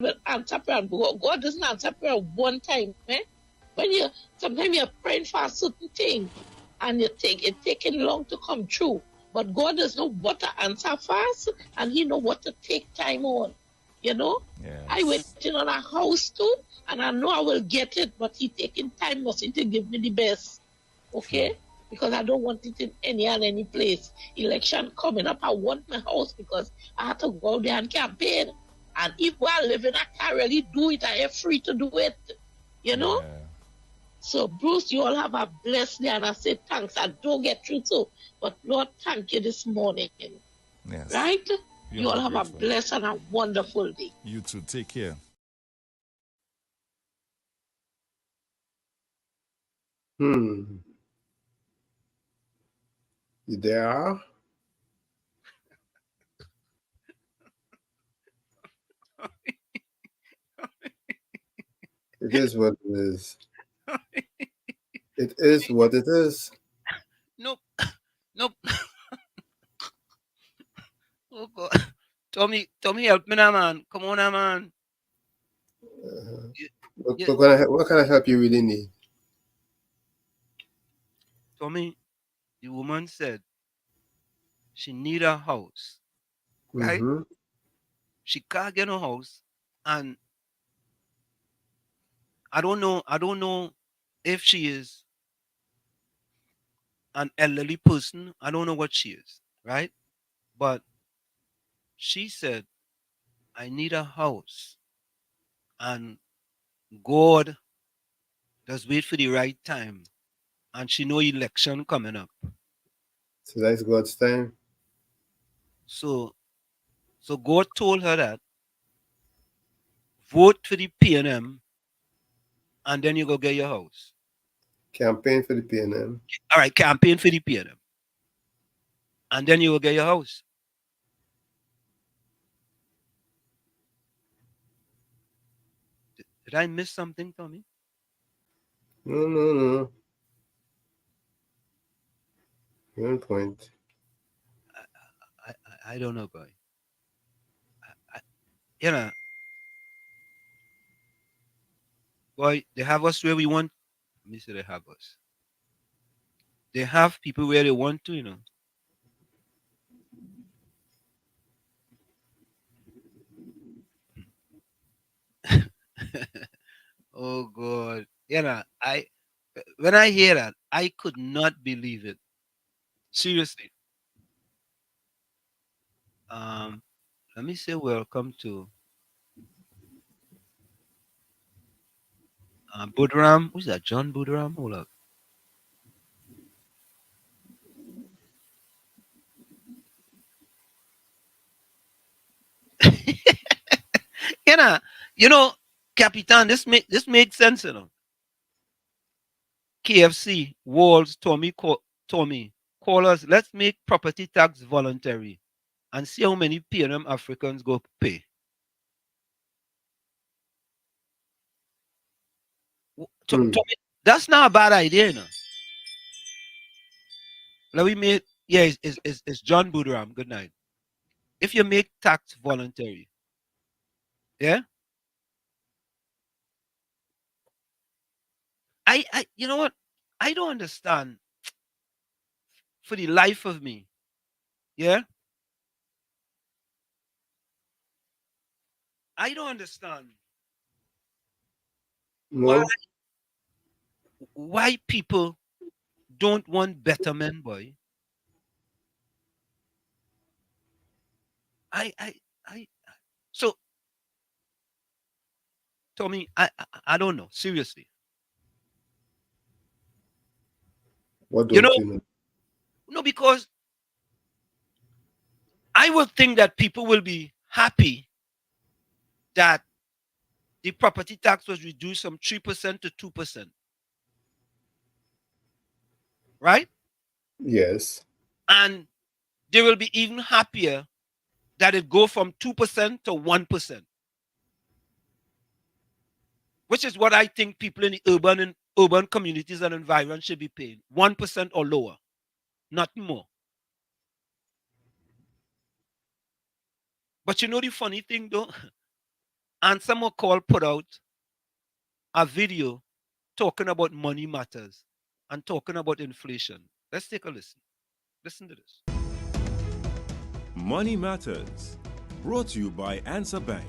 Speaker 1: But answer prayer, God doesn't answer prayer one time, man. Sometimes you're praying for a certain thing and it's taking long to come true. But God does know what to answer fast, and He know what to take time on. You know?
Speaker 2: Yes.
Speaker 1: I waiting on a house too, and I know I will get it, but He taking time mustn't to give me the best. Okay?
Speaker 2: True.
Speaker 1: Because I don't want it in any place. Election coming up, I want my house because I have to go out there and campaign. And if while living, I can't really do it, I am free to do it. You know?
Speaker 2: Yeah.
Speaker 1: So, Bruce, you all have a blessed day, and I say thanks. I don't get through too, but Lord, thank you this morning.
Speaker 2: Yes.
Speaker 1: Right? You all have a
Speaker 2: grateful.
Speaker 1: blessed and a wonderful day.
Speaker 2: You too. Take care.
Speaker 6: You there? It is what it is. It is what it is.
Speaker 5: Nope. Nope. Oh God. Tommy, help me now, man. Come on now, man.
Speaker 6: What kind of help you really need?
Speaker 5: Tommy, the woman said she need a house, right?
Speaker 6: Mm-hmm.
Speaker 5: She can't get a house, and I don't know if she is an elderly person. I don't know what she is, right? But she said, I need a house. And God does wait for the right time. And she know election coming up.
Speaker 6: So that's God's time.
Speaker 5: So God told her that vote for the PNM and then you go get your house.
Speaker 6: Campaign for the PNM.
Speaker 5: All right, campaign for the PNM. And then you will get your house. Did I miss something, Tommy?
Speaker 6: No. You're on point.
Speaker 5: I don't know, boy. Boy, they have us where we want. Let me say they have us. They have people where they want to. Oh God. When I hear that, I could not believe it. Seriously. Let me say welcome to Budram. Who's that? John Budram? Hold up. Capitan, this made sense, KFC, Walls, Tommy, call us. Let's make property tax voluntary and see how many PNM Africans go pay. Tommy, that's not a bad idea, Let me make, it's John Budram. Good night. If you make tax voluntary, yeah? You know what? I don't understand for the life of me. Yeah? I don't understand why people don't want better men, boy. So Tommy, I don't know. Seriously.
Speaker 6: What don't you know?
Speaker 5: No, because I would think that people will be happy that the property tax was reduced from 3% to 2%. Right?
Speaker 6: Yes.
Speaker 5: And they will be even happier that it go from 2% to 1%. Which is what I think people in the urban communities and environments should be paying. 1% or lower. Not more. But you know the funny thing though? Answer McCall put out a video talking about money matters and talking about inflation. Let's take a listen. Listen to this.
Speaker 4: Money Matters, brought to you by Answer Bank.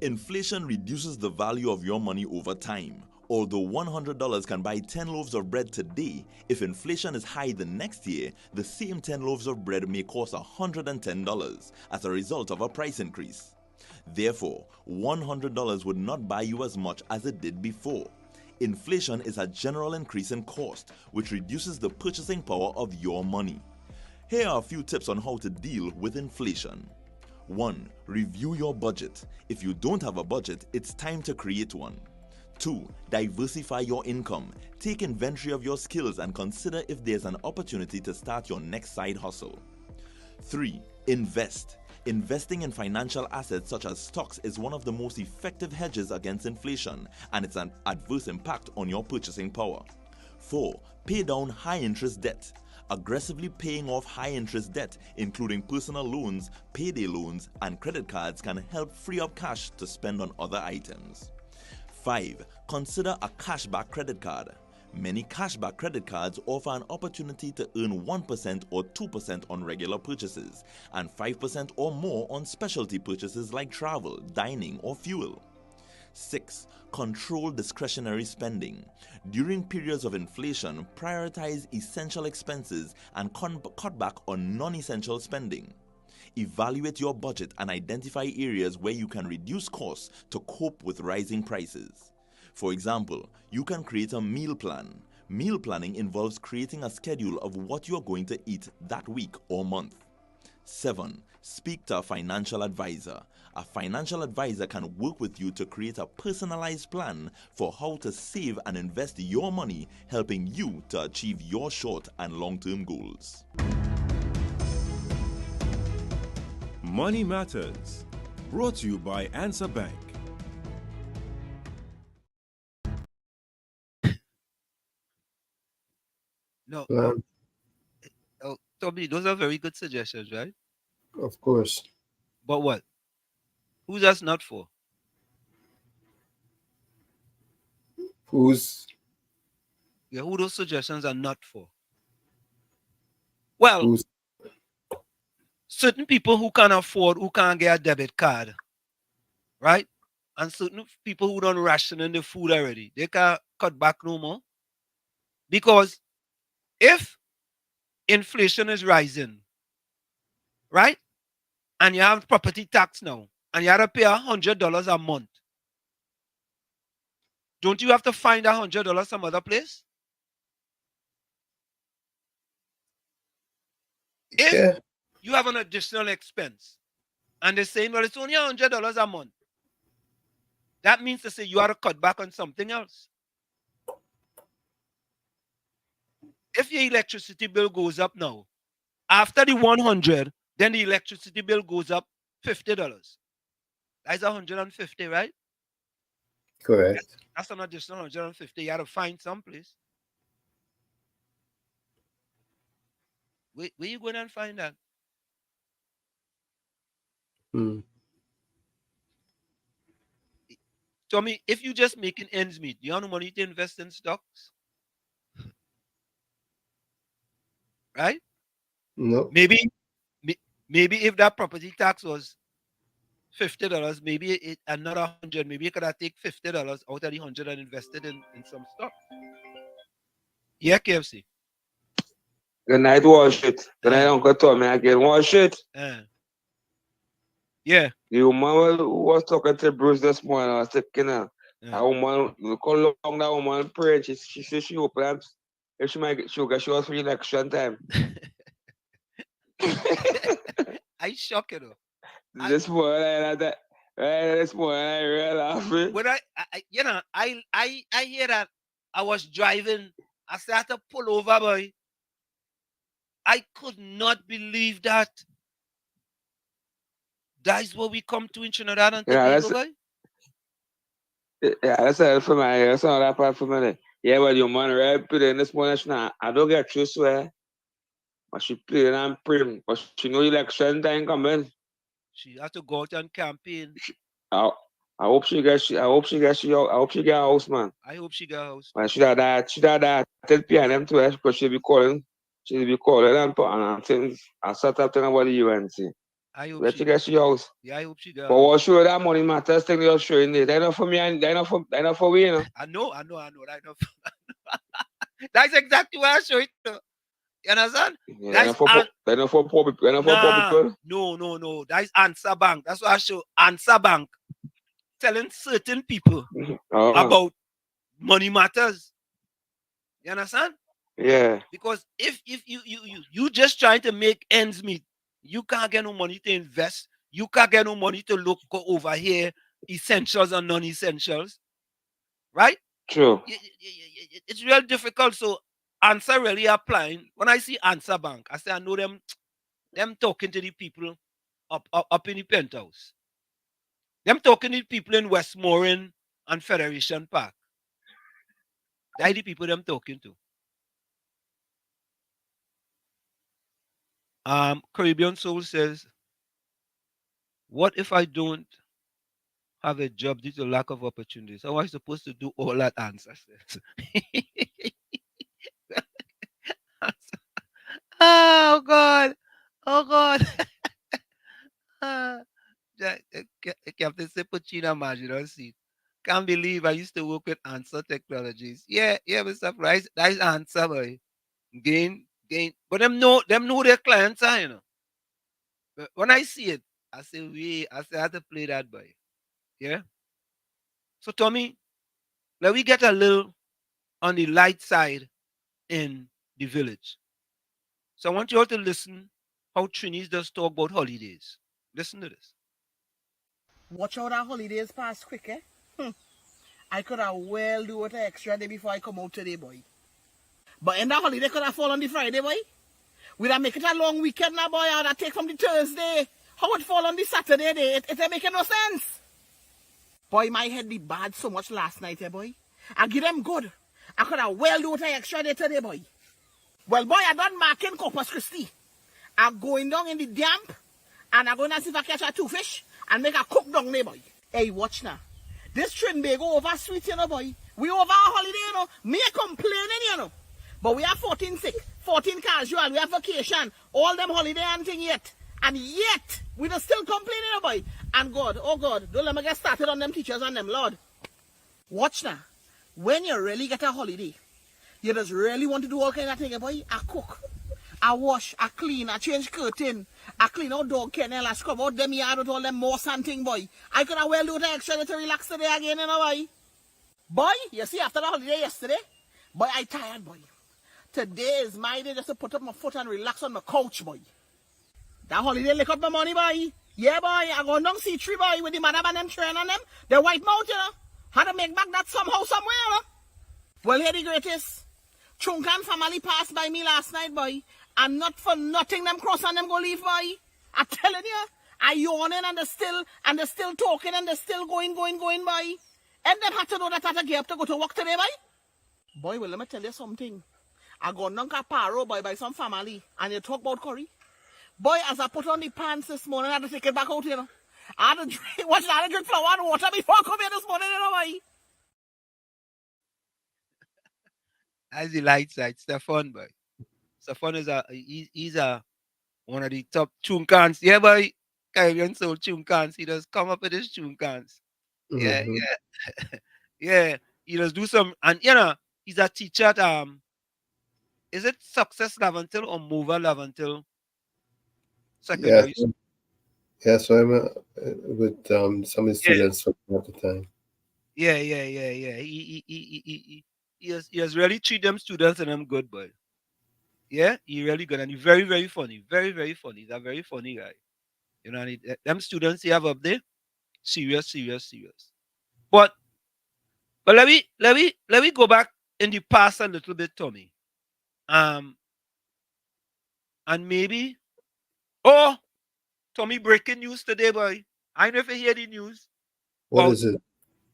Speaker 22: Inflation reduces the value of your money over time. Although $100 can buy 10 loaves of bread today, if inflation is high the next year, the same 10 loaves of bread may cost $110 as a result of a price increase. Therefore, $100 would not buy you as much as it did before. Inflation is a general increase in cost, which reduces the purchasing power of your money. Here are a few tips on how to deal with inflation. 1. Review your budget. If you don't have a budget, it's time to create one. 2. Diversify your income. Take inventory of your skills and consider if there's an opportunity to start your next side hustle. 3. Invest. Investing in financial assets such as stocks is one of the most effective hedges against inflation, and it's an adverse impact on your purchasing power. 4. Pay down high-interest debt. Aggressively paying off high-interest debt, including personal loans, payday loans, and credit cards, can help free up cash to spend on other items. 5. Consider a cashback credit card. Many cashback credit cards offer an opportunity to earn 1% or 2% on regular purchases, and 5% or more on specialty purchases like travel, dining, or fuel. 6. Control discretionary spending. During periods of inflation, prioritize essential expenses and cut back on non-essential spending. Evaluate your budget and identify areas where you can reduce costs to cope with rising prices. For example, you can create a meal plan. Meal planning involves creating a schedule of what you're going to eat that week or month. 7. Speak to a financial advisor. A financial advisor can work with you to create a personalized plan for how to save and invest your money, helping you to achieve your short and long-term goals.
Speaker 4: Money Matters, brought to you by Answer Bank.
Speaker 5: No.
Speaker 6: Well,
Speaker 5: Oh, Tommy, those are very good suggestions, right?
Speaker 6: of course.
Speaker 5: But what? Who's that's not for?
Speaker 6: Who's
Speaker 5: Yeah, who those suggestions are not for? Well,
Speaker 6: who's
Speaker 5: certain people who can't afford, who can't get a debit card, right? And certain people who don't ration in the food already, they can't cut back no more. Because if inflation is rising, right? And you have property tax now, and you have to pay $100 a month, don't you have to find $100 some other place? If you have an additional expense, and they're saying, well, it's only $100 a month, that means to say you have to cut back on something else. If your electricity bill goes up now, after the 100, then the electricity bill goes up $50. That's 150, right?
Speaker 6: correct?
Speaker 5: That's an additional 150. You have to find someplace. Where you going and find that? Tommy, if you just making ends meet, you have no money to invest in stocks? Right?
Speaker 6: No.
Speaker 5: Maybe if that property tax was $50, maybe another 100, maybe you could have take $50 out of the 100 and invested in some stock. Yeah, KFC.
Speaker 8: Good night, wash it. Good night, Uncle Tommy. Again, wash it.
Speaker 5: Yeah.
Speaker 8: The woman was talking to Bruce this morning. I was thinking, that woman, look how long that woman prayed. She said she opened if she might get sugar, she was for election time.
Speaker 5: I shocked you.
Speaker 8: This morning, this morning, I really laughing.
Speaker 5: When I hear that. I was driving. I started to pull over, boy. I could not believe that. That is what we come to in Trinidad and Tobago, boy.
Speaker 8: Yeah, that's all for me. That's all that part for me. Yeah, but your man right put in this morning. I don't get true swear. But she playing and praying. But she know election time coming.
Speaker 5: She has to go out and campaign.
Speaker 8: I hope she gets a house, man.
Speaker 5: I hope she got a house.
Speaker 8: Man, she got that. Tell PNM to her because she'll be calling She'll be calling and things. I start up talking about the UNC.
Speaker 5: I hope
Speaker 8: Where
Speaker 5: she
Speaker 8: she get she house.
Speaker 5: Yeah, I hope she
Speaker 8: But
Speaker 5: does.
Speaker 8: what show that money matters thing you're showing there. They're not for me and they're not for we, you know.
Speaker 5: I know. Right now. That's exactly why I show it. You understand?
Speaker 8: Yeah,
Speaker 5: That's
Speaker 8: they're not for poor people. They're not for poor people.
Speaker 5: No. That is Answer Bank. That's why I show Answer Bank telling certain people about money matters. You understand?
Speaker 8: Yeah.
Speaker 5: Because if you just trying to make ends meet, you can't get no money to invest. You can't get no money to go over here, essentials and non-essentials. Right?
Speaker 8: True.
Speaker 5: It's real difficult. So Answer really applying. When I see Answer Bank, I say I know them talking to the people up in the penthouse. Them talking to the people in Westmoreland and Federation Park. That's the people them talking to. Caribbean Soul says, what if I don't have a job due to lack of opportunities? How am I supposed to do all that? Answer says. Oh God. Captain Sepuchina Marginal seat. Can't believe I used to work with Answer Technologies. Yeah, Mr. Price. That's Answer, boy. Gain. But them know their clients are, you know. But when I see it, I say, I have to play that, boy. Yeah. So Tommy, let we get a little on the light side in the village. So I want you all to listen how Trinis does talk about holidays. Listen to this.
Speaker 3: Watch out, our holidays pass quick, eh? I could have well do what an extra day before I come out today, boy. But in that holiday could have fall on the Friday, boy. We'd have make it a long weekend now, boy. I'd have take from the Thursday. How it fall on the Saturday day? It ain't making no sense. Boy, my head be bad so much last night, eh, boy. I give them good. I could have well do what an extra day today, boy. Well, boy, I done marking Corpus Christi. I'm going down in the damp, and I'm going to see if I catch a 2 fish and make a cook down there, boy. Hey, watch now. This Trinbago over sweet, you know, boy. We over our holiday, you know. Me complaining, you know. But we have 14 sick, 14 casual, we have vacation, all them holiday and thing yet. And yet, we are still complaining, you know, boy. And God, oh God, don't let me get started on them teachers and them, Lord. Watch now. When you really get a holiday, you just really want to do all kind of things, boy. I cook, I wash, I clean, I change curtain, I clean out dog kennel, I scrub out them yard with all them moss and thing, boy. I could have well do the extra to relax today again, you know, boy. Boy, you see, after the holiday yesterday, boy, I tired, boy. Today is my day just to put up my foot and relax on the couch, boy. That holiday lick up my money, boy. Yeah, boy, I go down C3, boy, with the madam and them train on them. They white mouth, you know. Had to make back that somehow, somewhere, you know. Well, here the greatest. Chunkan family passed by me last night, boy. And not for nothing them cross and them go leave, boy. I telling you, I yawning and they're still talking and they're still going, boy. And them had to know that I had to get up to go to work today, boy. Boy, well, let me tell you something. I go down to Paro, boy, by some family. And you talk about curry. Boy, as I put on the pants this morning, I had to take it back out, you know. I had to drink flour and water before I come here this morning, you know, boy.
Speaker 5: That's the light side. Stefan, boy. Stefan is he's one of the top chunkans. Yeah, boy. Caribbean Soul chunkans. He does come up with his chunkans. Yeah, yeah. He does do some, and you know, he's a teacher at is it Success Lavantil or Mova Lavantil Secondary School?
Speaker 6: Yeah, so I'm with some of the students at the time.
Speaker 5: Yeah. He has really treated them students and them good, boy. Yeah, he really good, and he's very, very funny. Very, very funny. He's a very funny guy. You know, and them students he have up there, serious. But let me go back in the past a little bit, Tommy. And maybe, Tommy, breaking news today, boy. I never hear the news.
Speaker 6: What is it?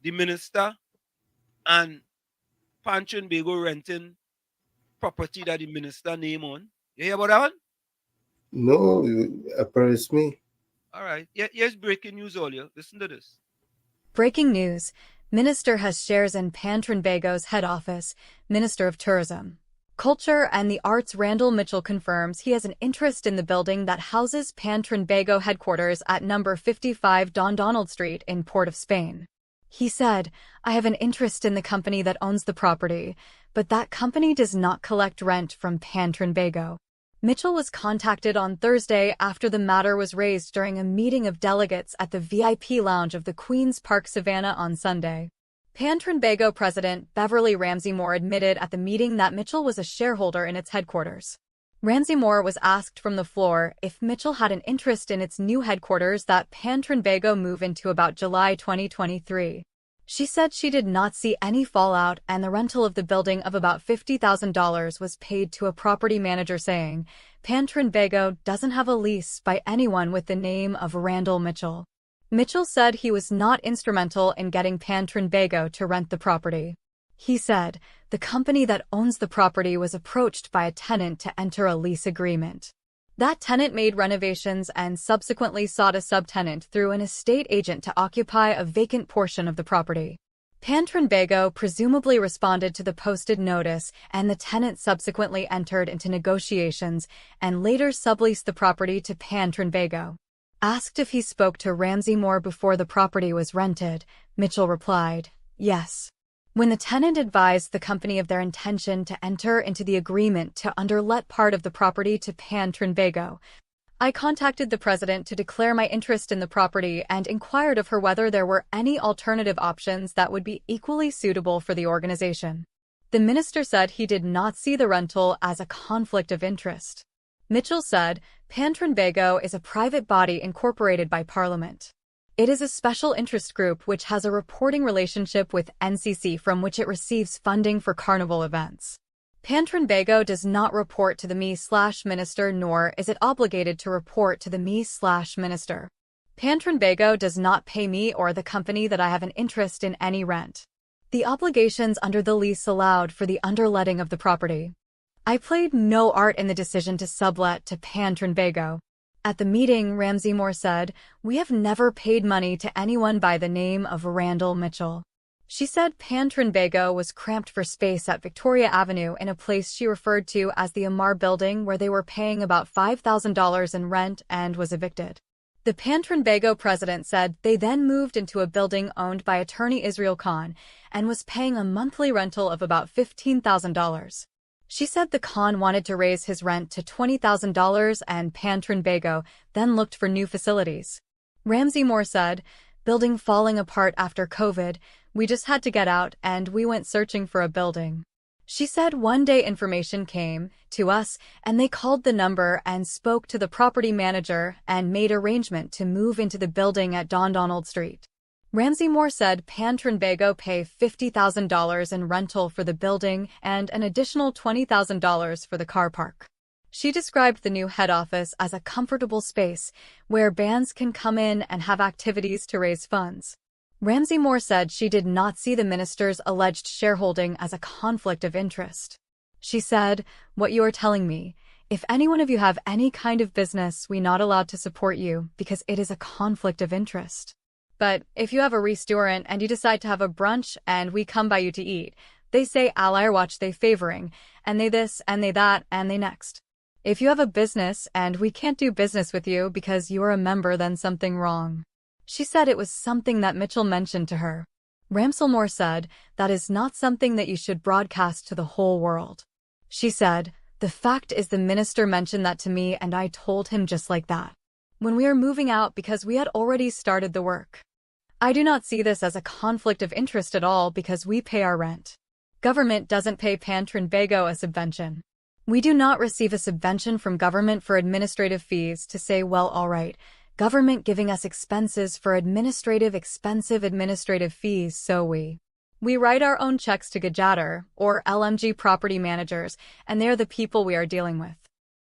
Speaker 5: The minister and Pancho and Bago renting property that the minister name on. You hear about that one?
Speaker 6: No, it's me.
Speaker 5: All right. Yeah, here's breaking news, all you. Listen to this.
Speaker 20: Breaking news. Minister has shares in Pan Trinbago's head office, Minister of Tourism. Culture and the Arts. Randall Mitchell confirms he has an interest in the building that houses Pan Trinbago headquarters at number 55 Don Donald Street in Port of Spain. He said, "I have an interest in the company that owns the property, but that company does not collect rent from Pan Trinbago." Mitchell was contacted on Thursday after the matter was raised during a meeting of delegates at the VIP lounge of the Queen's Park Savannah on Sunday. Pan Trinbago President Beverly Ramsey Moore admitted at the meeting that Mitchell was a shareholder in its headquarters. Ramsey Moore was asked from the floor if Mitchell had an interest in its new headquarters that Pan Trinbago move into about July 2023. She said she did not see any fallout and the rental of the building of about $50,000 was paid to a property manager, saying, "Pan Trinbago doesn't have a lease by anyone with the name of Randall Mitchell." Mitchell said he was not instrumental in getting Pan Trinbago to rent the property. He said, "The company that owns the property was approached by a tenant to enter a lease agreement. That tenant made renovations and subsequently sought a subtenant through an estate agent to occupy a vacant portion of the property. Pan Trinbago presumably responded to the posted notice, and the tenant subsequently entered into negotiations and later subleased the property to Pan Trinbago." Asked if he spoke to Ramsey Moore before the property was rented, Mitchell replied, "Yes." When the tenant advised the company of their intention to enter into the agreement to underlet part of the property to Pan Trinbago, I contacted the president to declare my interest in the property and inquired of her whether there were any alternative options that would be equally suitable for the organization. The minister said he did not see the rental as a conflict of interest. Mitchell said, "Pan Trinbago is a private body incorporated by Parliament. It is a special interest group which has a reporting relationship with NCC from which it receives funding for carnival events. Pan Trinbago does not report to the me/minister, nor is it obligated to report to the me/minister. Pan Trinbago does not pay me or the company that I have an interest in any rent. The obligations under the lease allowed for the underletting of the property. I played no part in the decision to sublet to Pan Trinbago." At the meeting, Ramsey Moore said, "We have never paid money to anyone by the name of Randall Mitchell." She said Pan Trinbago was cramped for space at Victoria Avenue in a place she referred to as the Amar Building, where they were paying about $5,000 in rent and was evicted. The Pan Trinbago president said they then moved into a building owned by attorney Israel Khan and was paying a monthly rental of about $15,000. She said the Khan wanted to raise his rent to $20,000 and Pan Trinbago then looked for new facilities. Ramsey Moore said, "Building falling apart after COVID, we just had to get out and we went searching for a building." She said one day information came to us and they called the number and spoke to the property manager and made arrangement to move into the building at Don Donald Street. Ramsey Moore said Pan Trinbago pay $50,000 in rental for the building and an additional $20,000 for the car park. She described the new head office as a comfortable space where bands can come in and have activities to raise funds. Ramsey Moore said she did not see the minister's alleged shareholding as a conflict of interest. She said, "What you are telling me, if any one of you have any kind of business, we're not allowed to support you because it is a conflict of interest. But if you have a restaurant and you decide to have a brunch and we come by you to eat, they say Allier watch they favoring, and they this and they that and they next. If you have a business and we can't do business with you because you are a member, then something wrong." She said it was something that Mitchell mentioned to her. Ramsey Moore said, "That is not something that you should broadcast to the whole world." She said, "The fact is the minister mentioned that to me and I told him just like that. When we are moving out because we had already started the work. I do not see this as a conflict of interest at all because we pay our rent. Government doesn't pay Pan Trinbago a subvention. We do not receive a subvention from government for administrative fees to say, well, all right, government giving us expenses for expensive administrative fees, so we write our own checks to Gajatter or LMG property managers, and they're the people we are dealing with.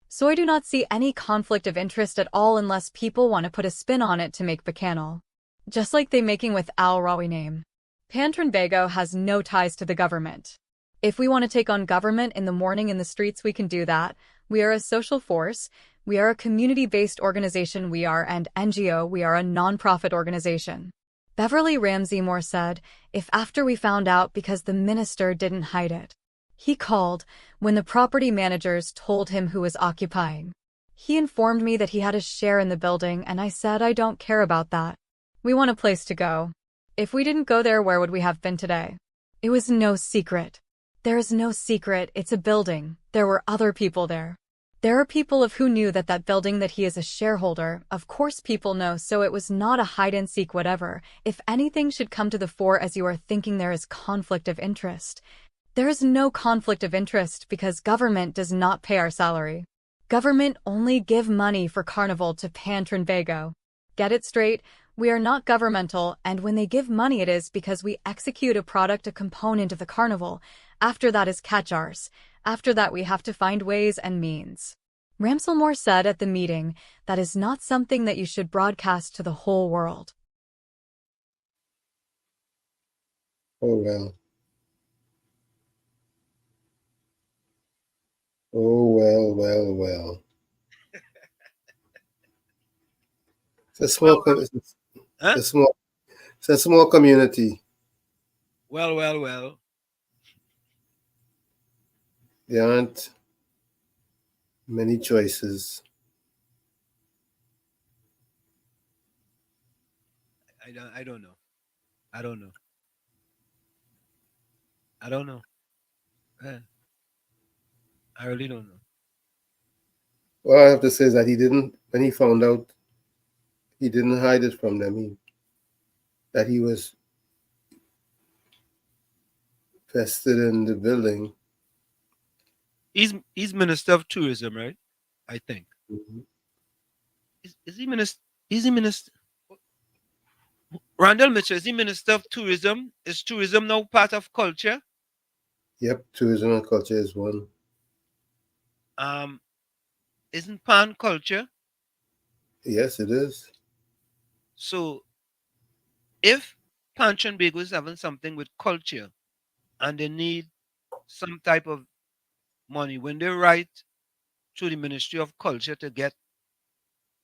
Speaker 20: So I do not see any conflict of interest at all unless people want to put a spin on it to make bacchanal. Just like they making with Al Rawi name. Pan Trinbago has no ties to the government. If we want to take on government in the morning in the streets, we can do that. We are a social force. We are a community-based organization. We are an NGO. We are a non-profit organization." Beverly Ramsey Moore said, "If after we found out because the minister didn't hide it. He called when the property managers told him who was occupying. He informed me that he had a share in the building, and I said I don't care about that. We want a place to go. If we didn't go there, where would we have been today? It was no secret. There is no secret, it's a building. There were other people there. There are people who knew that building, that he is a shareholder. Of course people know, so it was not a hide-and-seek whatever. If anything should come to the fore as you are thinking there is conflict of interest. There is no conflict of interest because government does not pay our salary. Government only give money for carnival to Pan Trinbago. Get it straight, we are not governmental, and when they give money it is because we execute a product, a component of the carnival. After that is catch ours. After that we have to find ways and means. Ramselmore said at the meeting, that is not something that you should broadcast to the whole world.
Speaker 6: Oh well. Oh well, well, well. It's a small, it's a small community.
Speaker 5: Well, well, well.
Speaker 6: There aren't many choices.
Speaker 5: I don't know. I don't know. I don't know. I really don't know.
Speaker 6: What I have to say is that he didn't, when he found out, he didn't hide it from them. That he was vested in the building.
Speaker 5: He's Minister of Tourism, right? I think.
Speaker 6: Mm-hmm.
Speaker 5: Is he Minister? Is he Minister? Randall Mitchell, is he Minister of Tourism? Is tourism now part of culture?
Speaker 6: Yep, tourism and culture is one.
Speaker 5: Isn't Pan culture?
Speaker 6: Yes, it is.
Speaker 5: So, if Pan Trinbago is having something with culture, and they need some type of money, when they write to the Ministry of Culture to get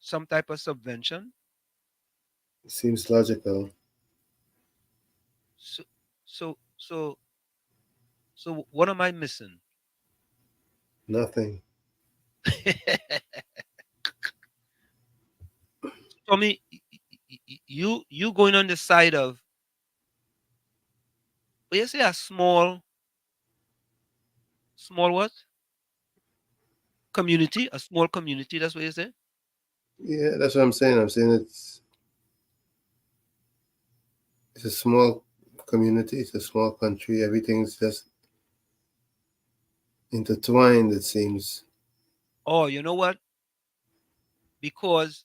Speaker 5: some type of subvention,
Speaker 6: It seems logical.
Speaker 5: So what am I missing?
Speaker 6: Nothing.
Speaker 5: Tommy, you going on the side of, you say a small what? Community, a small community, that's what you say?
Speaker 6: Yeah, that's what I'm saying. I'm saying it's a small community, it's a small country. Everything's just intertwined, it seems.
Speaker 5: Oh, you know what? Because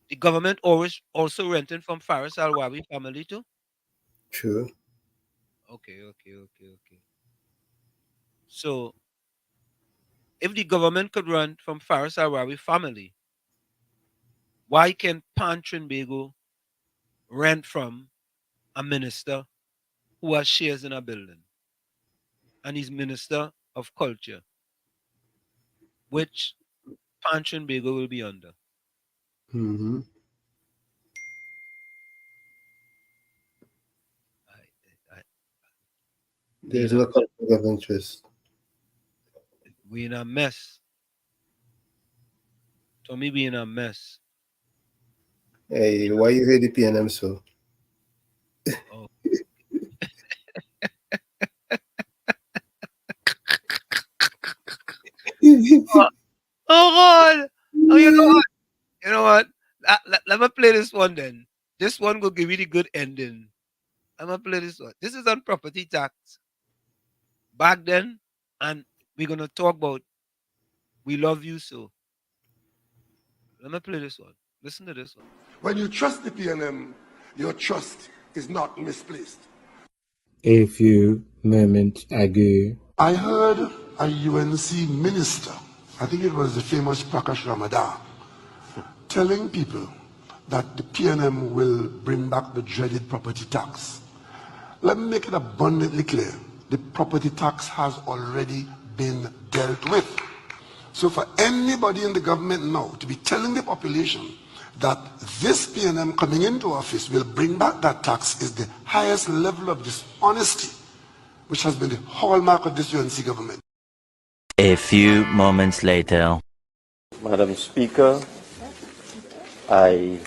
Speaker 5: the government always also renting from Faris Alwawi family too?
Speaker 6: True.
Speaker 5: Okay. So, if the government could run from Faris Alwawi family, why can Pan Trinbago rent from a minister who has shares in a building? And he's Minister of Culture, which Pan Trinbago will be under.
Speaker 6: Mm-hmm. There's no conflict of interest.
Speaker 5: We in a mess. Tommy, we in a mess.
Speaker 6: Hey, why you hate the PNM so?
Speaker 5: Oh. Oh God! Oh, you know what? You know what? Let me play this one then. This one will give you the good ending. I'm gonna play this one. This is on property tax. Back then, and we're gonna talk about We Love You So. Let me play this one. Listen to this one.
Speaker 7: When you trust the PNM, your trust is not misplaced.
Speaker 12: A few moments ago,
Speaker 7: I heard a UNC minister, I think it was the famous Prakash Ramadan, telling people that the PNM will bring back the dreaded property tax. Let me make it abundantly clear. The property tax has already been dealt with. So for anybody in the government now to be telling the population that this PNM coming into office will bring back that tax is the highest level of dishonesty which has been the hallmark of this UNC government.
Speaker 11: A few moments later.
Speaker 13: Madam Speaker, I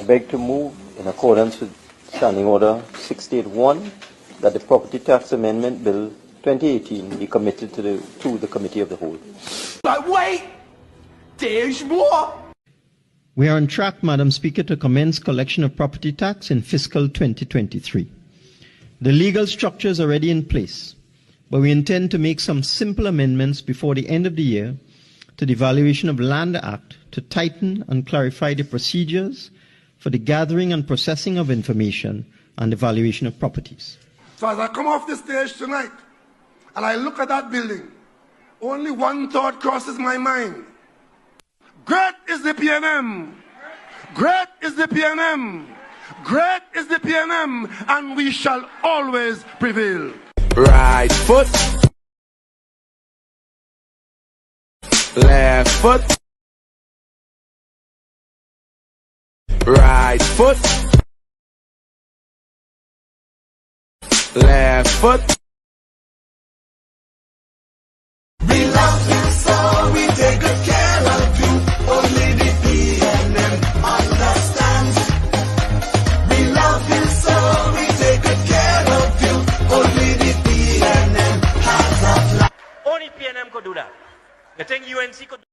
Speaker 13: beg to move in accordance with Standing Order 681 that the Property Tax Amendment Bill 2018 be committed to the Committee of the Whole.
Speaker 23: But wait! There's more!
Speaker 24: We are on track, Madam Speaker, to commence collection of property tax in fiscal 2023. The legal structure is already in place, but we intend to make some simple amendments before the end of the year to the Valuation of Land Act to tighten and clarify the procedures for the gathering and processing of information and the valuation of properties.
Speaker 7: So as I come off the stage tonight and I look at that building, only one thought crosses my mind. Great is the PNM. Great is the PNM. Great is the PNM, and we shall always prevail.
Speaker 23: Right foot. Left foot. Right foot. Left foot. We love you so we take good care of you. Only the PNM understands. We love you so we take good care of you. Only the PNM has a plan.
Speaker 25: Only PNM could do that. The thing UNC could do.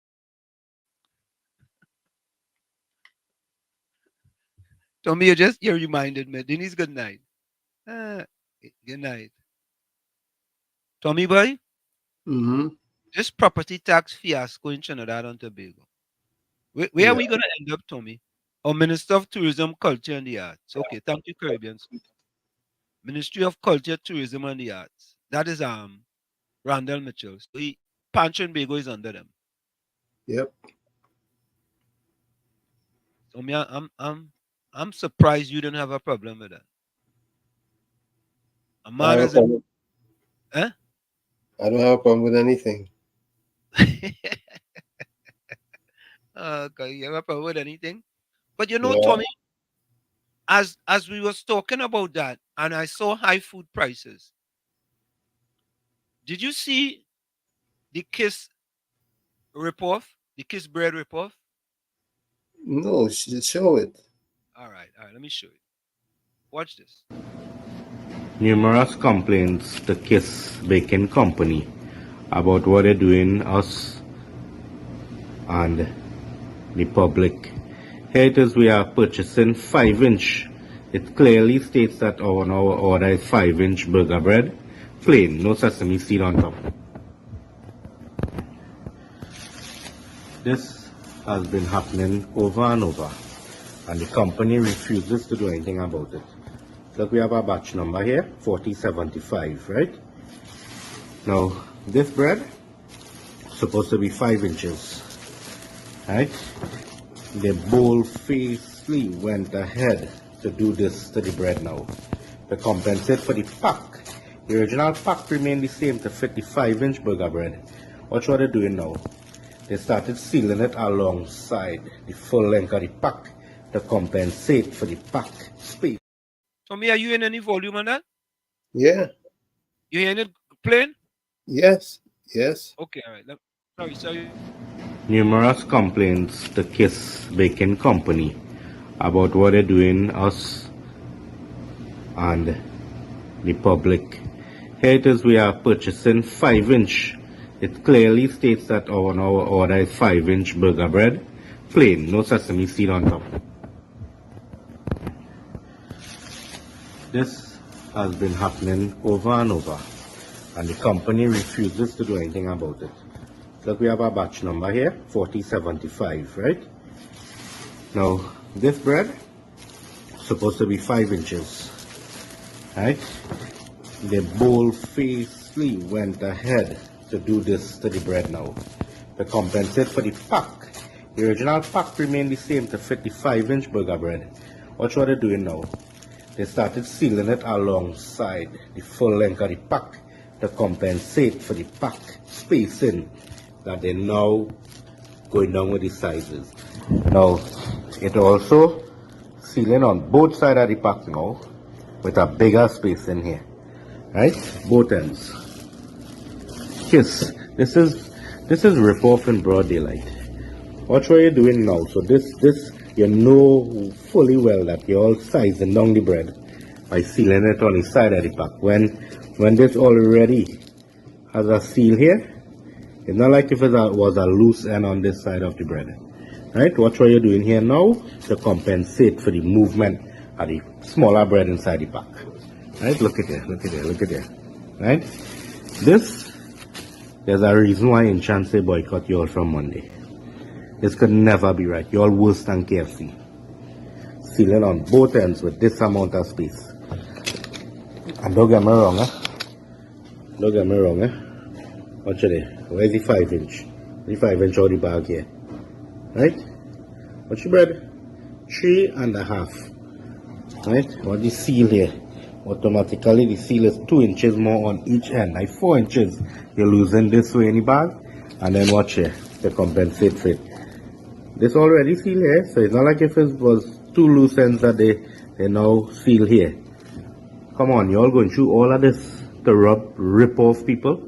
Speaker 5: Tommy, you reminded me. Denise, good night. Good night. Tommy boy?
Speaker 6: Mm-hmm.
Speaker 5: This property tax fiasco in Trinidad and Tobago. Where are we going to end up, Tommy? Or Minister of Tourism, Culture and the Arts. Okay, thank you, Caribbean. Ministry of Culture, Tourism and the Arts. That is Randall Mitchell. So Pancho and Bago is under them.
Speaker 6: Yep.
Speaker 5: Tommy, I'm surprised you didn't have a problem with that. A man is
Speaker 6: I don't have a problem with anything.
Speaker 5: Okay, you have a problem with anything? But you know, Tommy, as we was talking about that, and I saw high food prices. Did you see the Kiss ripoff? The Kiss bread ripoff?
Speaker 6: No, show it.
Speaker 5: All right, let me show you. Watch this.
Speaker 12: Numerous complaints to Kiss Baking Company about what they're doing us and the public. Here it is, we are purchasing 5-inch. It clearly states that our order is 5-inch burger bread, plain, no sesame seed on top. This has been happening over and over, and the company refuses to do anything about it. Look, we have a batch number here, 4075, right? Now, this bread is supposed to be 5 inches, right? They bold-facedly went ahead to do this to the bread now, to compensate for the pack. The original pack remained the same to fit the 5-inch burger bread. Watch what they're doing now. They started sealing it alongside the full length of the pack to compensate for the pack space.
Speaker 5: Tommy, are you in any volume on that?
Speaker 6: Yeah.
Speaker 5: You hearing it plain?
Speaker 6: Yes.
Speaker 5: Okay, all right. Sorry.
Speaker 12: Numerous complaints to Kiss Baking Company about what they're doing us and the public. Here it is, we are purchasing 5-inch. It clearly states that our order is 5-inch burger bread, plain, no sesame seed on top. This has been happening over and over, and the company refuses to do anything about it. Look, we have a batch number here, 4075, right? Now, this bread is supposed to be 5 inches, right? They bold-facedly went ahead to do this to the bread now, to compensate for the pack. The original pack remained the same to fit the 5-inch burger bread. Watch what they're doing now. They started sealing it alongside the full length of the pack to compensate for the pack spacing that they're now going down with the sizes. Now, it also sealing on both sides of the pack now with a bigger space in here, right? Both ends. Kiss. This is rip off in broad daylight. Watch what you're doing now. So this you know fully well that you're all sizing down the bread by sealing it on the side of the pack. When this already has a seal here, it's not like if it was a loose end on this side of the bread. Right? Watch what you're doing here now to compensate for the movement of the smaller bread inside the pack. Right? Look at there, look at there, look at there. Right? This, there's a reason why in chance they boycott you all from Monday. This could never be right. You're all worse than KFC. Sealing on both ends with this amount of space. And don't get me wrong, Don't get me wrong, Watch it there. Where's the 5-inch? The 5-inch of the bag here. Right? What's your bread? 3.5. Right? What the seal here? Automatically the seal is 2 inches more on each end. Like 4 inches. You're losing this way in the bag. And then watch here to compensate for it. This already seal here, so it's not like if it was 2 loose ends that they now seal here. Come on, you're all going through all of this to rip off people.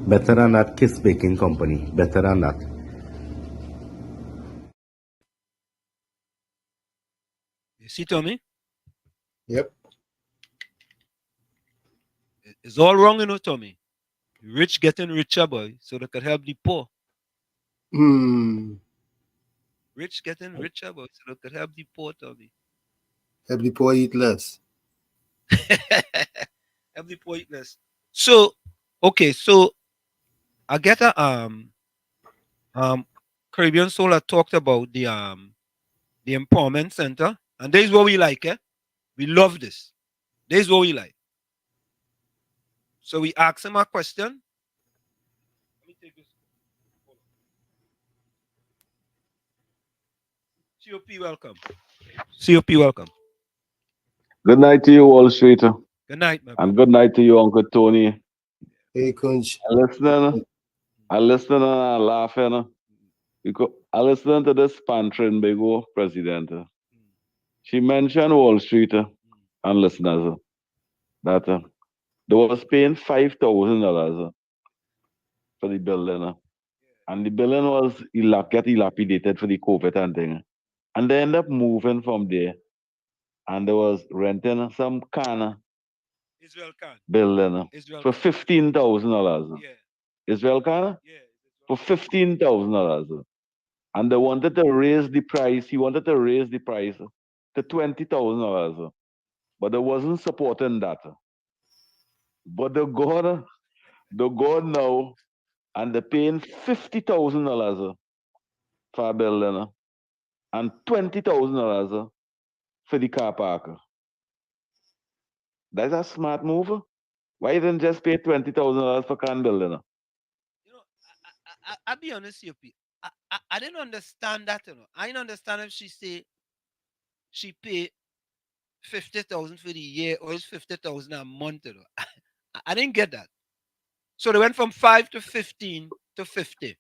Speaker 12: Better than that Kiss Baking Company. Better than that.
Speaker 5: You see, Tommy?
Speaker 6: Yep.
Speaker 5: It's all wrong, you know, Tommy. Rich getting richer, boy, so they could help the poor. Rich getting richer, boy, so they could help the poor, Tommy.
Speaker 6: Help the poor eat less.
Speaker 5: Help the poor eat less. So, okay, so I get a Caribbean Solar talked about the empowerment center, and this is what we like, We love this. This is what we like. So we asked him a question. Let me take this. COP, welcome. COP, welcome.
Speaker 9: Good night to you, Wall Street.
Speaker 5: Good night, my
Speaker 9: and good night to you, Uncle Tony.
Speaker 6: Hey, Kunch.
Speaker 9: I listening and I laughing. Because I listening to this Pantrin Bego president. She mentioned Wall Street and listeners that they was paying $5,000 for the building. And the building was get dilapidated for the COVID and thing. And they end up moving from there. And they was renting some building for $15,000.
Speaker 5: Yeah.
Speaker 9: Israel for $15,000. And they wanted to raise the price. He wanted to raise the price to $20,000. But they wasn't supporting that. But they go now and they're paying $50,000 for a building and $20,000 for the car park. That's a smart move. Why didn't just pay $20,000 for car building?
Speaker 5: I'll be honest with you. I didn't understand that, I didn't understand if she paid 50,000 for the year or it's 50,000 a month, I didn't get that. So they went from 5 to 15 to 50.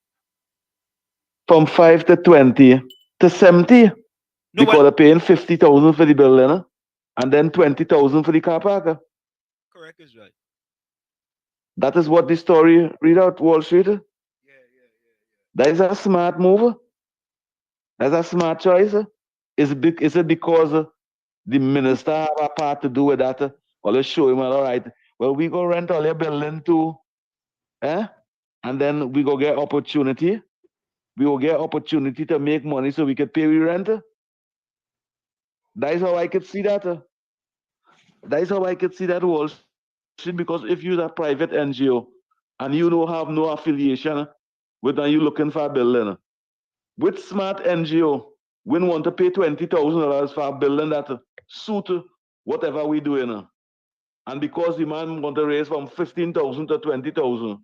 Speaker 9: From 5 to 20 to 70. Because they're paying 50,000 for the building and then 20,000 for the car park.
Speaker 5: Correct is right.
Speaker 9: That is what the story read out Wall Street. That is a smart move. That's a smart choice. Is it because the minister have a part to do with that? Well, let's show him, all right, well, we go rent all your building too. And then we go get opportunity. We will get opportunity to make money so we can pay rent. That is how I could see that. That is how I could see that Wall Street, because if you're a private NGO and you don't have no affiliation with and you looking for a building, with smart NGO, we want to pay $20,000 for a building that suit whatever we doing. And because the man want to raise from 15,000 to 20,000,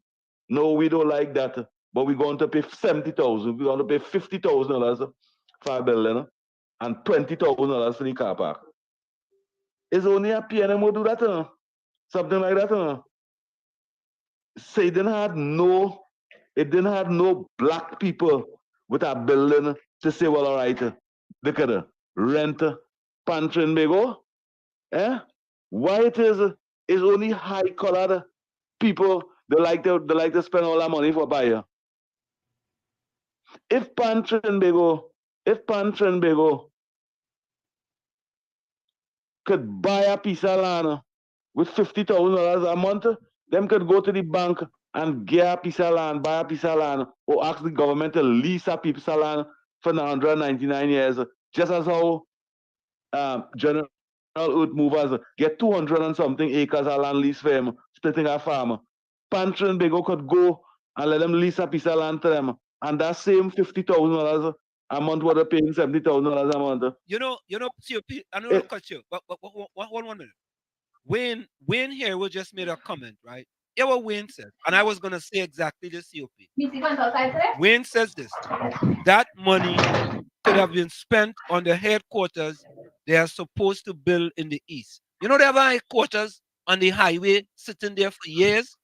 Speaker 9: no, we don't like that. But we're going to pay 70,000. We're going to pay $50,000 for a building and $20,000 for the car park. It's only a PNM will do that, something like that. So it didn't have no black people with a building to say, well, all right, they could rent pan Trinbago, why it is only high collared people they like to spend all that money for buyer. If pan Trinbago could buy a piece of land with $50,000 a month, them could go to the bank and get a piece of land, buy a piece of land, or ask the government to lease a piece of land for 199 years, just as how General Earth Movers get 200 and something acres of land lease for him, splitting a farm. Pan Trinbago could go and let them lease a piece of land to them, and that same $50,000 a month, what they're paying $70,000 a month.
Speaker 5: You know, COP, I don't want to cut you, but one minute. Wayne here will just made a comment, right? Yeah, what Wayne said, and I was gonna say exactly the COP. Wayne says this: that money could have been spent on the headquarters they are supposed to build in the east. You know, they have headquarters on the highway sitting there for years,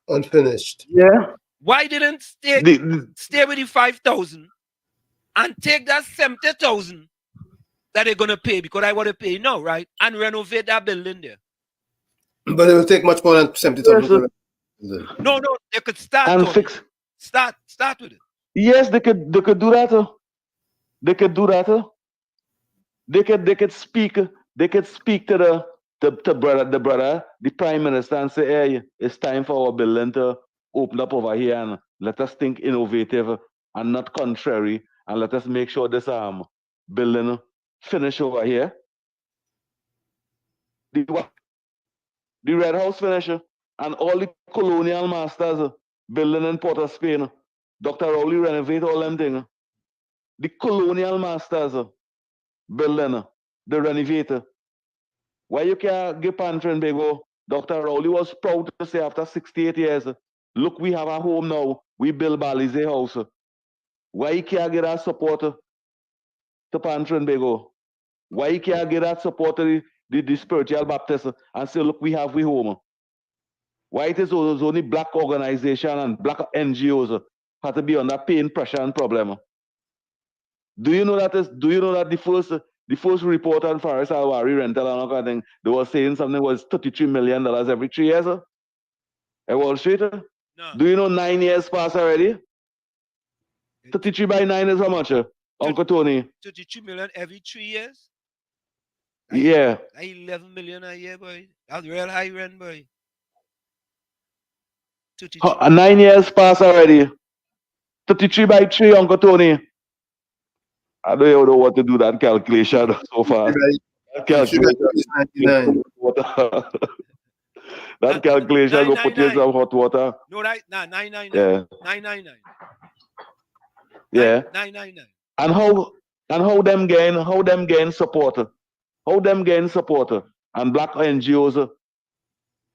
Speaker 6: unfinished.
Speaker 9: Yeah.
Speaker 5: Why didn't stay with the 5,000 and take that 70,000 that they're gonna pay, because I want to pay now, right? And renovate that building there.
Speaker 6: But it will take much more than 70,000.
Speaker 5: No, they could start
Speaker 9: and
Speaker 5: Tony.
Speaker 9: fix.
Speaker 5: Start with it.
Speaker 9: Yes, they could do that. They could do that. They could speak to the brother, the prime minister, and say, hey, it's time for our building to open up over here, and let us think innovative and not contrary, and let us make sure this building finish over here. The Red House finish, and all the colonial masters building in Port of Spain. Dr. Rowley renovate all them things. The colonial masters building, the renovator. Why you can't give Pan Trinbago? Dr. Rowley was proud to say after 68 years, look, we have a home now. We build Balize House. Why you can't get that support to Pan Trinbago? Why you can't get that support to the spiritual Baptists and say, look, we have we home? Why it is only black organization and black NGOs have to be under pain, pressure, and problem? Do you know that the first report on Faris Alwari rental and all kind of thing, they were saying something was $33 million every 3 years? At Wall Street? No. Do you know 9 years passed already? 33 by 9 is how much, Uncle Tony?
Speaker 5: 33 million every 3 years?
Speaker 9: Yeah.
Speaker 5: 11 million a year, boy. That's real high rent, boy.
Speaker 9: 9 years passed already. 33 by 3, Uncle Tony. I don't even know what to do that calculation so fast. That calculation
Speaker 6: is 99.
Speaker 9: That calculation go put you in some hot water.
Speaker 5: No, right? Nah, 999.
Speaker 9: Yeah.
Speaker 5: 999.
Speaker 9: Yeah.
Speaker 5: 999.
Speaker 9: And how them gain support? How them gain support? And black NGOs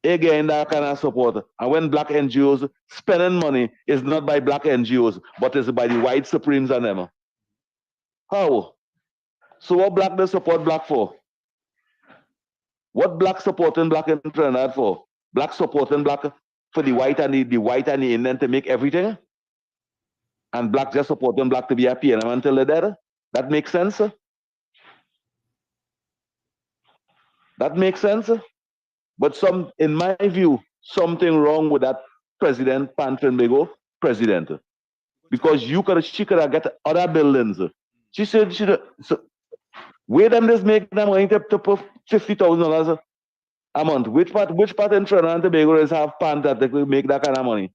Speaker 9: again that kind of support. And when black NGOs spending money is not by black NGOs, but it's by the white supremes and them. How? So what black they support black for? What black supporting black in Trinidad for? Black supporting black for the white and the white and the Indian to make everything? And black just supporting black to be happy and until they're dead? That makes sense? That makes sense? But in my view, something wrong with that President Pan Trinbago president. Because she could have got other buildings. She said where them just make them money to put $50,000 a month. Which part in Trinidad and Tobago is have pan that they could make that kind of money?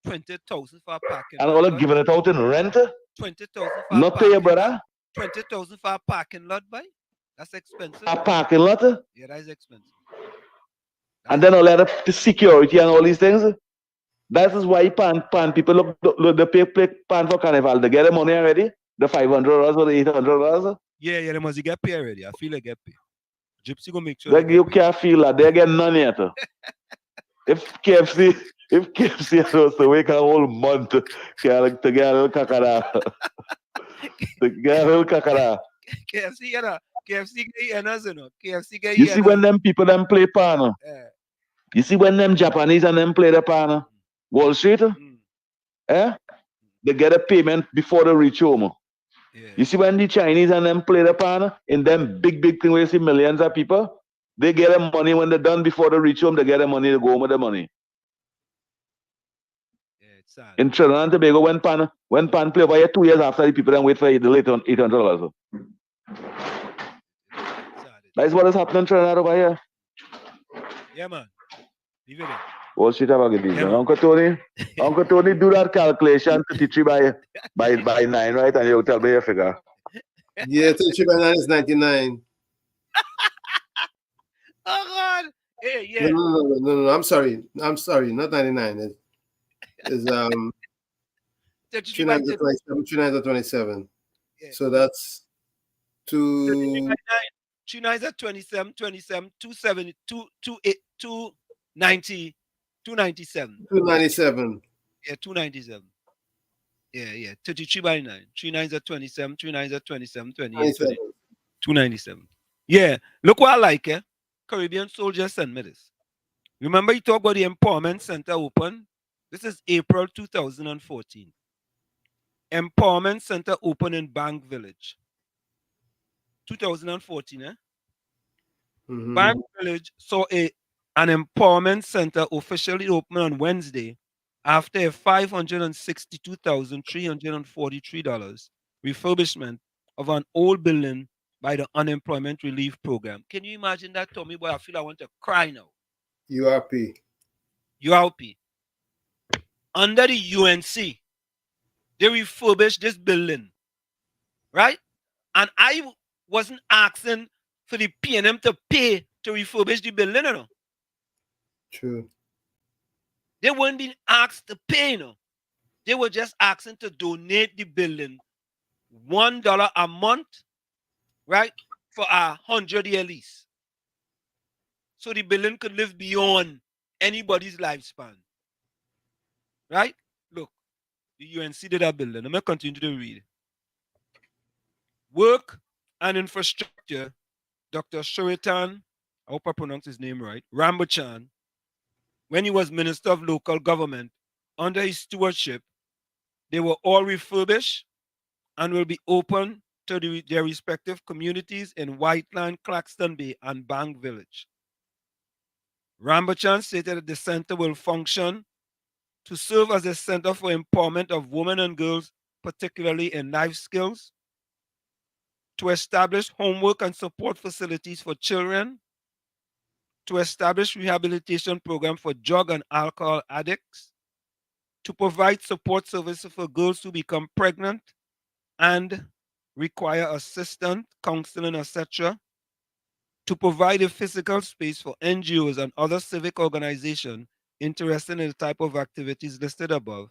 Speaker 5: 20,000 for a parking
Speaker 9: and
Speaker 5: lot.
Speaker 9: all giving it out in rent?
Speaker 5: 20,000 for
Speaker 9: not
Speaker 5: a
Speaker 9: to your
Speaker 5: parking
Speaker 9: brother?
Speaker 5: lot. 20,000 for a parking lot, boy. That's expensive.
Speaker 9: A parking lot?
Speaker 5: Yeah, that's expensive.
Speaker 9: And then all the security and all these things. That is why pan people look they pay pan for carnival. They get the money already? The $500 or the $800?
Speaker 5: Yeah, they must get paid already. I feel like get paid. Gypsy gonna make sure.
Speaker 9: Like you can't feel that they get none yet. If KFC has to wait a whole month to get a little kakara. To get a little kakara.
Speaker 5: KFC get KFC get
Speaker 9: You see when them people them play pan? You see when them Japanese and them play the pan? Wall Street? They get a payment before they reach home. You see when the Chinese and them play the pan in them big thing where you see millions of people, they get their money when they're done before they reach home, they get their money, they go home with the money. In Trinidad and Tobago, when pan play over here 2 years after the people then wait for the late on $800. That's what is happening in Trinidad over here.
Speaker 5: Yeah, man. Leave it in.
Speaker 9: Wall Street have a good
Speaker 5: Yeah,
Speaker 9: deal. Uncle Tony, do that calculation 33 by 9, right? And you'll tell me your figure.
Speaker 6: Yeah, 33 by 9 is 99.
Speaker 5: Oh, God. Hey, yeah.
Speaker 6: No. I'm sorry. Not 99. It's
Speaker 5: 33 by
Speaker 6: 29 to 27. So that's 2.
Speaker 5: 3 nines at 27, 270, 290, 297.
Speaker 6: 297.
Speaker 5: Yeah, 297. Yeah. 33 by 9. 3 nines at 27, 3 nines at 27, 28, 20, 297. Yeah. Look what I like, eh? Caribbean Soldier sent me this. Remember you talk about the Empowerment Center open? This is April 2014. Empowerment Center open in Bank Village. 2014, eh? Bank Village saw an empowerment center officially open on Wednesday after a $562,343 refurbishment of an old building by the Unemployment Relief Program. Can you imagine that, Tommy? Boy, I feel I want to cry now.
Speaker 6: URP.
Speaker 5: Under the UNC, they refurbished this building, right? And I wasn't asking for the PNM to pay to refurbish the building, you know.
Speaker 6: True.
Speaker 5: They weren't being asked to pay, you know. They were just asking to donate the building $1 a month, right, for 100-year lease. So the building could live beyond anybody's lifespan. Right? Look, the UNC did that building. I'm going to continue to read. Work and infrastructure, Dr. Shuritan, I hope I pronounce his name right, Rambachan, when he was Minister of Local Government, under his stewardship, they were all refurbished and will be open to their respective communities in Whiteland, Claxton Bay, and Bank Village. Rambachan stated that the center will function to serve as a center for empowerment of women and girls, particularly in life skills, to establish homework and support facilities for children, to establish rehabilitation programs for drug and alcohol addicts, to provide support services for girls who become pregnant and require assistance, counseling, etc., to provide a physical space for NGOs and other civic organizations interested in the type of activities listed above,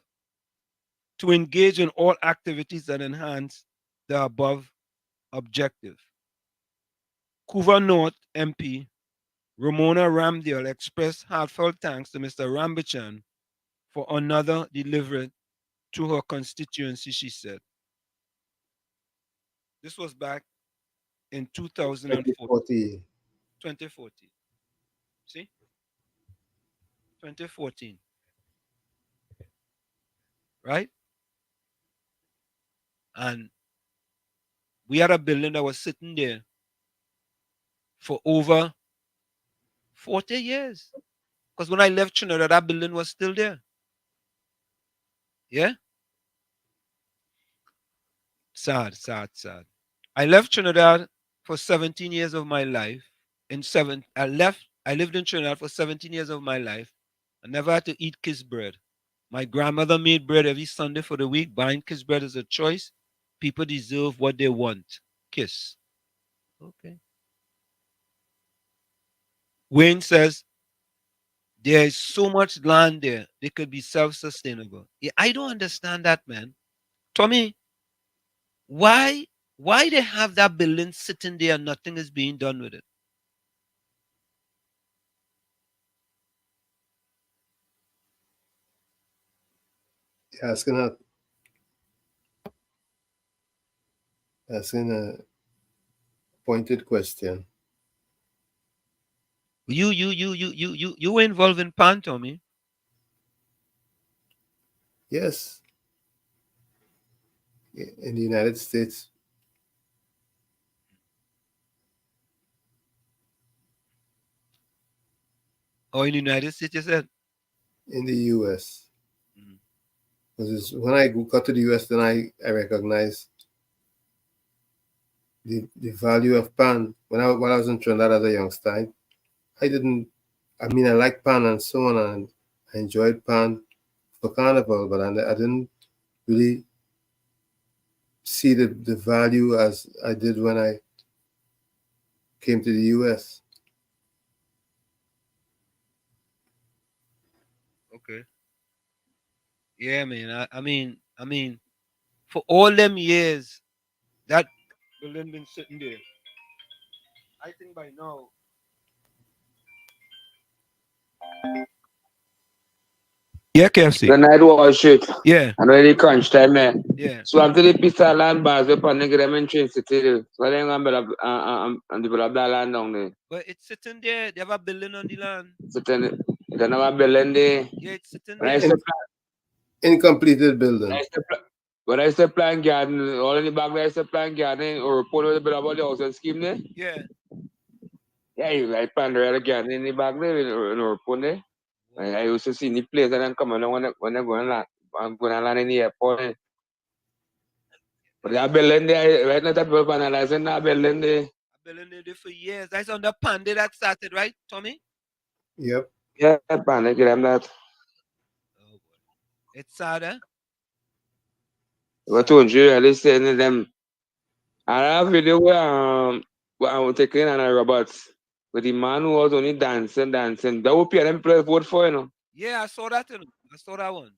Speaker 5: to engage in all activities that enhance the above objective. CUBAN North MP Ramona Ramdale expressed heartfelt thanks to Mr. Rambachan for another delivery to her constituency, she said. This was back in 2014. 2014. See? 2014. Right? And we had a building that was sitting there for over 40 years. Because when I left Trinidad, that building was still there. Yeah? Sad. I left Trinidad for 17 years of my life. I lived in Trinidad for 17 years of my life. I never had to eat kiss bread. My grandmother made bread every Sunday for the week. Buying kiss bread is a choice. People deserve what they want. Kiss. Okay. Wayne says, there is so much land there, they could be self-sustainable. Yeah, I don't understand that, man. Tommy, why they have that building sitting there and nothing is being done with it?
Speaker 6: Asking a pointed question.
Speaker 5: You were involved in PAN, Tommy.
Speaker 6: Yes. In the United States,
Speaker 5: Or in the United States, you said?
Speaker 6: in the U.S. Because when I got to the U.S., then I recognized the value of pan. When I was in Trinidad as a youngster, I didn't. I mean, I liked pan and so on, and I enjoyed pan for carnival, but I didn't really see the value as I did when I came to the U.S.
Speaker 5: Okay. Yeah, man. I mean, for all them years that building been sitting there, I think by now. Yeah, KFC.
Speaker 8: The night Wall Street.
Speaker 5: Yeah.
Speaker 8: I know the crunch time, man.
Speaker 5: Yeah.
Speaker 8: So after the pizza land bars, we put them in Train City. So then I'm gonna develop that land down there.
Speaker 5: But it's sitting there. They have a building on the land.
Speaker 8: Sitting, they don't have a building there.
Speaker 5: Yeah, it's sitting
Speaker 8: When I
Speaker 5: there.
Speaker 8: say
Speaker 6: Incompleted building.
Speaker 8: when I say plant garden, all in the back there, I say plant garden or report a bit about the housing scheme there.
Speaker 5: Yeah.
Speaker 8: Yeah, you like plant the garden in the back there in report there. I used to see the place and then come along when they're going to land in the airport. But that building there, right now that people analyzing that building there.
Speaker 5: Building there for years. That's on the Panda that started, right, Tommy?
Speaker 6: Yep.
Speaker 8: Yeah, Panda, get them that.
Speaker 5: It's sad, eh?
Speaker 8: What told you, I listen to them. I have a video where I was taking on a robots. But the man who was only dancing. That would be an people vote for, you know.
Speaker 5: Yeah, I saw that. I saw that one.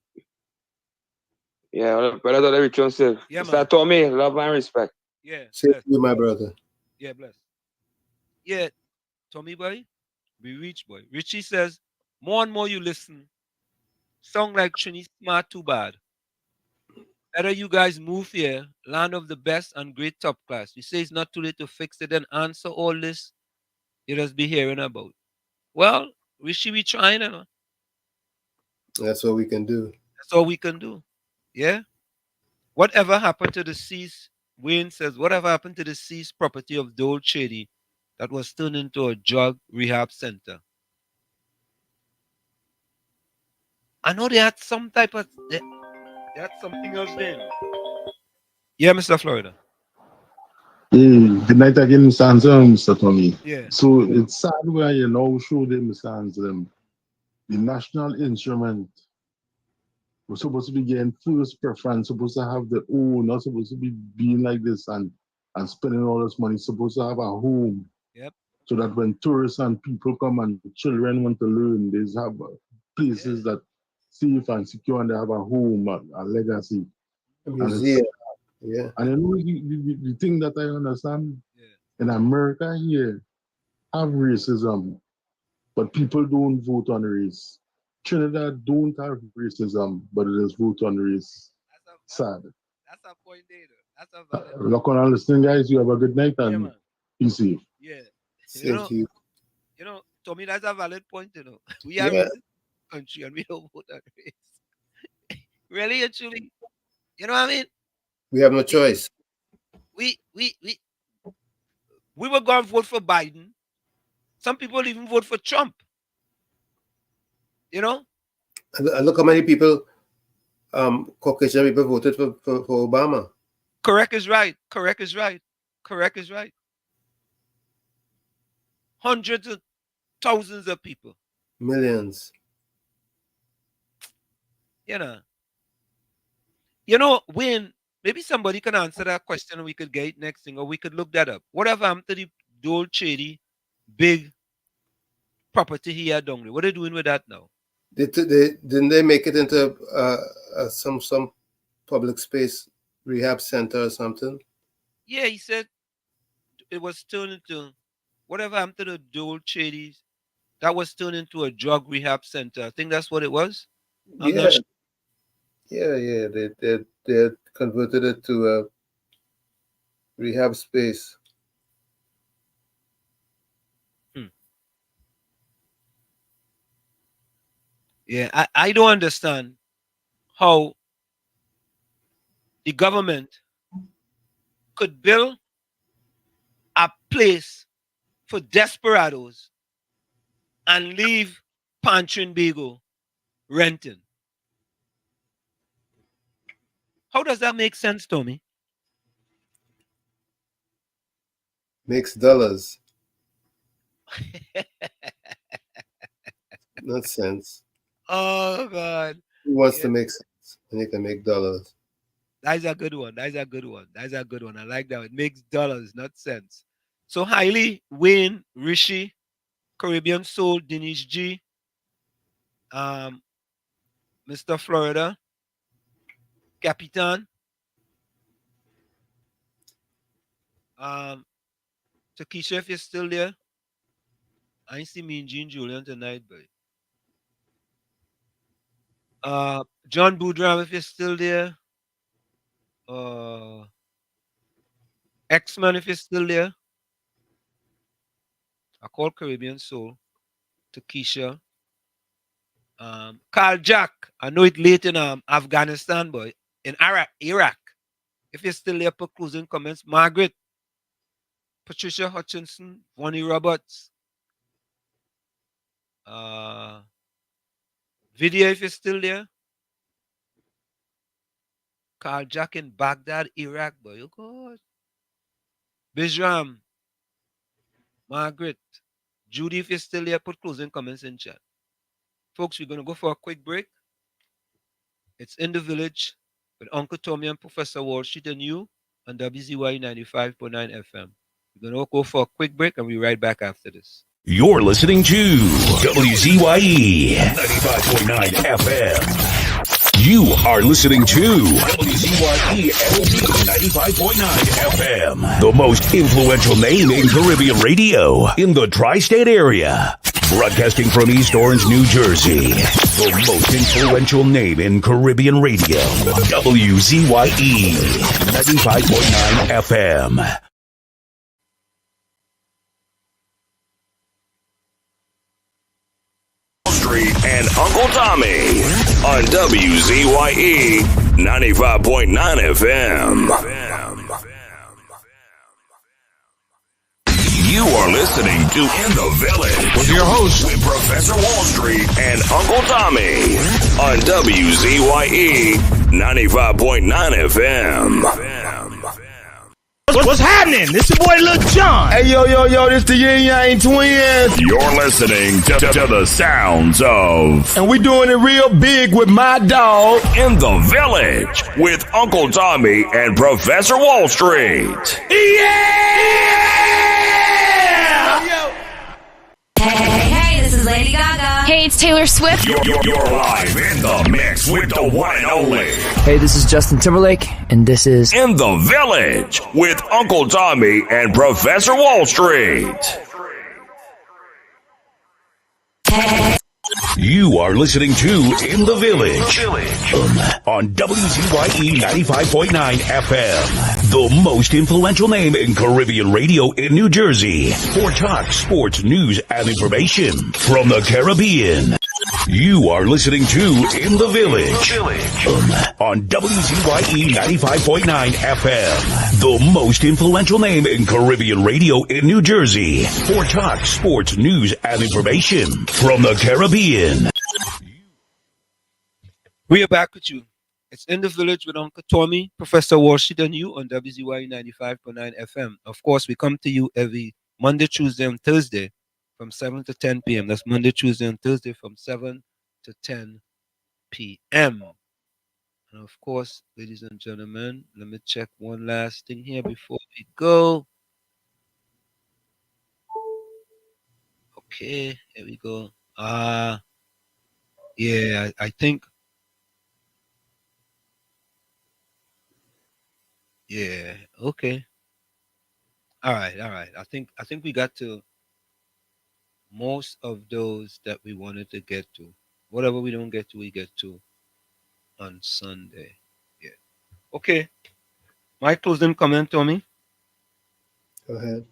Speaker 8: Yeah, but that's all every chance.
Speaker 5: Yeah,
Speaker 8: So Tommy, love and respect.
Speaker 5: Yeah.
Speaker 6: Same to you, my brother.
Speaker 5: Yeah, bless. Yeah, Tommy boy, we reach boy. Richie says, more and more you listen, song like Trini Smart Too Bad. Better you guys move here, land of the best and great top class. You say it's not too late to fix it and answer all this you just be hearing about. Well, we should be trying, you know.
Speaker 6: That's what we can do.
Speaker 5: That's all we can do. Yeah. Whatever happened to the seized, Wayne says, whatever happened to the seized property of Dole Shady that was turned into a drug rehab center? I know they had some type of, they had something else then. Yeah, Mr. Florida.
Speaker 17: Hey, good night again, Mr. Anselm, Mr. Tommy.
Speaker 5: Yeah.
Speaker 17: So it's sad where you now show them, Mr. Anselm, the national instrument was supposed to be getting first preference, supposed to have the own, not supposed to be being like this and spending all this money, supposed to have a home.
Speaker 5: Yep.
Speaker 17: So that when tourists and people come and the children want to learn, they have places that safe and secure and they have a home, a legacy.
Speaker 6: A museum. Yeah.
Speaker 17: And you know the thing that I understand in America here have racism, but people don't vote on race. Trinidad don't have racism, but it is vote on race. Sad.
Speaker 5: That's a point there. That's a valid point.
Speaker 17: Look on listening, guys. You have a good night and be safe.
Speaker 5: Yeah.
Speaker 6: Thank you.
Speaker 5: You know, Tommy, that's a valid point, you know. We are
Speaker 6: Yeah.
Speaker 5: in this country and we don't vote on race. Really and truly. You know what I mean?
Speaker 6: We have no choice.
Speaker 5: We were going to vote for Biden. Some people even vote for Trump. You know?
Speaker 6: And look how many people, Caucasian people voted for Obama.
Speaker 5: Correct is right. Correct is right. Correct is right. Hundreds of thousands of people.
Speaker 6: Millions.
Speaker 5: You know, when maybe somebody can answer that question and we could get it next thing, or we could look that up. Whatever happened to the Dole Shady big property he had down there? What are they doing with that now?
Speaker 6: Didn't they make it into some public space rehab center or something?
Speaker 5: Yeah, he said it was turned into whatever happened to the Dole Shady. That was turned into a drug rehab center. I think that's what it was. I'm not sure.
Speaker 6: Yeah. They converted it to a rehab space.
Speaker 5: Yeah, I don't understand how the government could build a place for desperados and leave Trinbago renting. How does that make sense, Tommy?
Speaker 6: Makes dollars. Not sense.
Speaker 5: Oh God.
Speaker 6: Who wants to make sense and you can make dollars?
Speaker 5: That's a good one. That's a good one. That's a good one. I like that. It makes dollars, not sense. So Hailey, Wayne, Rishi, Caribbean Soul, Denise G, Mr. Florida, Capitan, Takesha, if you're still there. I ain't see me and Jean Julian tonight, but John Boudram, if you're still there. X-Man, if you're still there. I call Caribbean Soul, Takesha. Carl Jack, I know it late in Afghanistan, but in Iraq. If you're still there, put closing comments. Margaret, Patricia Hutchinson, Vonnie Roberts, Vidya, if you're still there. Carl Jack in Baghdad, Iraq, boy. Oh God. Bijram, Margaret, Judy, if you're still there, put closing comments in chat. Folks, we're going to go for a quick break. It's In the Village with Uncle Tommy and Professor Wall Street and you on WZYE 95.9 FM. We're going to go for a quick break and we'll be right back after this.
Speaker 19: You're listening to WZYE 95.9 FM. You are listening to WZYE LP 95.9 FM, the most influential name in Caribbean radio in the tri-state area. Broadcasting from East Orange, New Jersey, the most influential name in Caribbean radio, WZYE 95.9 FM. Street and Uncle Tommy on WZYE 95.9 FM. You are listening to In the Village with your host, with Professor Wall Street and Uncle Tommy on WZYE 95.9 FM.
Speaker 10: What's happening? This your boy Lil John.
Speaker 19: Hey, yo, this the Yin Yang Twins. You're listening to the sounds of... And we doing it real big with my dog. In the Village with Uncle Tommy and Professor Wall Street.
Speaker 14: Hey, this is Lady Gaga. Hey, it's Taylor Swift.
Speaker 19: You're live in the mix with the one and only.
Speaker 15: Hey, this is Justin Timberlake, and this is
Speaker 19: In the Village with Uncle Tommy and Professor Wall Street. You are listening to In the Village on WZYE 95.9 FM, the most influential name in Caribbean radio in New Jersey for talk, sports, news, and information from the Caribbean. You are listening to In the Village on WZYE 95.9 FM, the most influential name in Caribbean radio in New Jersey for talk, sports, news, and information from the Caribbean.
Speaker 5: We are back with you. It's In the Village with Uncle Tommy, Professor Wall Street and you on WZYE 95.9 FM. Of course, we come to you every Monday, Tuesday, and Thursday from 7 to 10 p.m. That's Monday, Tuesday, and Thursday from 7 to 10 p.m. And of course, ladies and gentlemen, let me check one last thing here before we go. Okay, here we go. Yeah, I think. Yeah, okay. All right. I think we got to most of those that we wanted to get to. Whatever we don't get to, we get to on Sunday. Yeah. Okay. My closing comment, Tommy.
Speaker 6: Go ahead.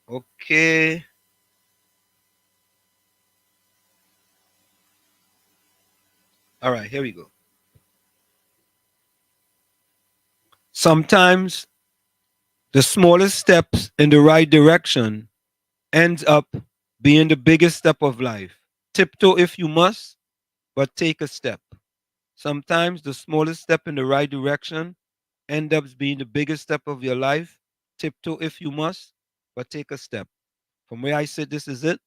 Speaker 5: Okay. All right, here we go. Sometimes the smallest steps in the right direction ends up being the biggest step of life. Tiptoe if you must, but take a step. Sometimes the smallest step in the right direction ends up being the biggest step of your life. Tiptoe if you must, but take a step. From where I sit, this is it.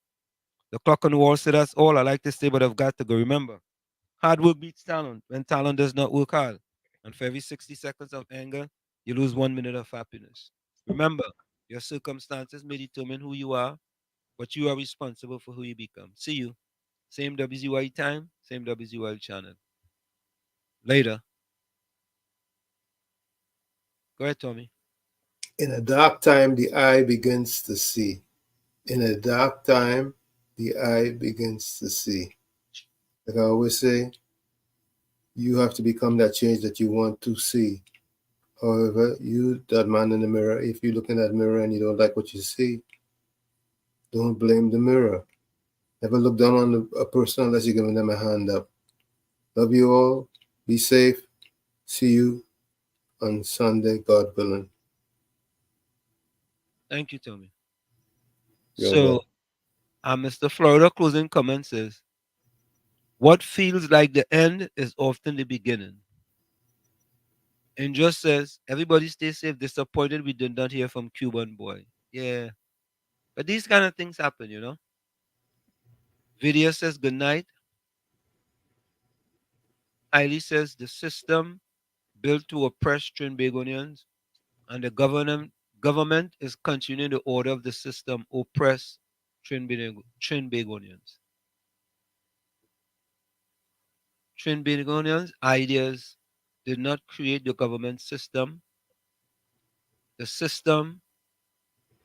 Speaker 5: The clock on the wall said that's all I like to say, but I've got to go. Remember, hard work beats talent when talent does not work hard. And for every 60 seconds of anger, you lose 1 minute of happiness. Remember, your circumstances may determine who you are, but you are responsible for who you become. See you. Same WZYE time, same WZYE channel. Later. Go ahead, Tommy.
Speaker 6: In a dark time, the eye begins to see. In a dark time, the eye begins to see. Like I always say, you have to become that change that you want to see. However, you, that man in the mirror, if you look in that mirror and you don't like what you see, don't blame the mirror. Never look down on a person unless you're giving them a hand up. Love you all. Be safe. See you on Sunday, God willing.
Speaker 5: Thank you, Tommy.
Speaker 6: You're
Speaker 5: So, Mr. Florida closing comment says, what feels like the end is often the beginning. And just says, everybody stay safe. Disappointed we did not hear from Cuban boy. Yeah. But these kind of things happen, you know. Video says good night. Hailey says the system built to oppress Trinbagonians and the government is continuing the order of the system oppress Trinbagonians. Trinbagonians' ideas did not create the government system. The system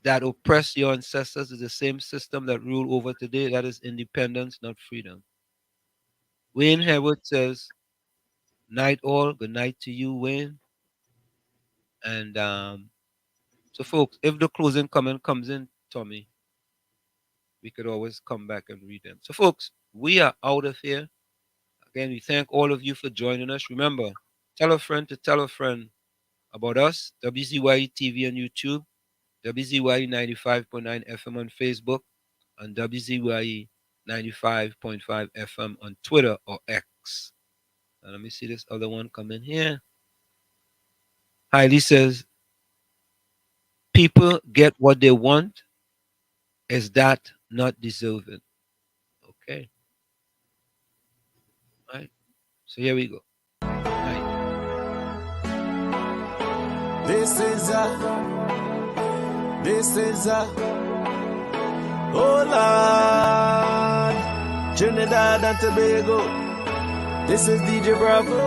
Speaker 5: that oppressed your ancestors is the same system that rule over today. That is independence, not freedom. Wayne Harewood says, night all, good night to you, Wayne. And so folks, if the closing comment comes in, Tommy, we could always come back and read them. So folks, we are out of here. Again, we thank all of you for joining us. Remember, tell a friend to tell a friend about us, WZYE TV on YouTube, WZYE 95.9 FM on Facebook, and WZYE 95.5 FM on Twitter or X. Now, let me see this other one come in here. Hailey says, people get what they want. Is that not deserving? Okay. All right. So here we go.
Speaker 23: This is oh Lord, Trinidad and Tobago. This is DJ Bravo.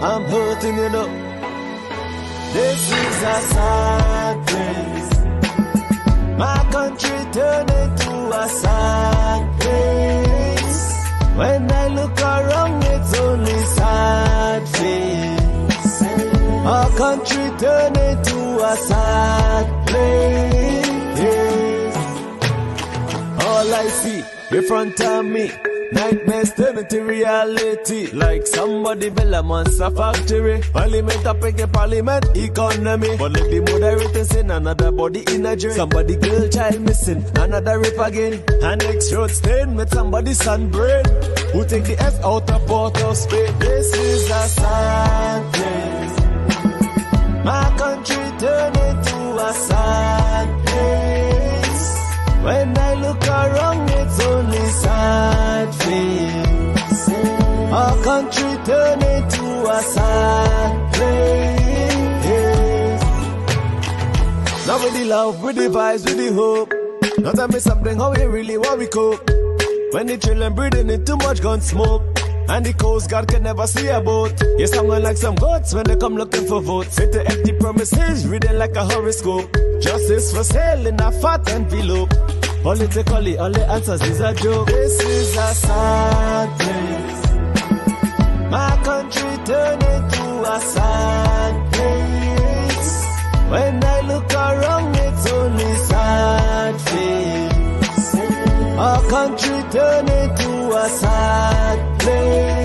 Speaker 23: I'm hurting you know. This is a sad place. My country turned into a sad place. When I look around, it's only sad face. Our country turned into a sad place. All I see in front of me, nightmares turn into reality. Like somebody build a monster factory. Parliament up in parliament economy. But let the moderators in another body in a drain. Somebody girl child missing, another rape again. And next road stain with somebody's sunburn. Who take the S out of Port of Spain? This is a sad place. My country turned into a sad place. When I look around, it's only sad face. Our country turned into a sad place. Now with the love, with the vibes, with the hope. Now tell me something, how we really want we cope. When the children breathing in too much gun smoke. And the Coast Guard can never see a boat. You're sounding like some goats when they come looking for votes. Sit to empty promises, reading like a horoscope. Justice for sale in a fat envelope. Politically, all the answers is a joke. This is a sad place. My country turned into a sad place. When I look around, it's only sad face. Our country turned into a sad place.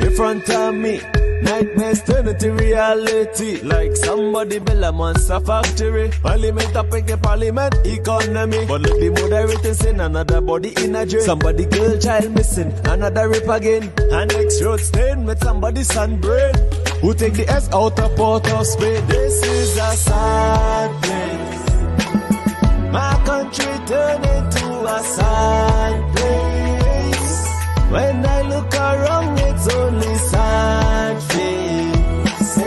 Speaker 1: in front of me. Nightmares turn into reality. Like somebody build a monster factory. Parliament up in the parliament economy. But look the moderator saying another body in a drain. Somebody girl child missing, another rape again. And next road stain with somebody's son brain. Who take the S out of Port of Spain. This is a sad place. My country turned into a sad place. When I look around, it's only sad face.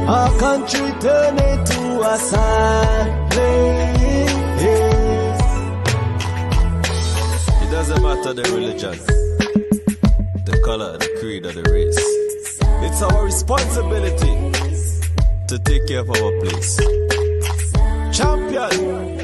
Speaker 1: Our country turned into a sad place.
Speaker 22: It doesn't matter the religion, the color, the creed, or the race.
Speaker 1: It's our responsibility to take care of our place. Champion.